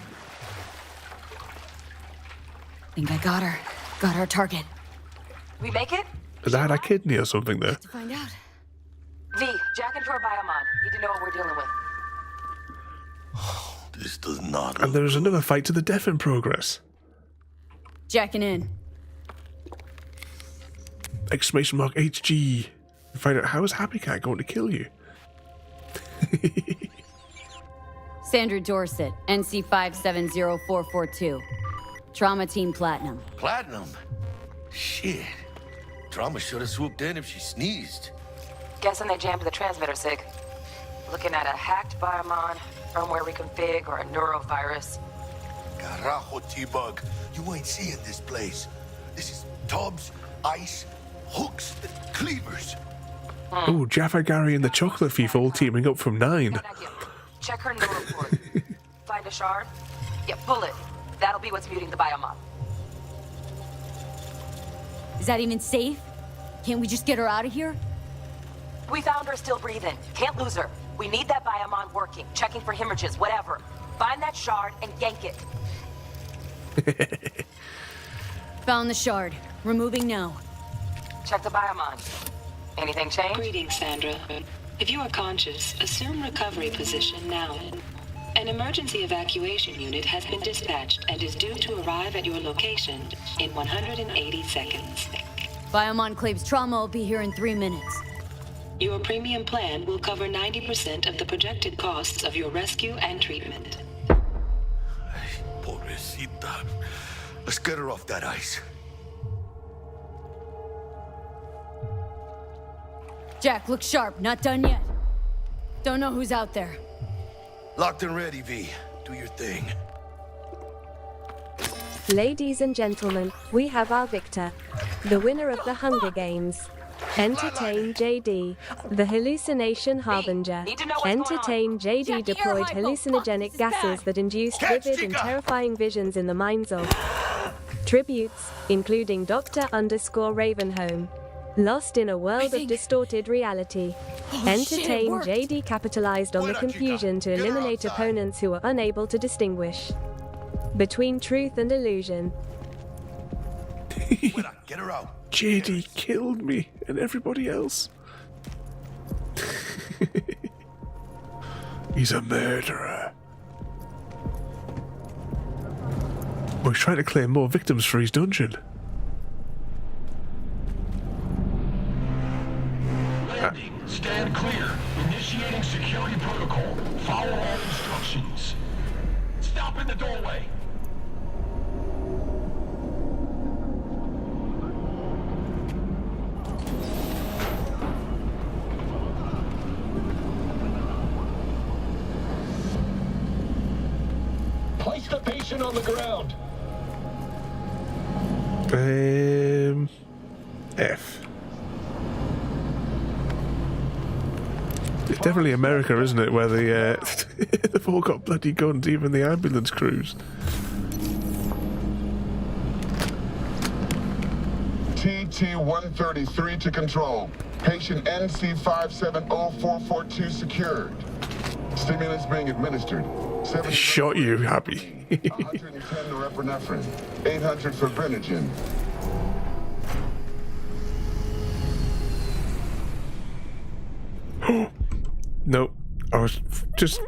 Think I got her. Got our target. We make it? Is that a kidney or something there? To find out. V, jack into our biomon. Need to know what we're dealing with. This does not. And there's another fight to the death in progress. Jacking in. Exclamation mark HG. Find out how is Happy Cat going to kill you. Sandra Dorset, NC 570442. Trauma Team Platinum. Platinum? Shit. Drama should have swooped in if she sneezed. Guessing they jammed the transmitter, Sig. Looking at a hacked biomon, firmware reconfig, or a neurovirus. Carajo, T-Bug. You ain't seeing this place. This is tubs, ice, hooks, and cleavers. Oh, Jaffa, Gary, and the Chocolate Thief all teaming up from 9. Check her neural port. Find a shard? Yeah, pull it. That'll be what's muting the biomon. Is that even safe? Can't we just get her out of here? We found her still breathing. Can't lose her. We need that biomon working, checking for hemorrhages, whatever. Find that shard and yank it. Found the shard. Removing now. Check the biomon. Anything change? Greetings, Sandra. If you are conscious, assume recovery position now. An emergency evacuation unit has been dispatched and is due to arrive at your location in 180 seconds. Biomon claims trauma will be here in 3 minutes. Your premium plan will cover 90% of the projected costs of your rescue and treatment. Pobrecita. Let's get her off that ice. Jack, look sharp. Not done yet. Don't know who's out there. Locked and ready, V. Do your thing. Ladies and gentlemen, we have our victor, the winner of the Hunger Games. Entertain JD, the hallucination harbinger. Entertain JD deployed hallucinogenic gases that induced vivid and terrifying visions in the minds of tributes, including Dr._Ravenholm. Lost in a world of distorted reality. Entertain JD capitalized on the confusion to eliminate opponents who are unable to distinguish between truth and illusion. Get her out. JD killed me and everybody else. He's a murderer. Oh, he's trying to claim more victims for his dungeon. Landing. Stand clear. Initiating security protocol. Follow all instructions. Stop in the doorway. Place the patient on the ground. F. It's definitely America, isn't it, where they've all got bloody guns, even the ambulance crews. TT-133 to control. Patient NC570442 secured. Stimulants being administered. Shot you, Happy. 110 norepinephrine. 800 for Benogen. No, I was just...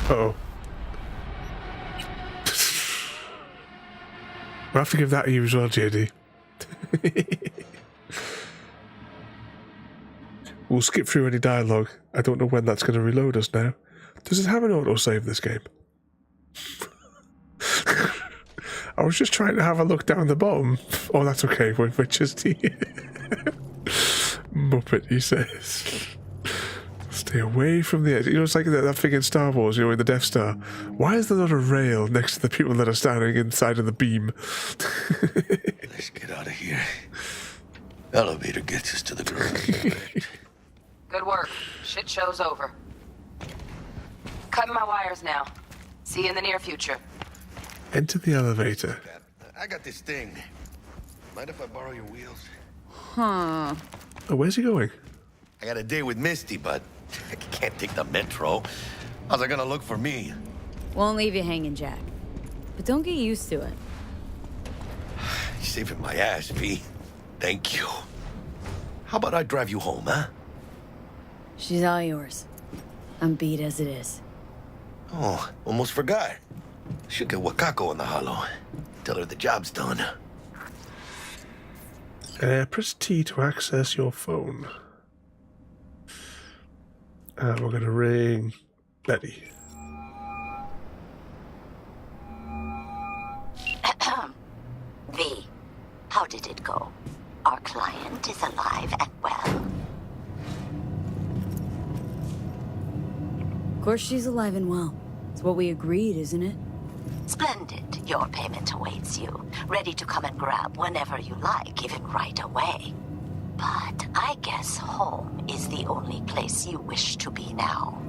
Uh-oh. We'll have to give that to you as well, JD. We'll skip through any dialogue. I don't know when that's going to reload us now. Does it have an autosave, this game? I was just trying to have a look down the bottom. Oh, that's okay. We're just here. Muppet, he says. Stay away from the edge. You know, it's like that thing in Star Wars, you know, in the Death Star. Why is there not a rail next to the people that are standing inside of the beam? Let's get out of here. Elevator gets us to the garage. Good work. Shit show's over. Cutting my wires now. See you in the near future. Enter the elevator. I got this thing. Mind if I borrow your wheels? Huh. Oh, where's he going? I got a date with Misty, but I can't take the metro. How's it gonna look for me? Won't leave you hanging, Jack. But don't get used to it. You're saving my ass, V. Thank you. How about I drive you home, huh? She's all yours. I'm beat as it is. Oh, almost forgot. Should get Wakako on the hollow. Tell her the job's done. Press T to access your phone. And we're going to ring Betty. V, how did it go? Our client is alive and well. Of course she's alive and well. It's what we agreed, isn't it? Splendid. Your payment awaits you, ready to come and grab whenever you like, even right away. But I guess home is the only place you wish to be now.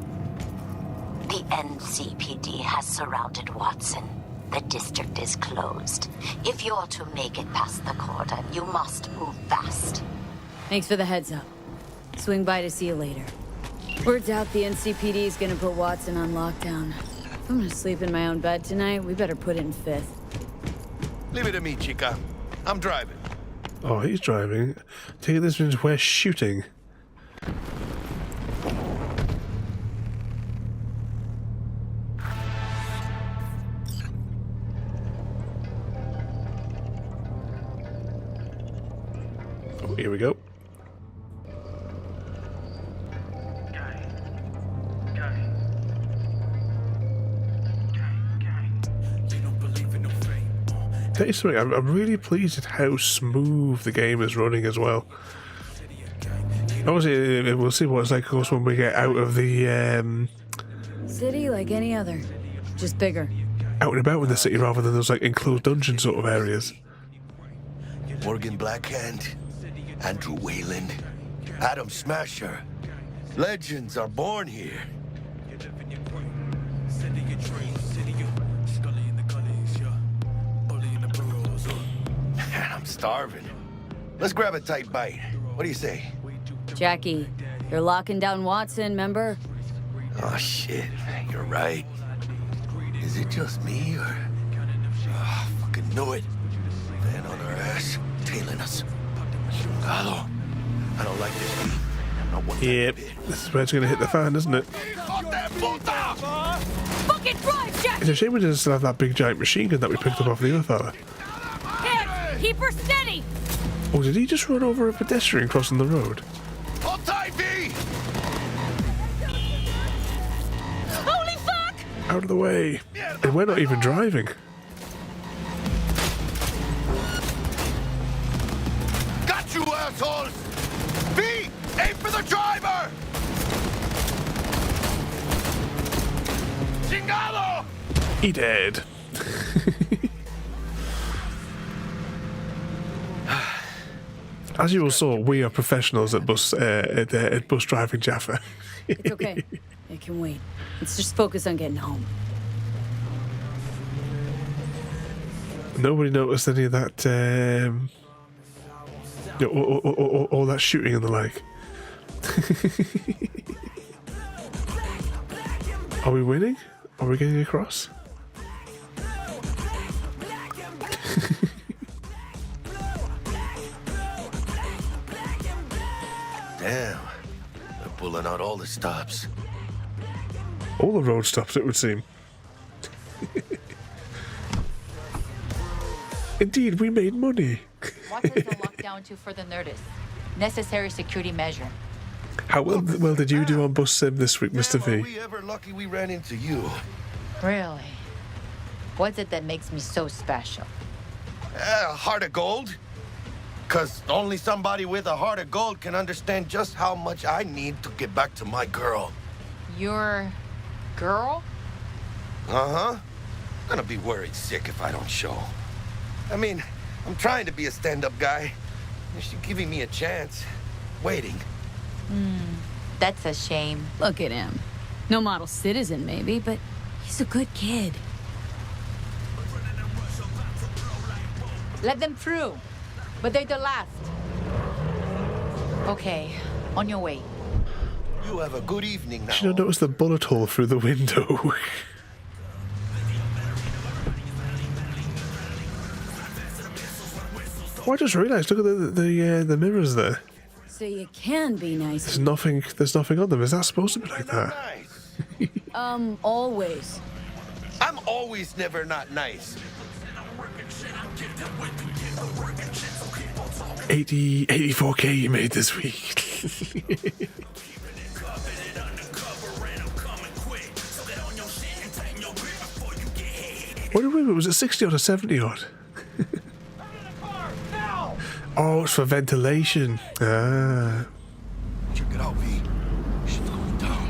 The NCPD has surrounded Watson. The district is closed. If you're to make it past the cordon, you must move fast. Thanks for the heads up. Swing by to see you later. Word's out the NCPD is gonna put Watson on lockdown. If I'm gonna sleep in my own bed tonight, we better put it in 5th. Leave it to me, chica. I'm driving. Oh, he's driving. Take this means we're shooting. Oh, here we go. Tell you something, I'm really pleased at how smooth the game is running as well. Obviously, we'll see what it's like, of course, when we get out of the City like any other, just bigger. out and about in the city rather than those like enclosed dungeon sort of areas. Morgan Blackhand, Andrew Wayland, Adam Smasher. Legends are born here. Man, I'm starving. Let's grab a tight bite. What do you say? Jackie, they're locking down Watson, remember? Oh, shit. You're right. Is it just me, or... Oh, fucking knew it. Van on our ass, tailing us. Hello. I don't like this beat. Not one Yep, this is where it's going to hit the fan, isn't it? Fucking drive, Jackie! It's a shame we didn't still have that big giant machine gun that we picked up off the other fella. Hands, keep her steady! Oh, did he just run over a pedestrian crossing the road? Hold tight, V! Holy fuck! Out of the way. And we're not even driving. Got you, assholes! V! Aim for the driver! Chingado! He dead. As you all saw, we are professionals at bus driving, Jaffa. It's okay. It can wait. Let's just focus on getting home. Nobody noticed any of that, all that shooting and the like. Are we winning? Are we getting across? Damn. They're pulling out all the stops. All the road stops, it would seem. Indeed, we made money. What is the lockdown to further notice? Necessary security measure. How well did you do on Bus Sim this week, Mr. V? Are we ever lucky we ran into you? Really? What's it that makes me so special? Heart of gold? Because only somebody with a heart of gold can understand just how much I need to get back to my girl. Your girl? Uh-huh. Gonna be worried sick if I don't show. I mean, I'm trying to be a stand-up guy. She's giving me a chance. Waiting. That's a shame. Look at him. No model citizen, maybe, but he's a good kid. Let them through. But they're the last. Okay, on your way. You have a good evening now. Should have noticed the bullet hole through the window. Oh, I just realised. Look at the mirrors there. So you can be nice. There's nothing on them. Is that supposed to be like that? Always. I'm always never not nice. 84K you made this week. What did we? Was it 60 odd or 70 odd? Oh, it's for ventilation. Ah. Check it out, V. She's going down.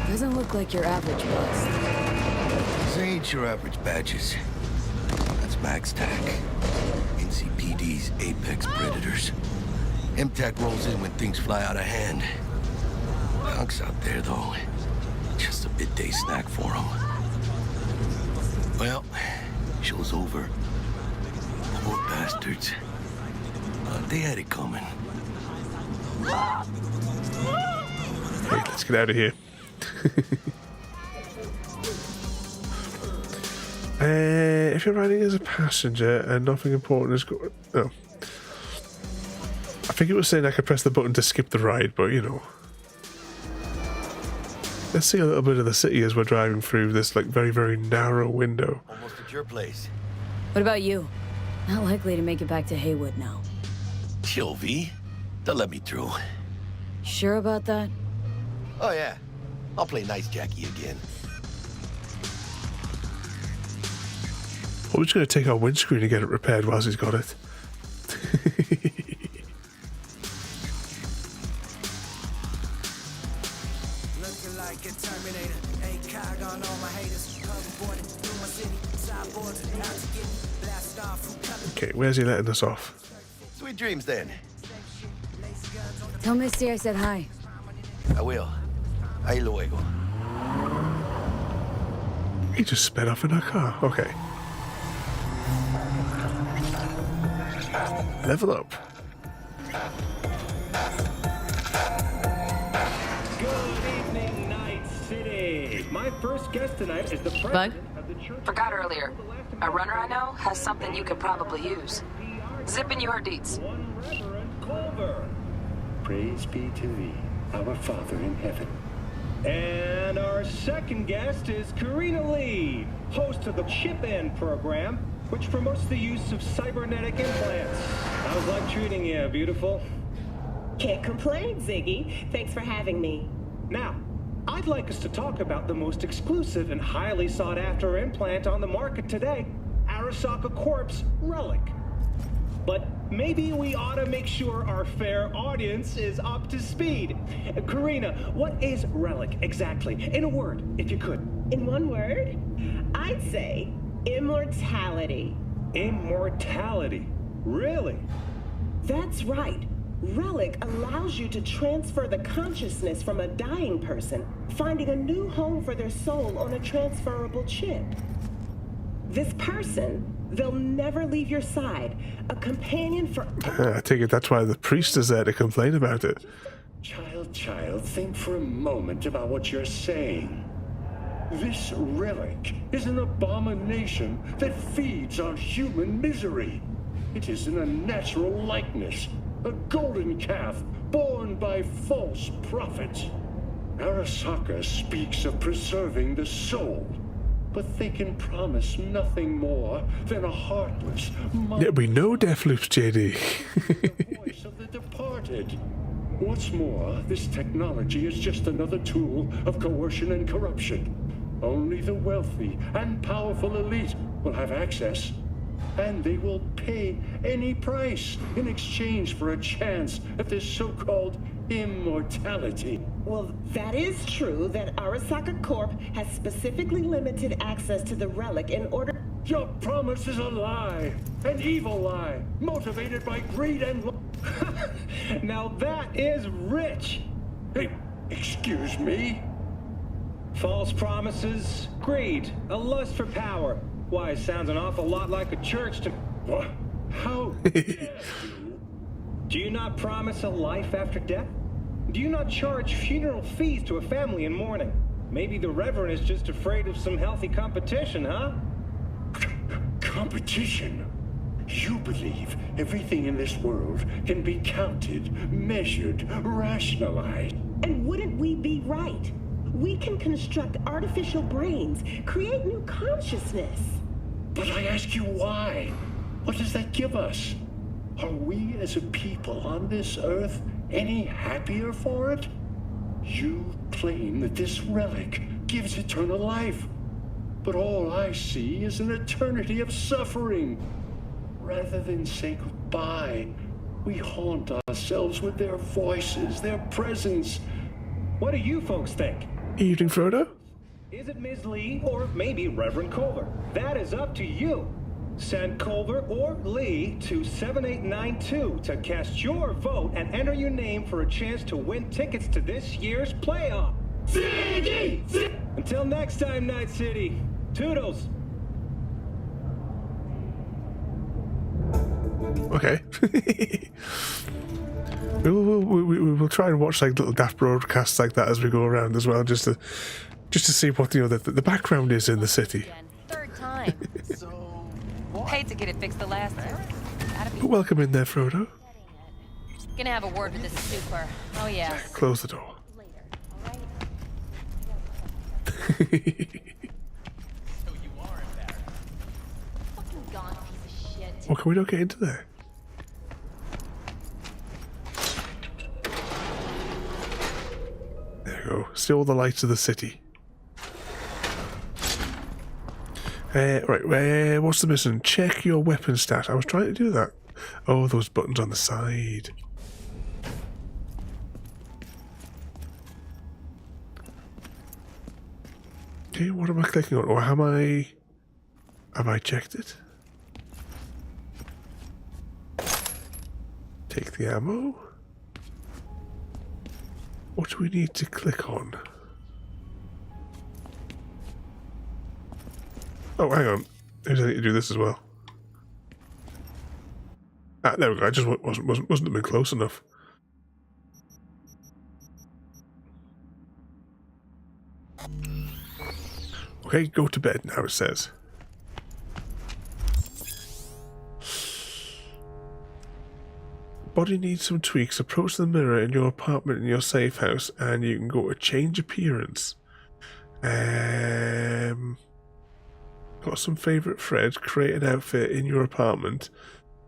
Doesn't look like your average bust. These ain't your average badges. That's Max Tac. NCPD's apex predators. MTAC rolls in when things fly out of hand. Punks out there, though. Just a midday snack for them. Well, show's over. Poor bastards. They had it coming. Hey, let's get out of here. If you're riding as a passenger and nothing important is going... Oh. I think it was saying I could press the button to skip the ride, but you know. Let's see a little bit of the city as we're driving through this like very, very narrow window. Almost at your place. What about you? Not likely to make it back to Haywood now. Chill, V. They'll let me through. Sure about that? Oh, yeah. I'll play nice Jackie again. We're just going to take our windscreen and get it repaired whilst he's got it. Okay, where's he letting us off? Sweet dreams, then. Tell Misty I said hi. I will. Ahí luego. He just sped off in our car. Okay. Level up. Good evening, Night City. My first guest tonight is the president of the church. Forgot earlier. A runner I know has something you could probably use. Zipping you her deets. Praise be to thee, our Father in heaven. And our second guest is Karina Lee, host of the Chip In program, which promotes the use of cybernetic implants. How's life treating you, beautiful? Can't complain, Ziggy. Thanks for having me. Now, I'd like us to talk about the most exclusive and highly sought-after implant on the market today, Arasaka Corp's Relic. But maybe we ought to make sure our fair audience is up to speed. Karina, what is Relic exactly? In a word, if you could. In one word, I'd say immortality. Immortality? Really? That's right. Relic allows you to transfer the consciousness from a dying person, finding a new home for their soul on a transferable chip. This person, they'll never leave your side, a companion for... I take it that's why the priest is there to complain about it. Child, think for a moment about what you're saying. This relic is an abomination that feeds on human misery. It is an unnatural likeness, a golden calf born by false prophets. Arasaka speaks of preserving the soul, but they can promise nothing more than a heartless... There'll be no death loops, JD. the voice of the departed. What's more, this technology is just another tool of coercion and corruption. Only the wealthy and powerful elite will have access, and they will pay any price in exchange for a chance at this so-called immortality. Well, that is true that Arasaka Corp has specifically limited access to the relic in order... Your promise is a lie, an evil lie, motivated by greed and... Now that is rich! Hey, excuse me? False promises, greed, a lust for power. Why, sounds an awful lot like a church to... What? How dare you? Do you not promise a life after death? Do you not charge funeral fees to a family in mourning? Maybe the Reverend is just afraid of some healthy competition, huh? Competition? You believe everything in this world can be counted, measured, rationalized. And wouldn't we be right? We can construct artificial brains, create new consciousness. But I ask you why? What does that give us? Are we as a people on this earth any happier for it? You claim that this relic gives eternal life, but all I see is an eternity of suffering. Rather than say goodbye, we haunt ourselves with their voices, their presence. What do you folks think? Evening, Frodo? Is it Ms. Lee or maybe Reverend Culver? That is up to you. Send Culver or Lee to 7892 to cast your vote and enter your name for a chance to win tickets to this year's playoff. Until next time, Night City. Toodles. Okay. We'll try and watch like little daft broadcasts like that as we go around as well, just to see what the background is in the city. Third time. Paid to get it fixed the last time. Welcome in there, Frodo. Gonna have a word with this super. Oh yeah. Close the door. Well, can we not get into there? There we go. See all the lights of the city. Right, what's the mission? Check your weapon stat. I was trying to do that. Oh, those buttons on the side. Okay, what am I clicking on? Or have I checked it? Take the ammo. What do we need to click on? Oh, hang on. Maybe I need to do this as well. Ah, there we go. I just wasn't been close enough. Okay, go to bed now, it says. Body needs some tweaks. Approach the mirror in your apartment in your safe house and you can go to change appearance. Got some favourite thread. Create an outfit in your apartment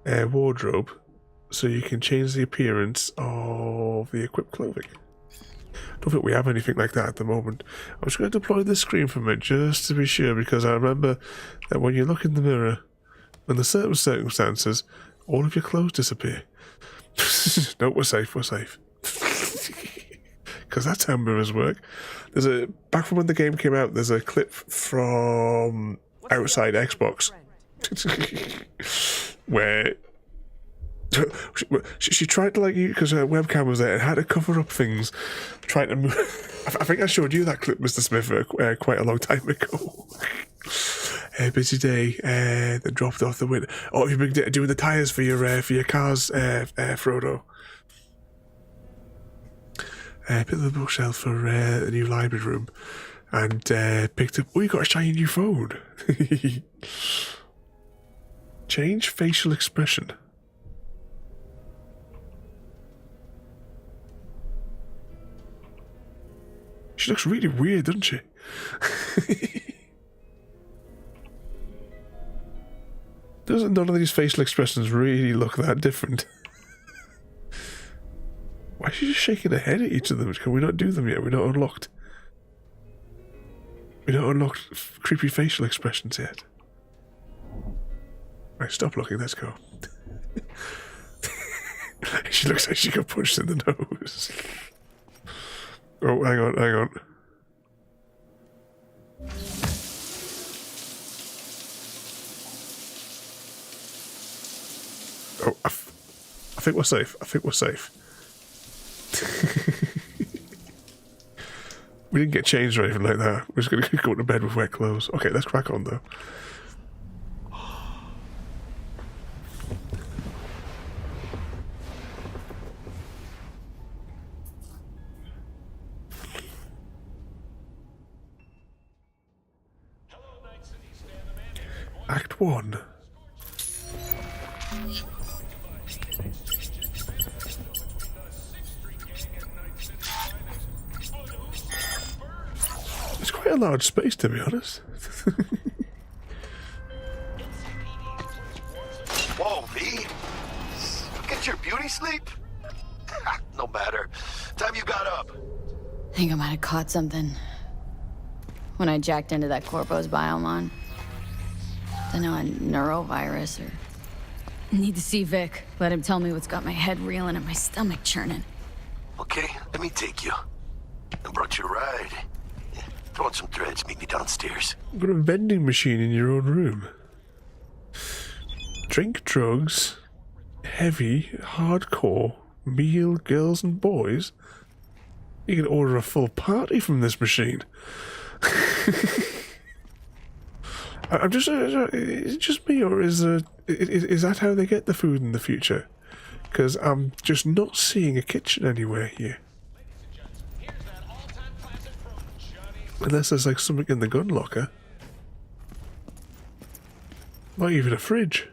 wardrobe so you can change the appearance of the equipped clothing. Don't think we have anything like that at the moment. I'm just going to deploy this screen for a minute just to be sure, because I remember that when you look in the mirror, under certain circumstances, all of your clothes disappear. No, we're safe, we're safe. Because that's how mirrors work. Back from when the game came out, there's a clip from outside Xbox where she tried to because her webcam was there and had to cover up things, trying to move. I think I showed you that clip, Mr. Smith, quite a long time ago. Busy day, that dropped off the window. Oh, you've been doing the tyres for your cars, Frodo. Picked up the bookshelf for a new library room, and picked up. Oh, you got a shiny new phone. Change facial expression. She looks really weird, doesn't she? Doesn't none of these facial expressions really look that different? Why is she just shaking her head at each of them? Can we not do them yet? We're not unlocked. We're not unlocked creepy facial expressions yet. Right, stop looking, let's go. She looks like she got punched in the nose. Oh, hang on, hang on. Oh, I think we're safe. I think we're safe. We didn't get changed or anything like that. We're just going to go to bed with wet clothes. Okay, let's crack on though. Act 1. It's quite a large space, to be honest. Whoa, V! Get your beauty sleep? No matter. Time you got up. I think I might have caught something when I jacked into that Corpo's biome. I know, a neurovirus or... Need to see Vic. Let him tell me what's got my head reeling and my stomach churning. Okay, let me take you. I brought you a ride. Throw on some threads, meet me downstairs. You've got a vending machine in your own room. Drink, drugs, heavy, hardcore, meal, girls and boys. You can order a full party from this machine. I'm just, is it just me, or is that how they get the food in the future? Because I'm just not seeing a kitchen anywhere here. Unless there's like something in the gun locker. Not even a fridge.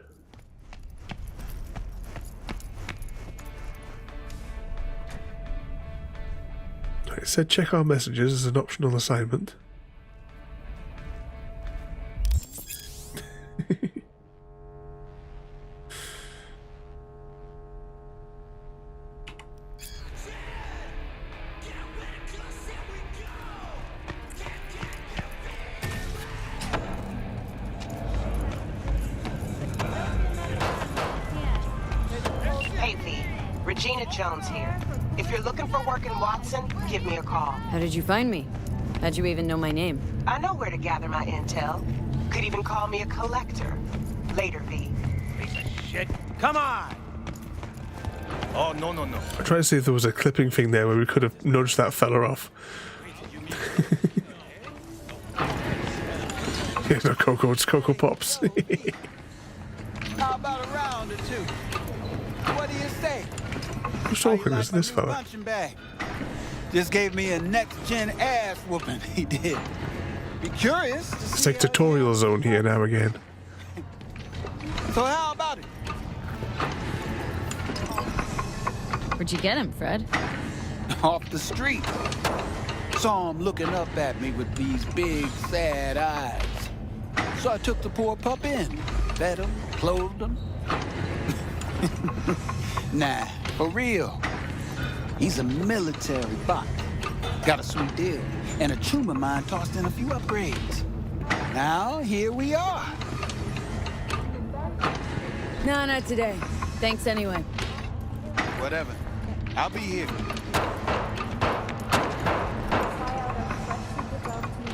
It said check our messages as an optional assignment. Hey V, Regina Jones here. If you're looking for work in Watson, give me a call. How did you find me? How'd you even know my name? I know where to gather my intel. Could even call me a collector. Later, V. Piece of shit. Come on! Oh, no. I'm trying to see if there was a clipping thing there where we could have nudged that fella off. Yeah, no, Coco, it's Coco Pops. How about a round or two? What do you say? Who's talking? Is this fella? Punching bag. Just gave me a next-gen ass whooping, he did. Be curious to see. It's like tutorial zone here now again. So how about it? Where'd you get him, Fred? Off the street. Saw him looking up at me with these big, sad eyes. So I took the poor pup in. Fed him, clothed him. Nah, for real. He's a military bot. Got a sweet deal. And a chum of mine tossed in a few upgrades. Now, here we are. No, not today. Thanks anyway. Whatever. I'll be here.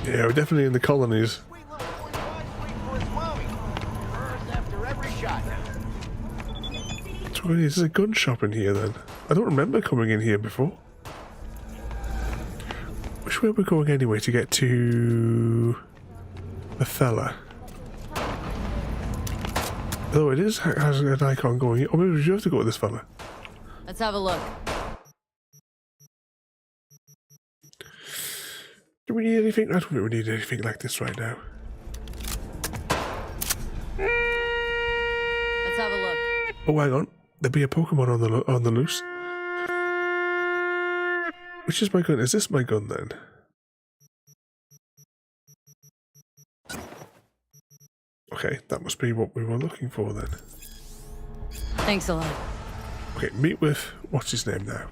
Yeah, we're definitely in the colonies. So is there a gun shop in here then? I don't remember coming in here before. Which way are we going anyway to get to the fella? Oh, it is has an icon going here. Or maybe you have to go with this fella. Let's have a look. Do we need anything? I don't think we need anything like this right now. Let's have a look. Oh, hang on. There'll be a Pokemon on the loose. Which is my gun? Is this my gun then? Okay, that must be what we were looking for then. Thanks a lot. Okay, meet with what's his name now?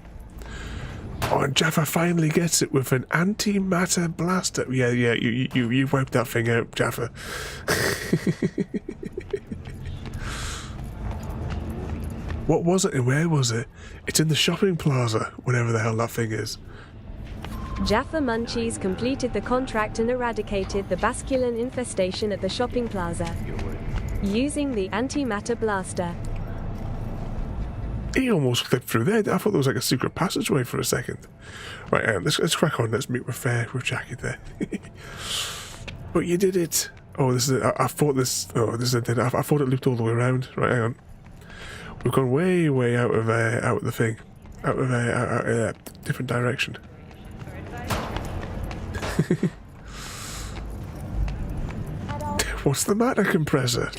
Oh, and Jaffa finally gets it with an antimatter blaster. Yeah, you wiped that thing out, Jaffa. What was it and where was it? It's in the shopping plaza, whatever the hell that thing is. Jaffa Munchies completed the contract and eradicated the basculin infestation at the shopping plaza using the antimatter blaster. He almost clipped through there. I thought there was like a secret passageway for a second. Right, let's crack on. Let's meet with Jackie there. But you did it. Oh, this is. I thought this. Oh, this is. I thought it looped all the way around. Right, hang on. We've gone way out of the thing, out of a different direction. What's the matter, compressor?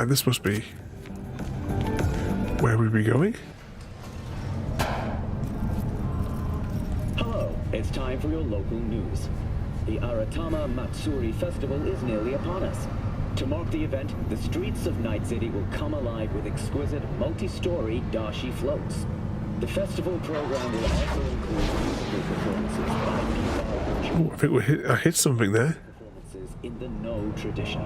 This must be where we'd be going. Hello, it's time for your local news. The Aratama Matsuri Festival is nearly upon us. To mark the event, the streets of Night City will come alive with exquisite multi-story dashi floats. The festival program will also include musical performances by Oh, I think I hit something there. performances in the No tradition.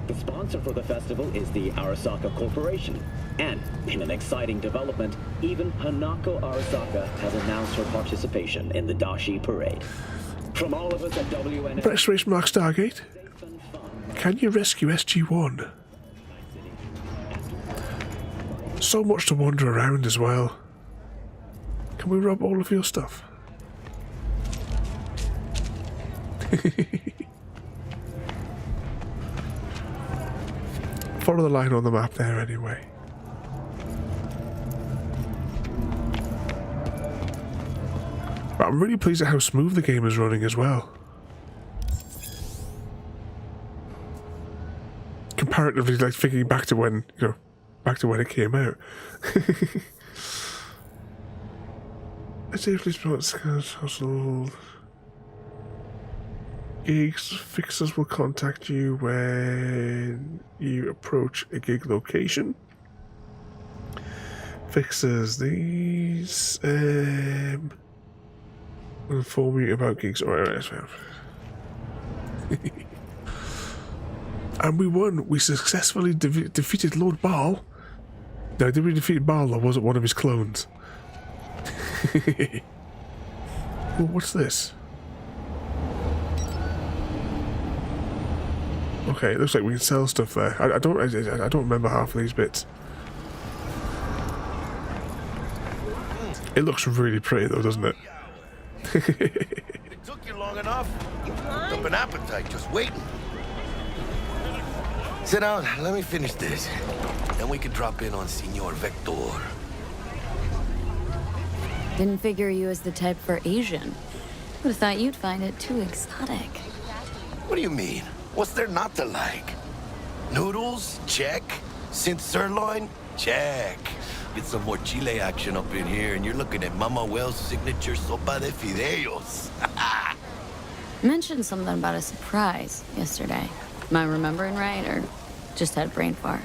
The sponsor for the festival is the Arasaka Corporation. And, in an exciting development, even Hanako Arasaka has announced her participation in the Dashi Parade. From all of us at WN... Press race mark Stargate. Can you rescue SG-1? So much to wander around as well. Can we rob all of your stuff? Follow the line on the map there anyway. But I'm really pleased at how smooth the game is running as well. Comparatively, like thinking back to when, back to when it came out. Safely spot household. Gigs fixers will contact you when you approach a gig location. Fixers, these will inform you about gigs. Alright. And we won. We successfully defeated Lord Baal. Now, did we defeat Baal, or was it one of his clones? Well, what's this? Okay, it looks like we can sell stuff there. I don't remember half of these bits. It looks really pretty though, doesn't it? It took you long enough. Up an appetite just waiting. Sit down, let me finish this. Then we can drop in on Senor Vector. Didn't figure you as the type for Asian. Would have thought you'd find it too exotic. What do you mean? What's there not to like? Noodles? Check. Synth sirloin? Check. Get some more Chile action up in here, and you're looking at Mama Wells' signature sopa de fideos. Mentioned something about a surprise yesterday. Am I remembering right, or just had a brain fart?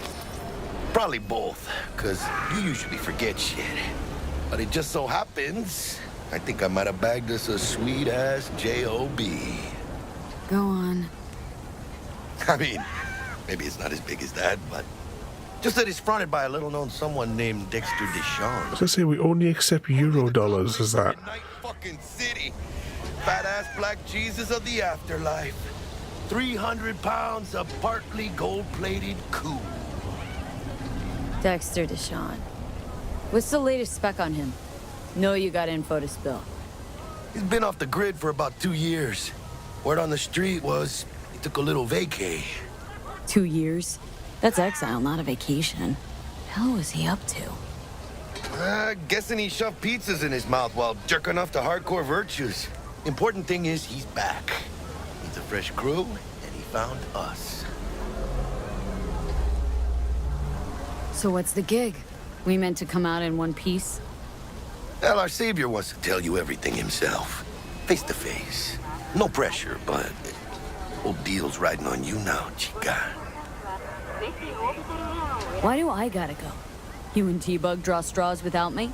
Probably both, because you usually forget shit. But it just so happens, I think I might have bagged us a sweet-ass J.O.B. Go on. I mean, maybe it's not as big as that, but just that it's fronted by a little-known someone named Dexter Deshawn. I was gonna say we only accept euro dollars as that. Night fucking city. Fat-ass black Jesus of the afterlife. 300 pounds of partly gold-plated coup. Dexter Deshawn. What's the latest spec on him? Know you got info to spill. He's been off the grid for about 2 years. Word on the street was he took a little vacay. 2 years? That's exile, not a vacation. Hell was he up to? Guessing he shoved pizzas in his mouth while jerking off to hardcore virtues. Important thing is he's back. Needs a fresh crew, and he found us. So what's the gig? We meant to come out in one piece? Well, our savior wants to tell you everything himself. Face to face. No pressure, but whole deal's riding on you now, chica. Why do I gotta go? You and T-Bug draw straws without me?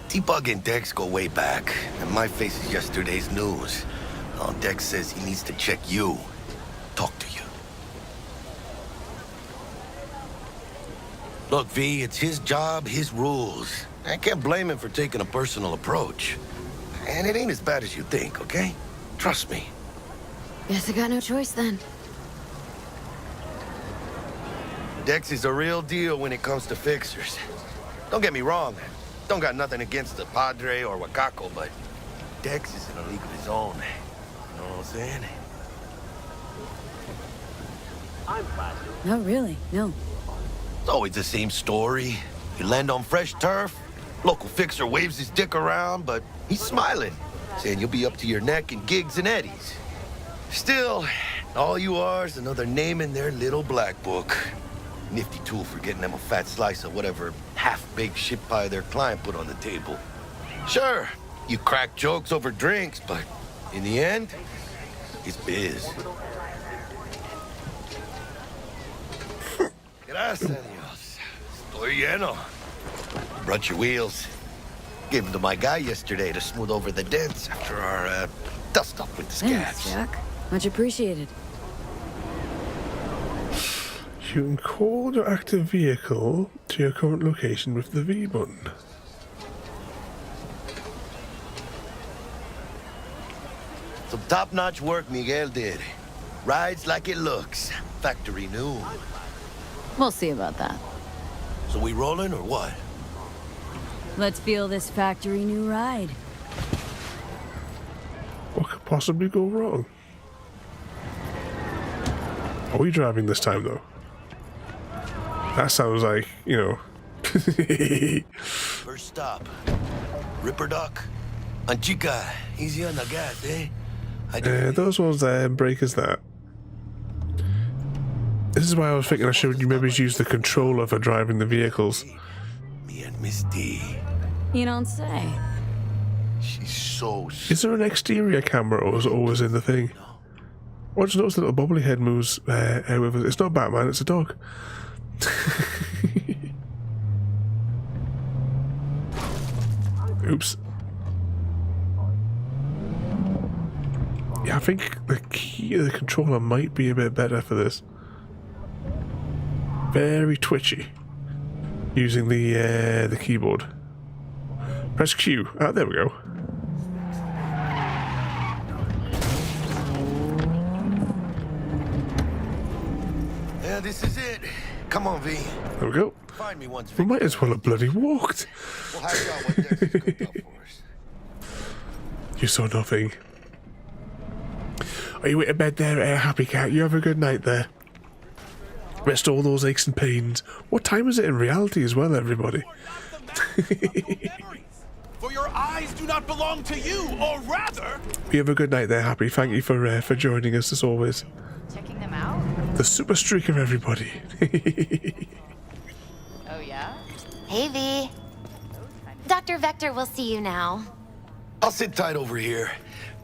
T-Bug and Dex go way back, and my face is yesterday's news. Now Dex says he needs to check you. Talk to you. Look, V, it's his job, his rules. I can't blame him for taking a personal approach. And it ain't as bad as you think, okay? Trust me. Guess I got no choice then. Dex is a real deal when it comes to fixers. Don't get me wrong. Don't got nothing against the Padre or Wakako, but Dex is in a league of his own. You know what I'm saying? No, really, no. It's always the same story. You land on fresh turf, local fixer waves his dick around, but he's smiling, saying you'll be up to your neck in gigs and eddies. Still, all you are is another name in their little black book. Nifty tool for getting them a fat slice of whatever half-baked shit pie their client put on the table. Sure, you crack jokes over drinks, but in the end, it's biz. Gracias, Dios. Estoy lleno. Brought your wheels. Gave them to my guy yesterday to smooth over the dents after our dust-up with the scabs. Thanks, Jack. Much appreciated. You can call your active vehicle to your current location with the V button. Some top-notch work Miguel did. Rides like it looks. Factory new. We'll see about that. So we rolling or what? Let's feel this factory new ride. What could possibly go wrong? Are we driving this time, though? That sounds like, you know... First stop. Ripper Dock. Anchica. Easy on the gas, eh? Those ones there, breakers that. This is why I was thinking I should maybe use the controller for driving the vehicles. Me and Misty. You don't say. She's so... Is there an exterior camera or is it always in the thing? I just noticed the little bobbly head moves with it. It's not Batman, it's a dog. Oops. Yeah, I think the key of the controller might be a bit better for this. Very twitchy. Using the keyboard. Press Q. Ah, there we go. Yeah, this is it. Come on, V. There we go. Find me once. We might as well have bloody walked. We'll have you out when Dex is cooked up for us. You saw nothing. Are you in bed there, Happy Cat? You have a good night there. Rest all those aches and pains. What time is it in reality as well, everybody? For your eyes do not belong to you, or rather... You have a good night there, Happy. Thank you for joining us as always. Checking them out? The super streaker, everybody. Oh, yeah? Hey, V. Dr. Vector will see you now. I'll sit tight over here.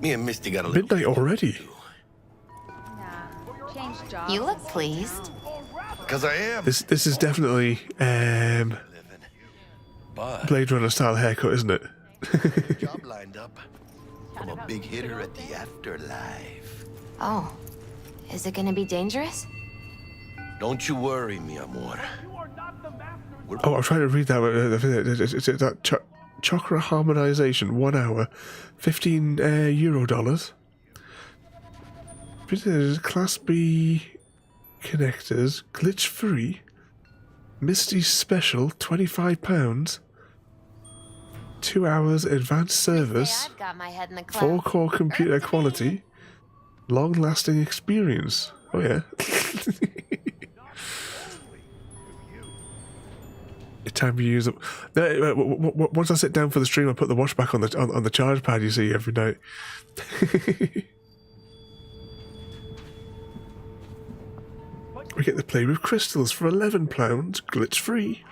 Me and Misty got a little... Midnight already? Change jobs. You look pleased. Because I am. This is definitely Blade Runner style haircut, isn't it? Job lined up. I'm a big hitter at the afterlife. Oh, is it gonna be dangerous? Don't you worry, mi amor. Oh, I'm trying to read that. It's that chakra harmonization, 1 hour, $15 dollars. Class B connectors, glitch free. Misty special, £25. 2 hours advanced service. I've got my head in the 4-core computer quality. Long lasting experience. Oh yeah. It's time to use them. Once I sit down for the stream, I put the watch back on the charge pad. You see every night. We get to play with crystals for £11, glitch free.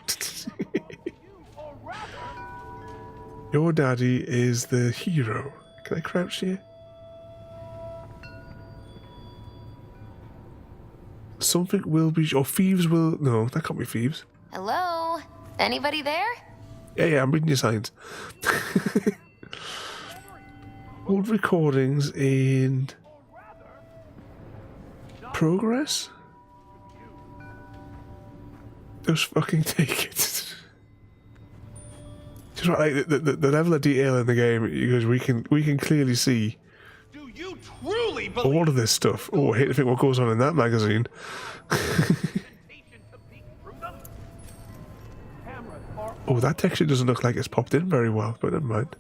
Your daddy is the hero. Can I crouch here? Something will be, or thieves will. No, that can't be thieves. Hello? Anybody there? Yeah, I'm reading your signs. Old recordings in progress? Just fucking take it. Just like the level of detail in the game, because we can clearly see all of this stuff. Oh, I hate to think what goes on in that magazine. Oh, that texture doesn't look like it's popped in very well, but never mind.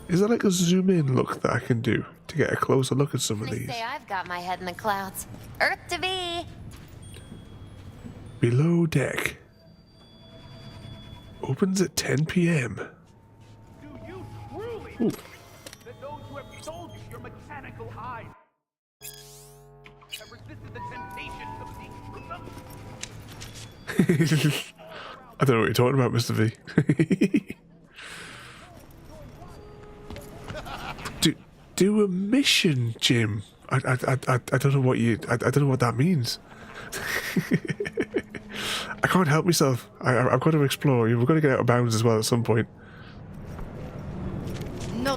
Is there like a zoom in look that I can do to get a closer look at some of these? Say I've got my head in the clouds. Earth to be. Below deck. Opens at 10 p.m. Ooh. That those who have sold you your mechanical eyes have resisted the temptation to peek through them? I don't know what you're talking about, Mr. V. do a mission, Jim. I don't know what you. I don't know what that means. I can't help myself. I've got to explore. We've got to get out of bounds as well at some point. No.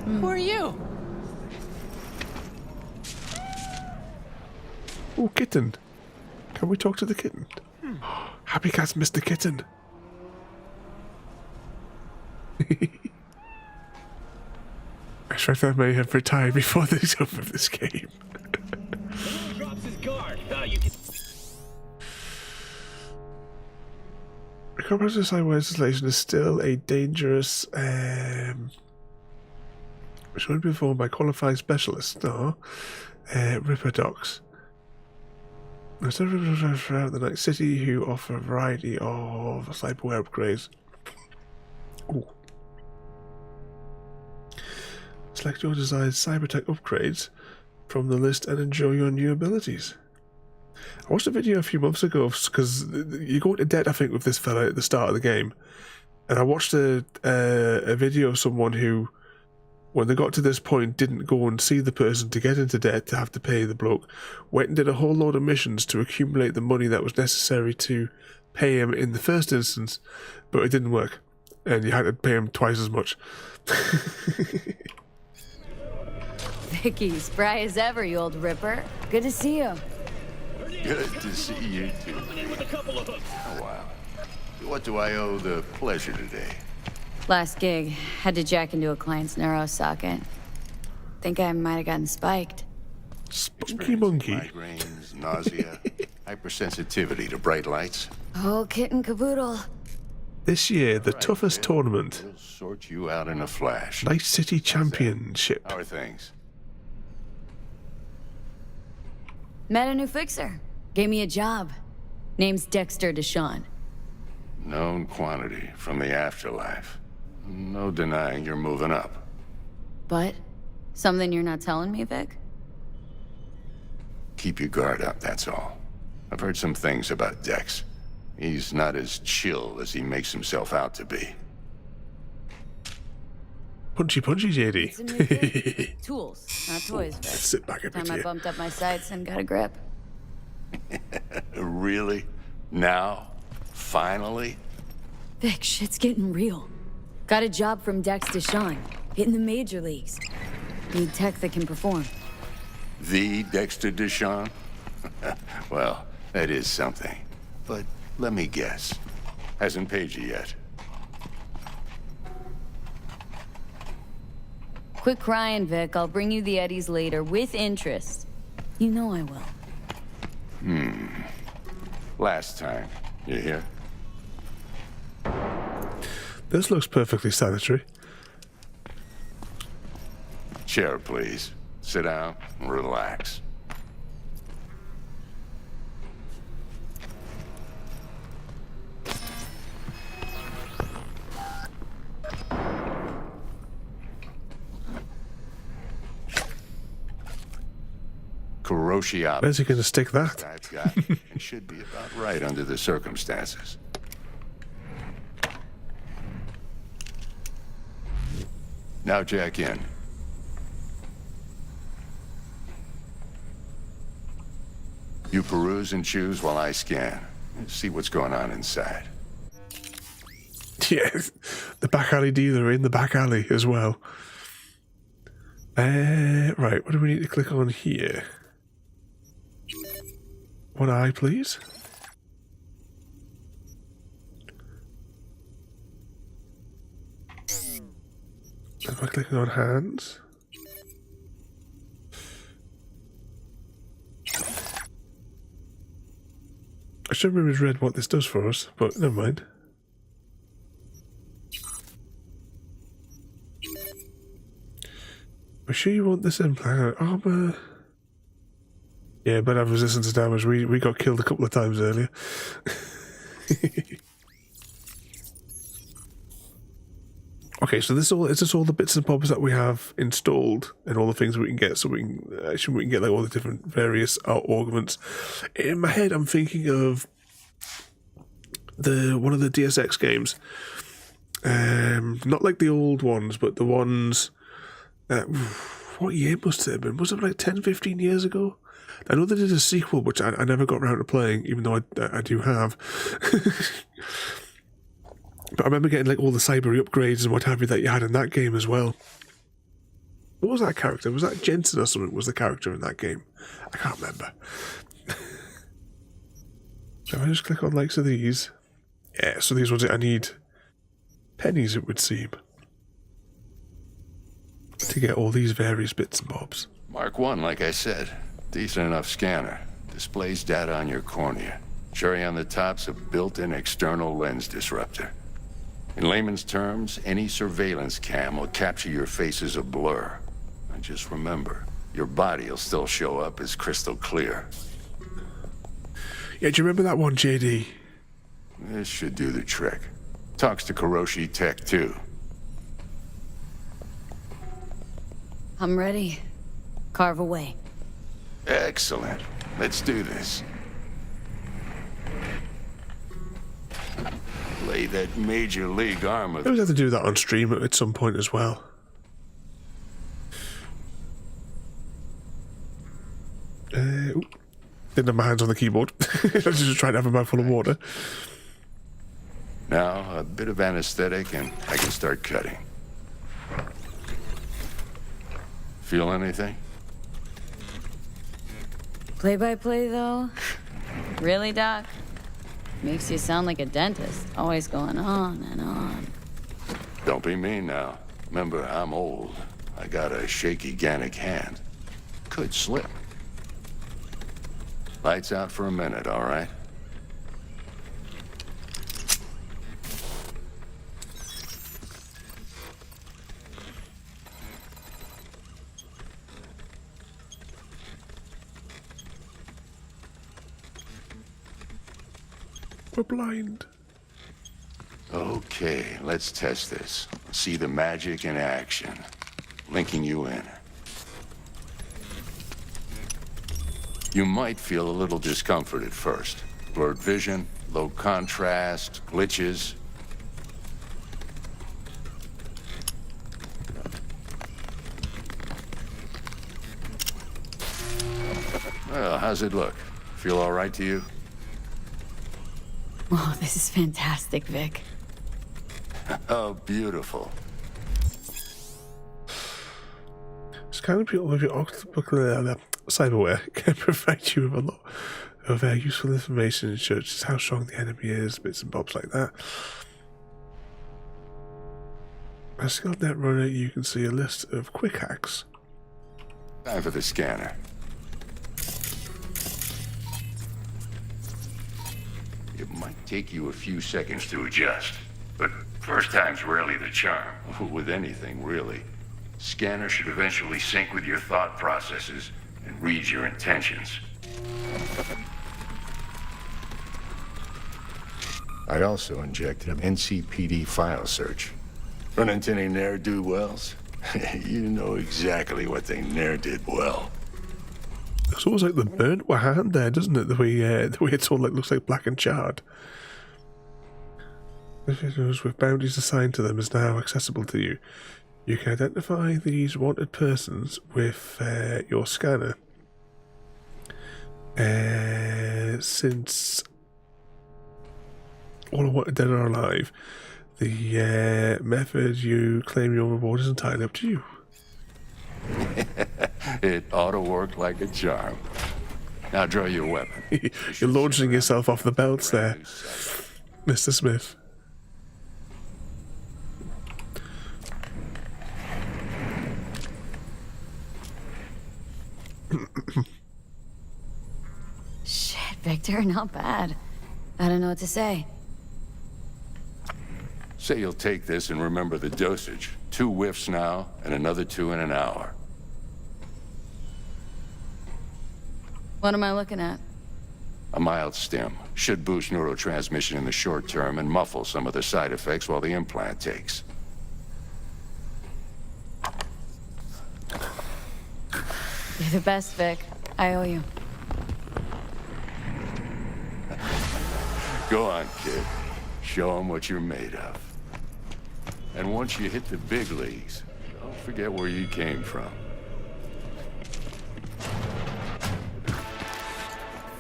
Who are you? Oh, kitten. Can we talk to the kitten? Happy Cat's Mr. Kitten. I expect I may have retired before the jump of this game. Comprehensive cyber legislation is still a dangerous, which would be performed by qualified specialists. No, Ripper docs. Throughout the night city who offer a variety of cyberware upgrades. Ooh. Select your desired cybertech upgrades from the list and enjoy your new abilities. I watched a video a few months ago because you go into debt, I think, with this fella at the start of the game, and I watched a video of someone who, when they got to this point, didn't go and see the person to get into debt to have to pay the bloke, went and did a whole load of missions to accumulate the money that was necessary to pay him in the first instance, but it didn't work, and you had to pay him twice as much. Vicky, spry as ever, you old ripper. Good to see you. Good to see you too. Oh, wow. What do I owe the pleasure today? Last gig, had to jack into a client's neuro socket. Think I might have gotten spiked. Spunky monkey. Migraines, nausea, hypersensitivity to bright lights. Oh, kit and caboodle. This year, the toughest tournament. We'll sort you out in a flash. Night City Championship. How are things? Met a new fixer. Gave me a job. Name's Dexter Deshawn. Known quantity from the afterlife. No denying you're moving up. But? Something you're not telling me, Vic? Keep your guard up, that's all. I've heard some things about Dex. He's not as chill as he makes himself out to be. Punchy, JD. Tools, not toys, Vic. Sit back a bit Time I here. bumped up my sights and got a grip. Really? Now? Finally? Vic, shit's getting real. Got a job from Dex Deshawn. Hitting the major leagues. Need tech that can perform. The Dexter Deshawn? Well, that is something. But let me guess. Hasn't paid you yet. Quit crying, Vic. I'll bring you the eddies later, with interest. You know I will. Last time. You hear? This looks perfectly sanitary. Chair, please. Sit down and relax. Where's he going to stick that? I've got. It should be about right under the circumstances. Now jack in. You peruse and choose while I scan. See what's going on inside. Yes, the back alley dealer in the back alley as well. Right, what do we need to click on here? One eye, please. Am I clicking on hands? I should have read what this does for us, but never mind. I'm sure you want this implant armor. Yeah, but have resistance to damage. We got killed a couple of times earlier. Okay, so this is all the bits and bobs that we have installed and all the things we can get. So we can get like all the different various augments. In my head, I'm thinking of one of the DSX games. Not like the old ones, but the ones. What year must it have been? Was it like 10, 15 years ago? I know they did a sequel, which I never got around to playing, even though I do have. But I remember getting like all the cyber upgrades and what have you that you had in that game as well. What was that character? Was that Jensen or something was the character in that game? I can't remember. So if I just click on likes of these. Yeah, so these ones I need pennies, it would seem, to get all these various bits and bobs. Mark 1, like I said. Decent enough scanner. Displays data on your cornea. Cherry on the top's a built-in external lens disruptor. In layman's terms, any surveillance cam will capture your face as a blur. And just remember, your body will still show up as crystal clear. Yeah, do you remember that one, JD? This should do the trick. Talks to Kuroshi Tech, too. I'm ready. Carve away. Excellent. Let's do this. Lay that major league arm of... I always have to do that on stream at some point as well. Didn't have my hands on the keyboard. I was just trying to have a mouthful of water. Now, a bit of anesthetic and I can start cutting. Feel anything? Play-by-play, though? Really, Doc? Makes you sound like a dentist, always going on and on. Don't be mean now. Remember, I'm old. I got a shaky Gannic hand. Could slip. Lights out for a minute, all right? We're blind. Okay, let's test this. See the magic in action. Linking you in. You might feel a little discomfort at first. Blurred vision, low contrast, glitches. Well, how's it look? Feel all right to you? Oh, this is fantastic, Vic. Oh, beautiful. Scanning people with your cyberware can provide you with a lot of useful information, such as how strong the enemy is, bits and bobs like that. As a skilled netrunner, you can see a list of quick hacks. Time for the scanner. It might take you a few seconds to adjust, but first time's rarely the charm, with anything, really. Scanner should eventually sync with your thought processes and read your intentions. I also injected an NCPD file search. Run into any ne'er-do-wells? You know exactly what they ne'er did well. It's almost like the burnt hand there, doesn't it? The way it's all like looks like black and charred. Individuals with bounties assigned to them is now accessible to you. You can identify these wanted persons with your scanner. Since all are wanted dead or alive, the method you claim your reward is entirely up to you. It ought to work like a charm. Now draw your weapon. You're launching yourself off the belts there, Mr. Smith. Shit, Victor, not bad. I don't know what to say. Say you'll take this and remember the dosage. 2 whiffs now, and another 2 in an hour. What am I looking at? A mild stim. Should boost neurotransmission in the short term and muffle some of the side effects while the implant takes. You're the best, Vic. I owe you. Go on, kid. Show them what you're made of. And once you hit the big leagues, don't forget where you came from.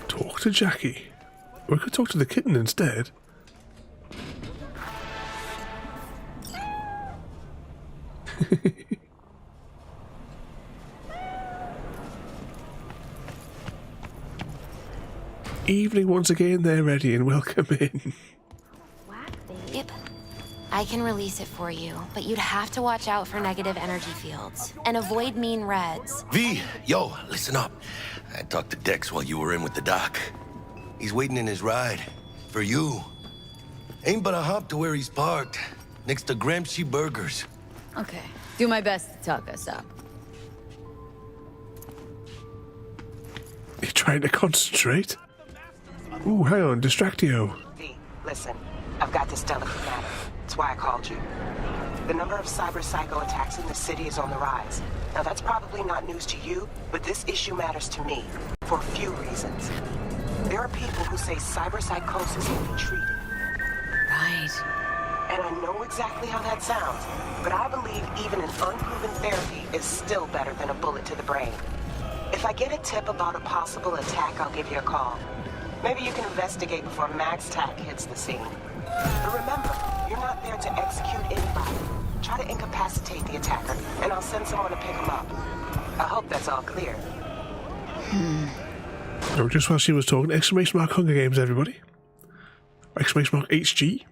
Talk to Jackie. We could talk to the kitten instead. Evening once again, they're ready and welcome in. Yep. I can release it for you, but you'd have to watch out for negative energy fields and avoid mean reds. V, yo, listen up. I talked to Dex while you were in with the doc. He's waiting in his ride. For you. Ain't but a hop to where he's parked. Next to Gramsci Burgers. Okay. Do my best to talk us up. You're trying to concentrate? Ooh, hang on. Distractio. V, listen. I've got this delicate matter. That's why I called you. The number of cyber-psycho attacks in the city is on the rise. Now, that's probably not news to you, but this issue matters to me. For a few reasons. There are people who say cyber-psychosis can be treated. Right. And I know exactly how that sounds, but I believe even an unproven therapy is still better than a bullet to the brain. If I get a tip about a possible attack, I'll give you a call. Maybe you can investigate before MaxTac hits the scene. But remember, you're not there to execute anybody. Try to incapacitate the attacker, and I'll send someone to pick him up. I hope that's all clear. Oh, just while she was talking, exclamation mark Hunger Games, everybody. Exclamation mark HG.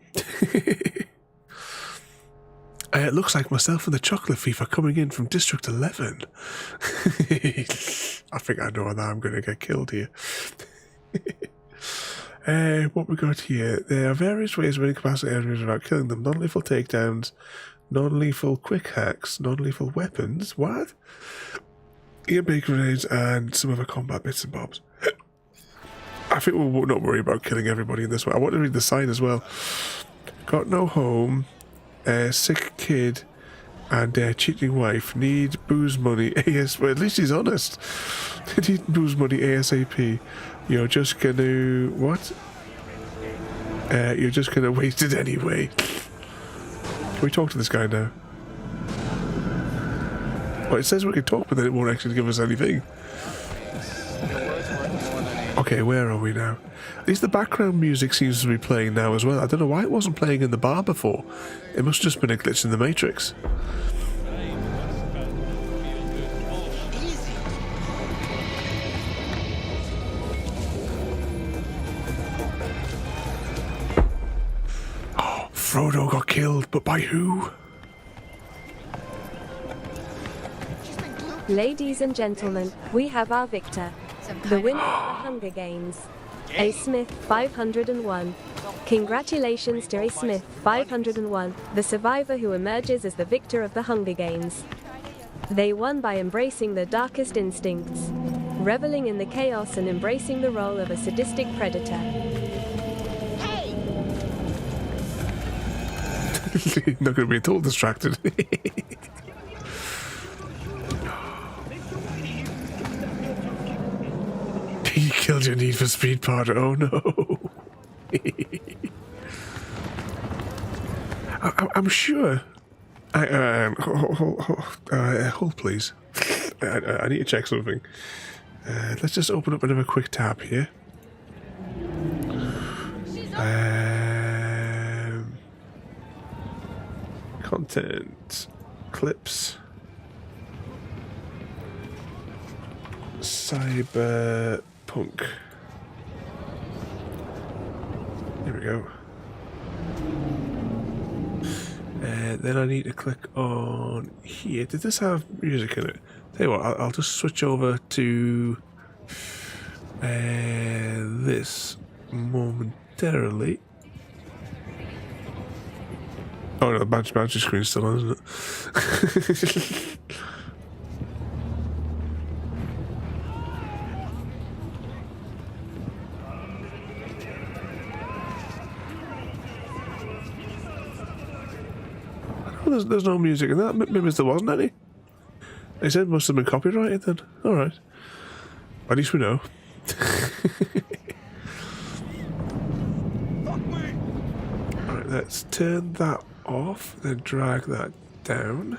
It looks like myself and the Chocolate Thief are coming in from District 11. I think I know that I'm going to get killed here. What we got here? There are various ways of incapacitating enemies without killing them. Non-lethal takedowns, non-lethal quick hacks, non-lethal weapons. What? EMP grenades and some other combat bits and bobs. I think we'll not worry about killing everybody in this one. I want to read the sign as well. Got no home, sick kid, and cheating wife. Need booze money AS. Well, at least he's honest. Need booze money ASAP. You're just gonna what? You're just gonna waste it anyway. Can we talk to this guy now? Well, it says we can talk, but then it won't actually give us anything. Okay, where are we now? At least the background music seems to be playing now as well. I don't know why it wasn't playing in the bar before. It must have just been a glitch in the Matrix. Oh, Frodo got killed, but by who? Ladies and gentlemen, we have our victor. The winner of the Hunger Games. A. Smith, 501. Congratulations to A. Smith, 501, the survivor who emerges as the victor of the Hunger Games. They won by embracing their darkest instincts, reveling in the chaos and embracing the role of a sadistic predator. Not going to be at all distracted. You killed your Need for Speed partner. Oh no. I'm sure. Hold please. I need to check something. Let's just open up another quick tab here. Content. Clips. Cyberpunk. Here we go. Then I need to click on here. Did this have music in it? Tell you what, I'll just switch over to this momentarily. Oh no, the bouncy screen's still on, isn't it? There's no music in that. Maybe there wasn't any. They said it must have been copyrighted then. Alright. At least we know. Alright, let's turn that off, then drag that down.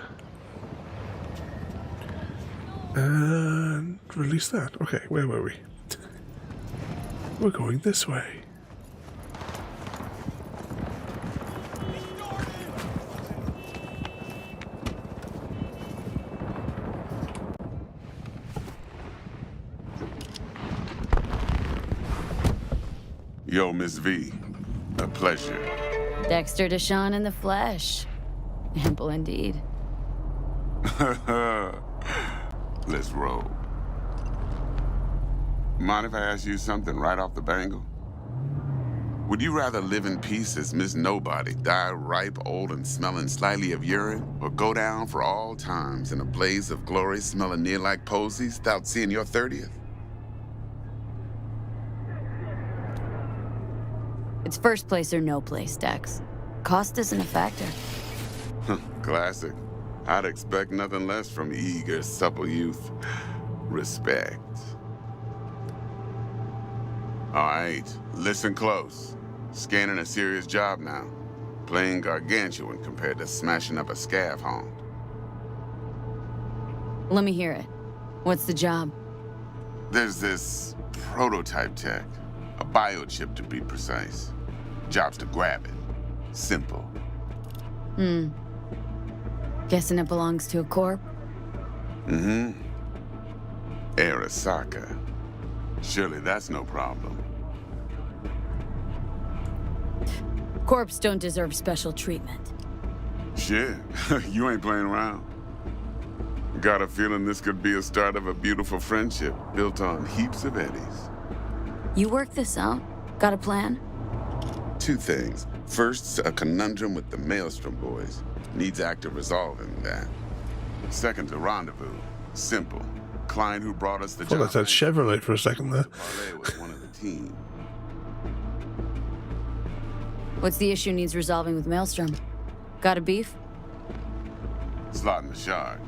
And release that. Okay, where were we? We're going this way. Yo, Miss V. A pleasure. Dexter Deshawn in the flesh. Ample indeed. Let's roll. Mind if I ask you something right off the bangle? Would you rather live in peace as Miss Nobody, die ripe, old, and smelling slightly of urine, or go down for all times in a blaze of glory smelling near like posies without seeing your 30th? It's first place or no place, Dex. Cost isn't a factor. Classic. I'd expect nothing less from eager, supple youth. Respect. All right, listen close. Scanning a serious job now. Playing gargantuan compared to smashing up a scav haunt. Let me hear it. What's the job? There's this prototype tech. A biochip to be precise. Job's to grab it. Simple. Guessing it belongs to a corp? Mm-hmm. Arasaka. Surely that's no problem. Corps don't deserve special treatment. Shit, you ain't playing around. Got a feeling this could be a start of a beautiful friendship built on heaps of eddies. You work this out? Got a plan? Two things. First, a conundrum with the Maelstrom boys. Needs active resolving that. Second, a rendezvous. Simple. Client who brought us the job. I thought that said Chevrolet for a second there. Parlay was one of the team. What's the issue needs resolving with Maelstrom? Got a beef? Slot in the shard.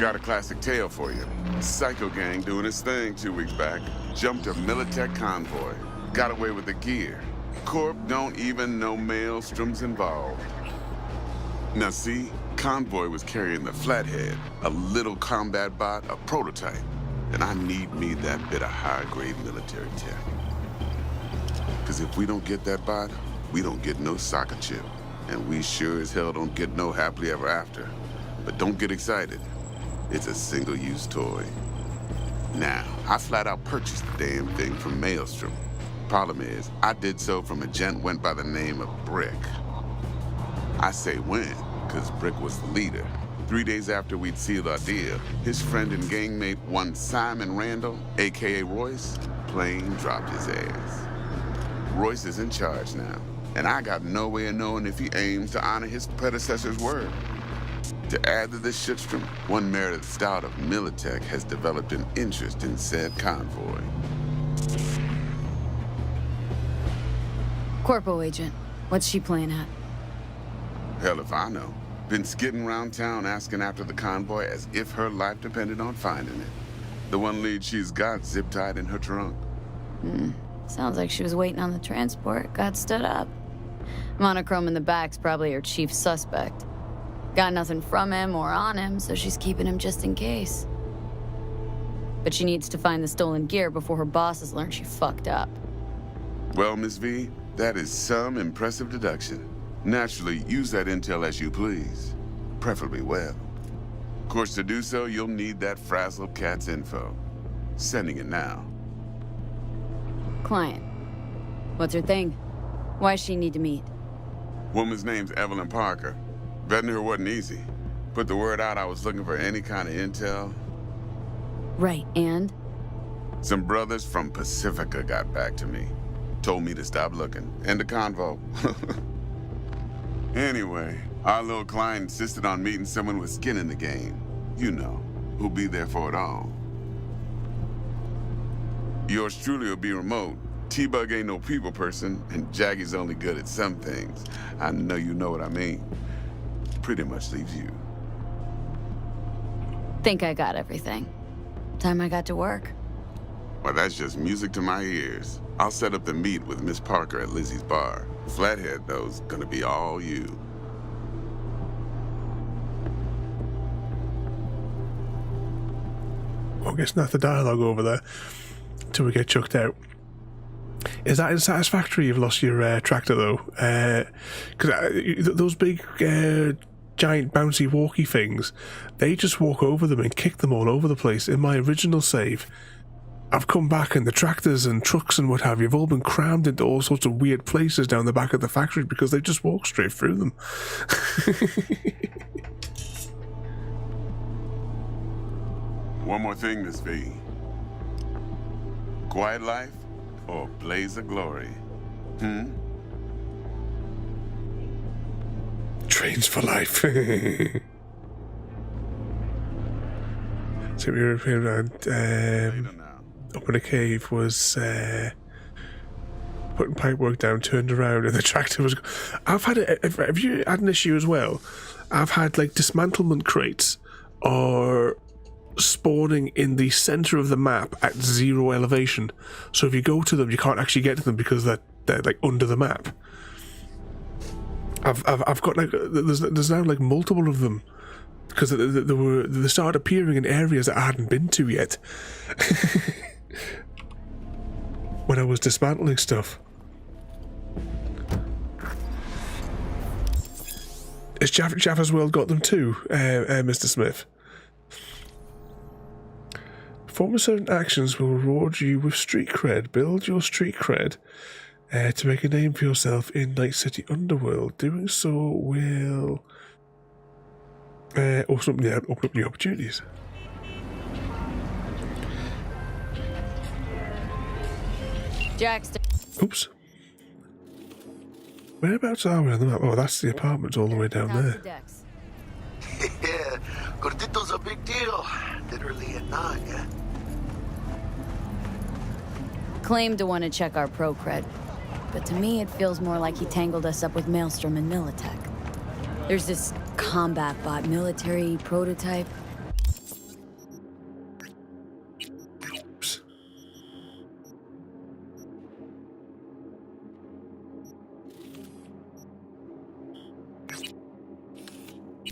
Got a classic tale for you. Psycho gang doing his thing 2 weeks back. Jumped a Militech convoy. Got away with the gear. Corp don't even know Maelstrom's involved. Now see, convoy was carrying the Flathead, a little combat bot, a prototype. And I need me that bit of high-grade military tech. Because if we don't get that bot, we don't get no soccer chip. And we sure as hell don't get no happily ever after. But don't get excited. It's a single-use toy. Now, I flat out purchased the damn thing from Maelstrom. Problem is, I did so from a gent went by the name of Brick. I say when, because Brick was the leader. 3 days after we'd sealed our deal, his friend and gangmate, one Simon Randall, a.k.a. Royce, plain dropped his ass. Royce is in charge now, and I got no way of knowing if he aims to honor his predecessor's word. To add to this shitstorm, one merited stout of Militech has developed an interest in said convoy. Corpo agent. What's she playing at? Hell if I know. Been skidding around town asking after the convoy as if her life depended on finding it. The one lead she's got zip-tied in her trunk. Sounds like she was waiting on the transport. Got stood up. Monochrome in the back's probably her chief suspect. Got nothing from him or on him, so she's keeping him just in case. But she needs to find the stolen gear before her bosses learn she fucked up. Well, Miss V, that is some impressive deduction. Naturally, use that intel as you please. Preferably well. Of course, to do so, you'll need that frazzled cat's info. Sending it now. Client. What's her thing? Why's she need to meet? Woman's name's Evelyn Parker. Vetting her wasn't easy. Put the word out I was looking for any kind of intel. Right, and? Some brothers from Pacifica got back to me. Told me to stop looking. End of convo. Anyway, our little client insisted on meeting someone with skin in the game. You know, who'll be there for it all. Yours truly will be remote. T-Bug ain't no people person, and Jaggy's only good at some things. I know you know what I mean. Pretty much leaves you. Think I got everything. Time I got to work. Well, that's just music to my ears. I'll set up the meet with Miss Parker at Lizzie's bar. Flathead, though's gonna be all you. Well, I guess not the dialogue over there till we get chucked out. Is that unsatisfactory you've lost your tractor though? Because those big giant bouncy walkie things, they just walk over them and kick them all over the place. In my original save, I've come back and the tractors and trucks and what have you have all been crammed into all sorts of weird places down the back of the factory because they just walk straight through them. One more thing, Miss V. Quiet life or blaze of glory? Trains for life. So we were around up in a cave, was putting pipework down, turned around, and the tractor was. I've had have you had an issue as well? I've had like dismantlement crates or spawning in the center of the map at 0 elevation. So if you go to them, you can't actually get to them because they're like under the map. I've got like there's now like multiple of them because they started appearing in areas that I hadn't been to yet. When I was dismantling stuff. Has Jaffa's World got them too, Mr. Smith? Perform certain actions will reward you with street cred. Build your street cred to make a name for yourself in Night City Underworld. Doing so will open up new opportunities. Jackson. Oops. Whereabouts are we on the map? Oh, that's the apartments all the way down there. Yeah, Gordito's a big deal. Literally a nod, yeah. Claimed to want to check our pro cred, but to me it feels more like he tangled us up with Maelstrom and Militech. There's this combat bot military prototype.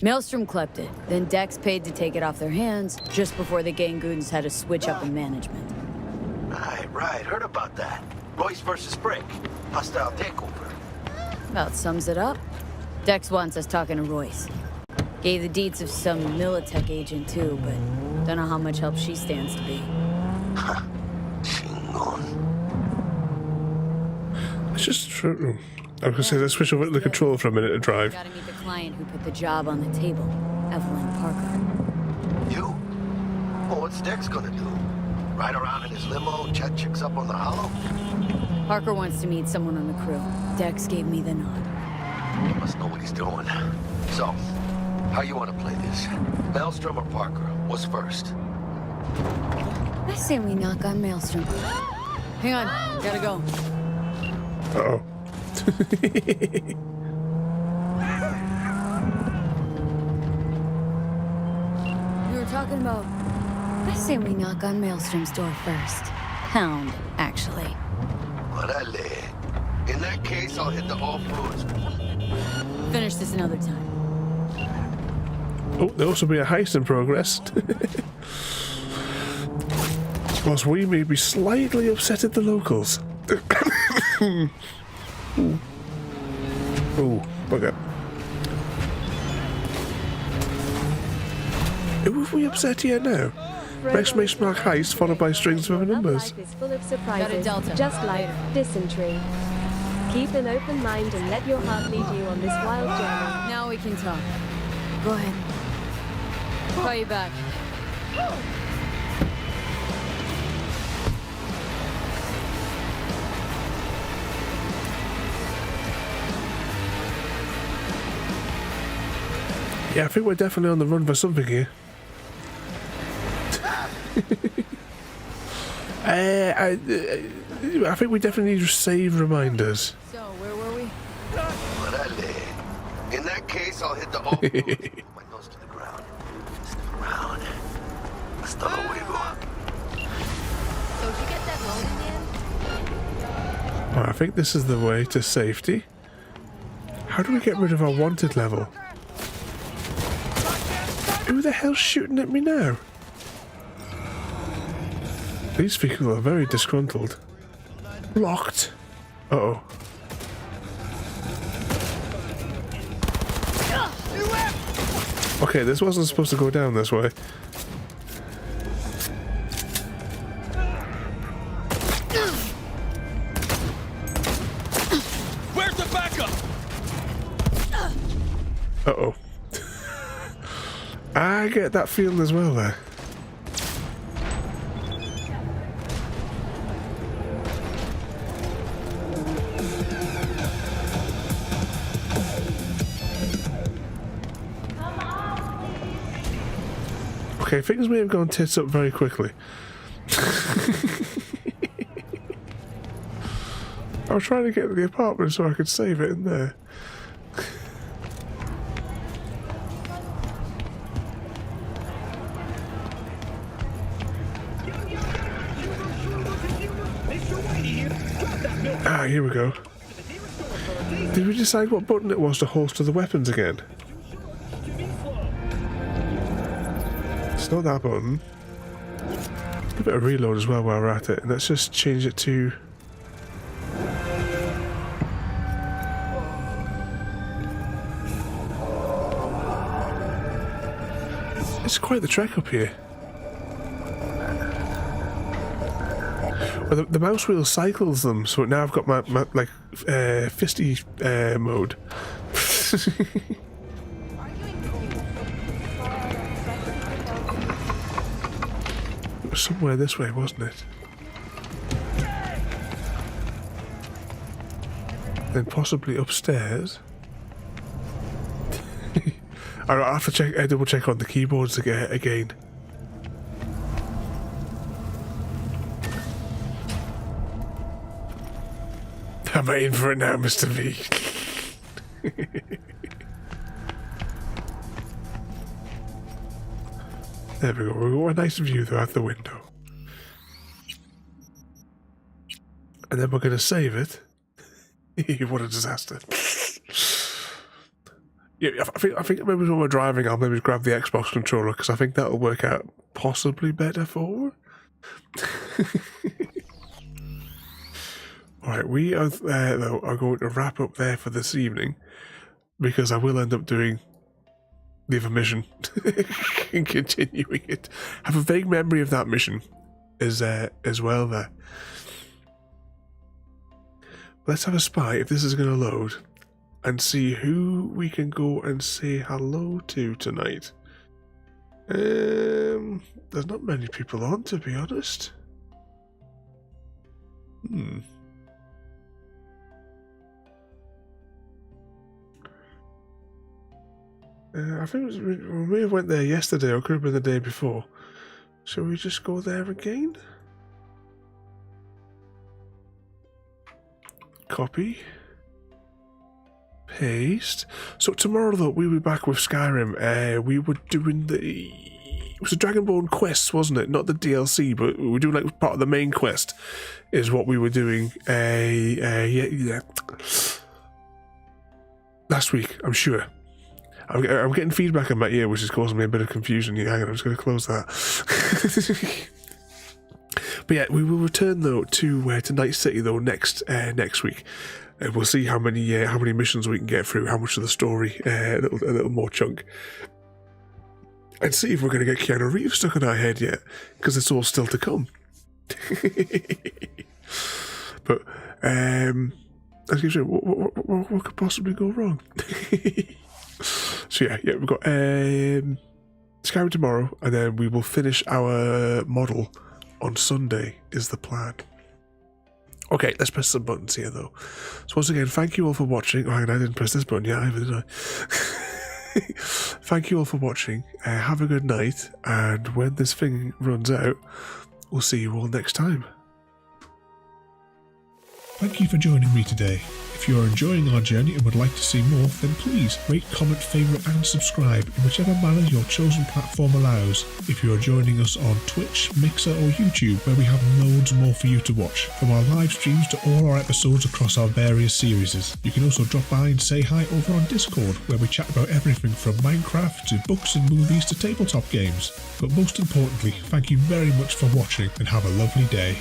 Maelstrom clept it, then Dex paid to take it off their hands just before the Gangoons had to switch up in management. Right, heard about that. Royce versus Brick. Hostile takeover. About sums it up. Dex wants us talking to Royce. Gave the deeds of some Militech agent too, but don't know how much help she stands to be. Let's just... I was going to say, let's switch over to the controller for a minute to drive. Gotta meet the client who put the job on the table, Evelyn Parker. You? Well, what's Dex gonna do? Ride around in his limo, chat chicks up on the hollow? Parker wants to meet someone on the crew. Dex gave me the nod. He must know what he's doing. So, how you want to play this? Maelstrom or Parker? What's first? I say we knock on Maelstrom. Hang on, gotta go. Uh-oh. We were talking about... I say we knock on Maelstrom's door first. Pound, actually. Orale. In that case, I'll hit the off-roads. Finish this another time. Oh, there'll also be a heist in progress. Whilst we may be slightly upset at the locals. Ooh, bugger. Who have we upset here now? Exclamation mark heist followed by strings of numbers. Life is full of surprises, just like dysentery. Keep an open mind and let your heart lead you on this wild journey. Now we can talk. Go ahead. Call you back. Yeah, I think we're definitely on the run for something here. I think we definitely need to save reminders. So, where were we? In that case, I'll hit the off-roads. Put my nose to the ground. Sniff around. Hasta luego. So, did you get that loan in? Oh, I think this is the way to safety. How do we get rid of our wanted level? Who the hell's shooting at me now? These people are very disgruntled. Locked. Uh-oh. Okay, this wasn't supposed to go down this way. Where's the backup? Uh-oh. I get that feeling as well there. Okay, things may have gone tits up very quickly. I was trying to get to the apartment so I could save it in there. Ah, here we go. Did we decide what button it was to holster the weapons again? It's not that button. Give it a reload as well while we're at it. And let's just change it to... It's quite the trek up here. Well, the mouse wheel cycles them, so now I've got my like fisty mode. It was somewhere this way, wasn't it? Then possibly upstairs. I'll have to check, double check on the keyboards again. Am I in for it now, Mr. V? There we go. We've got a nice view though out the window. And then we're going to save it. What a disaster. Yeah, I think maybe when we're driving, I'll maybe grab the Xbox controller because I think that'll work out possibly better for her. Alright, we are though are going to wrap up there for this evening because I will end up doing the other mission and continuing it. I have a vague memory of that mission as well there. Let's have a spy if this is going to load and see who we can go and say hello to tonight. There's not many people on, to be honest. I think we may have went there yesterday or could have been the day before. Shall we just go there again? Copy. Paste. So tomorrow though we'll be back with Skyrim. We were doing it was the Dragonborn quests, wasn't it? Not the DLC, but we were doing like part of the main quest is what we were doing yeah. Last week, I'm sure. I'm getting feedback in my ear, which is causing me a bit of confusion. Yeah, I'm just going to close that. But yeah, we will return though to Night City though next week. We'll see how many missions we can get through, how much of the story, a little more chunk, and see if we're going to get Keanu Reeves stuck in our head yet, because it's all still to come. But excuse me, what could possibly go wrong? So yeah, we've got Skyrim tomorrow, and then we will finish our model on Sunday is the plan. Okay, let's press some buttons here though. So once again, thank you all for watching. Oh, I didn't press this button yet either, did I? Thank you all for watching. Have a good night, and when this thing runs out, we'll see you all next time. Thank you for joining me today. If you are enjoying our journey and would like to see more, then please rate, comment, favourite and subscribe in whichever manner your chosen platform allows. If you are joining us on Twitch, Mixer or YouTube, where we have loads more for you to watch, from our live streams to all our episodes across our various series. You can also drop by and say hi over on Discord, where we chat about everything from Minecraft to books and movies to tabletop games. But most importantly, thank you very much for watching and have a lovely day.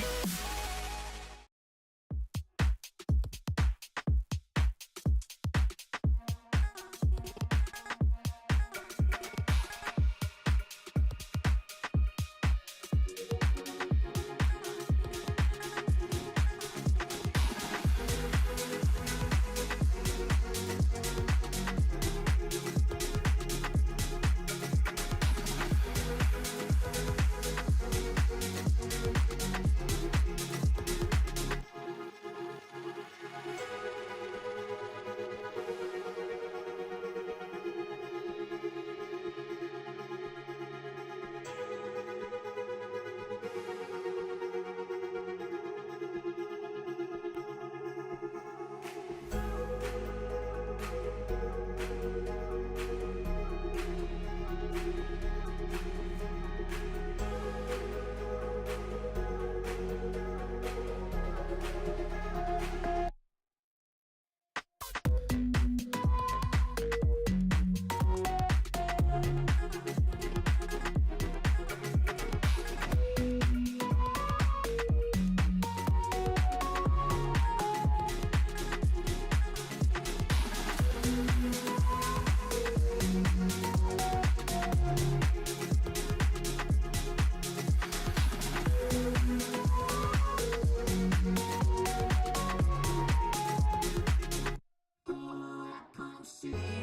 see.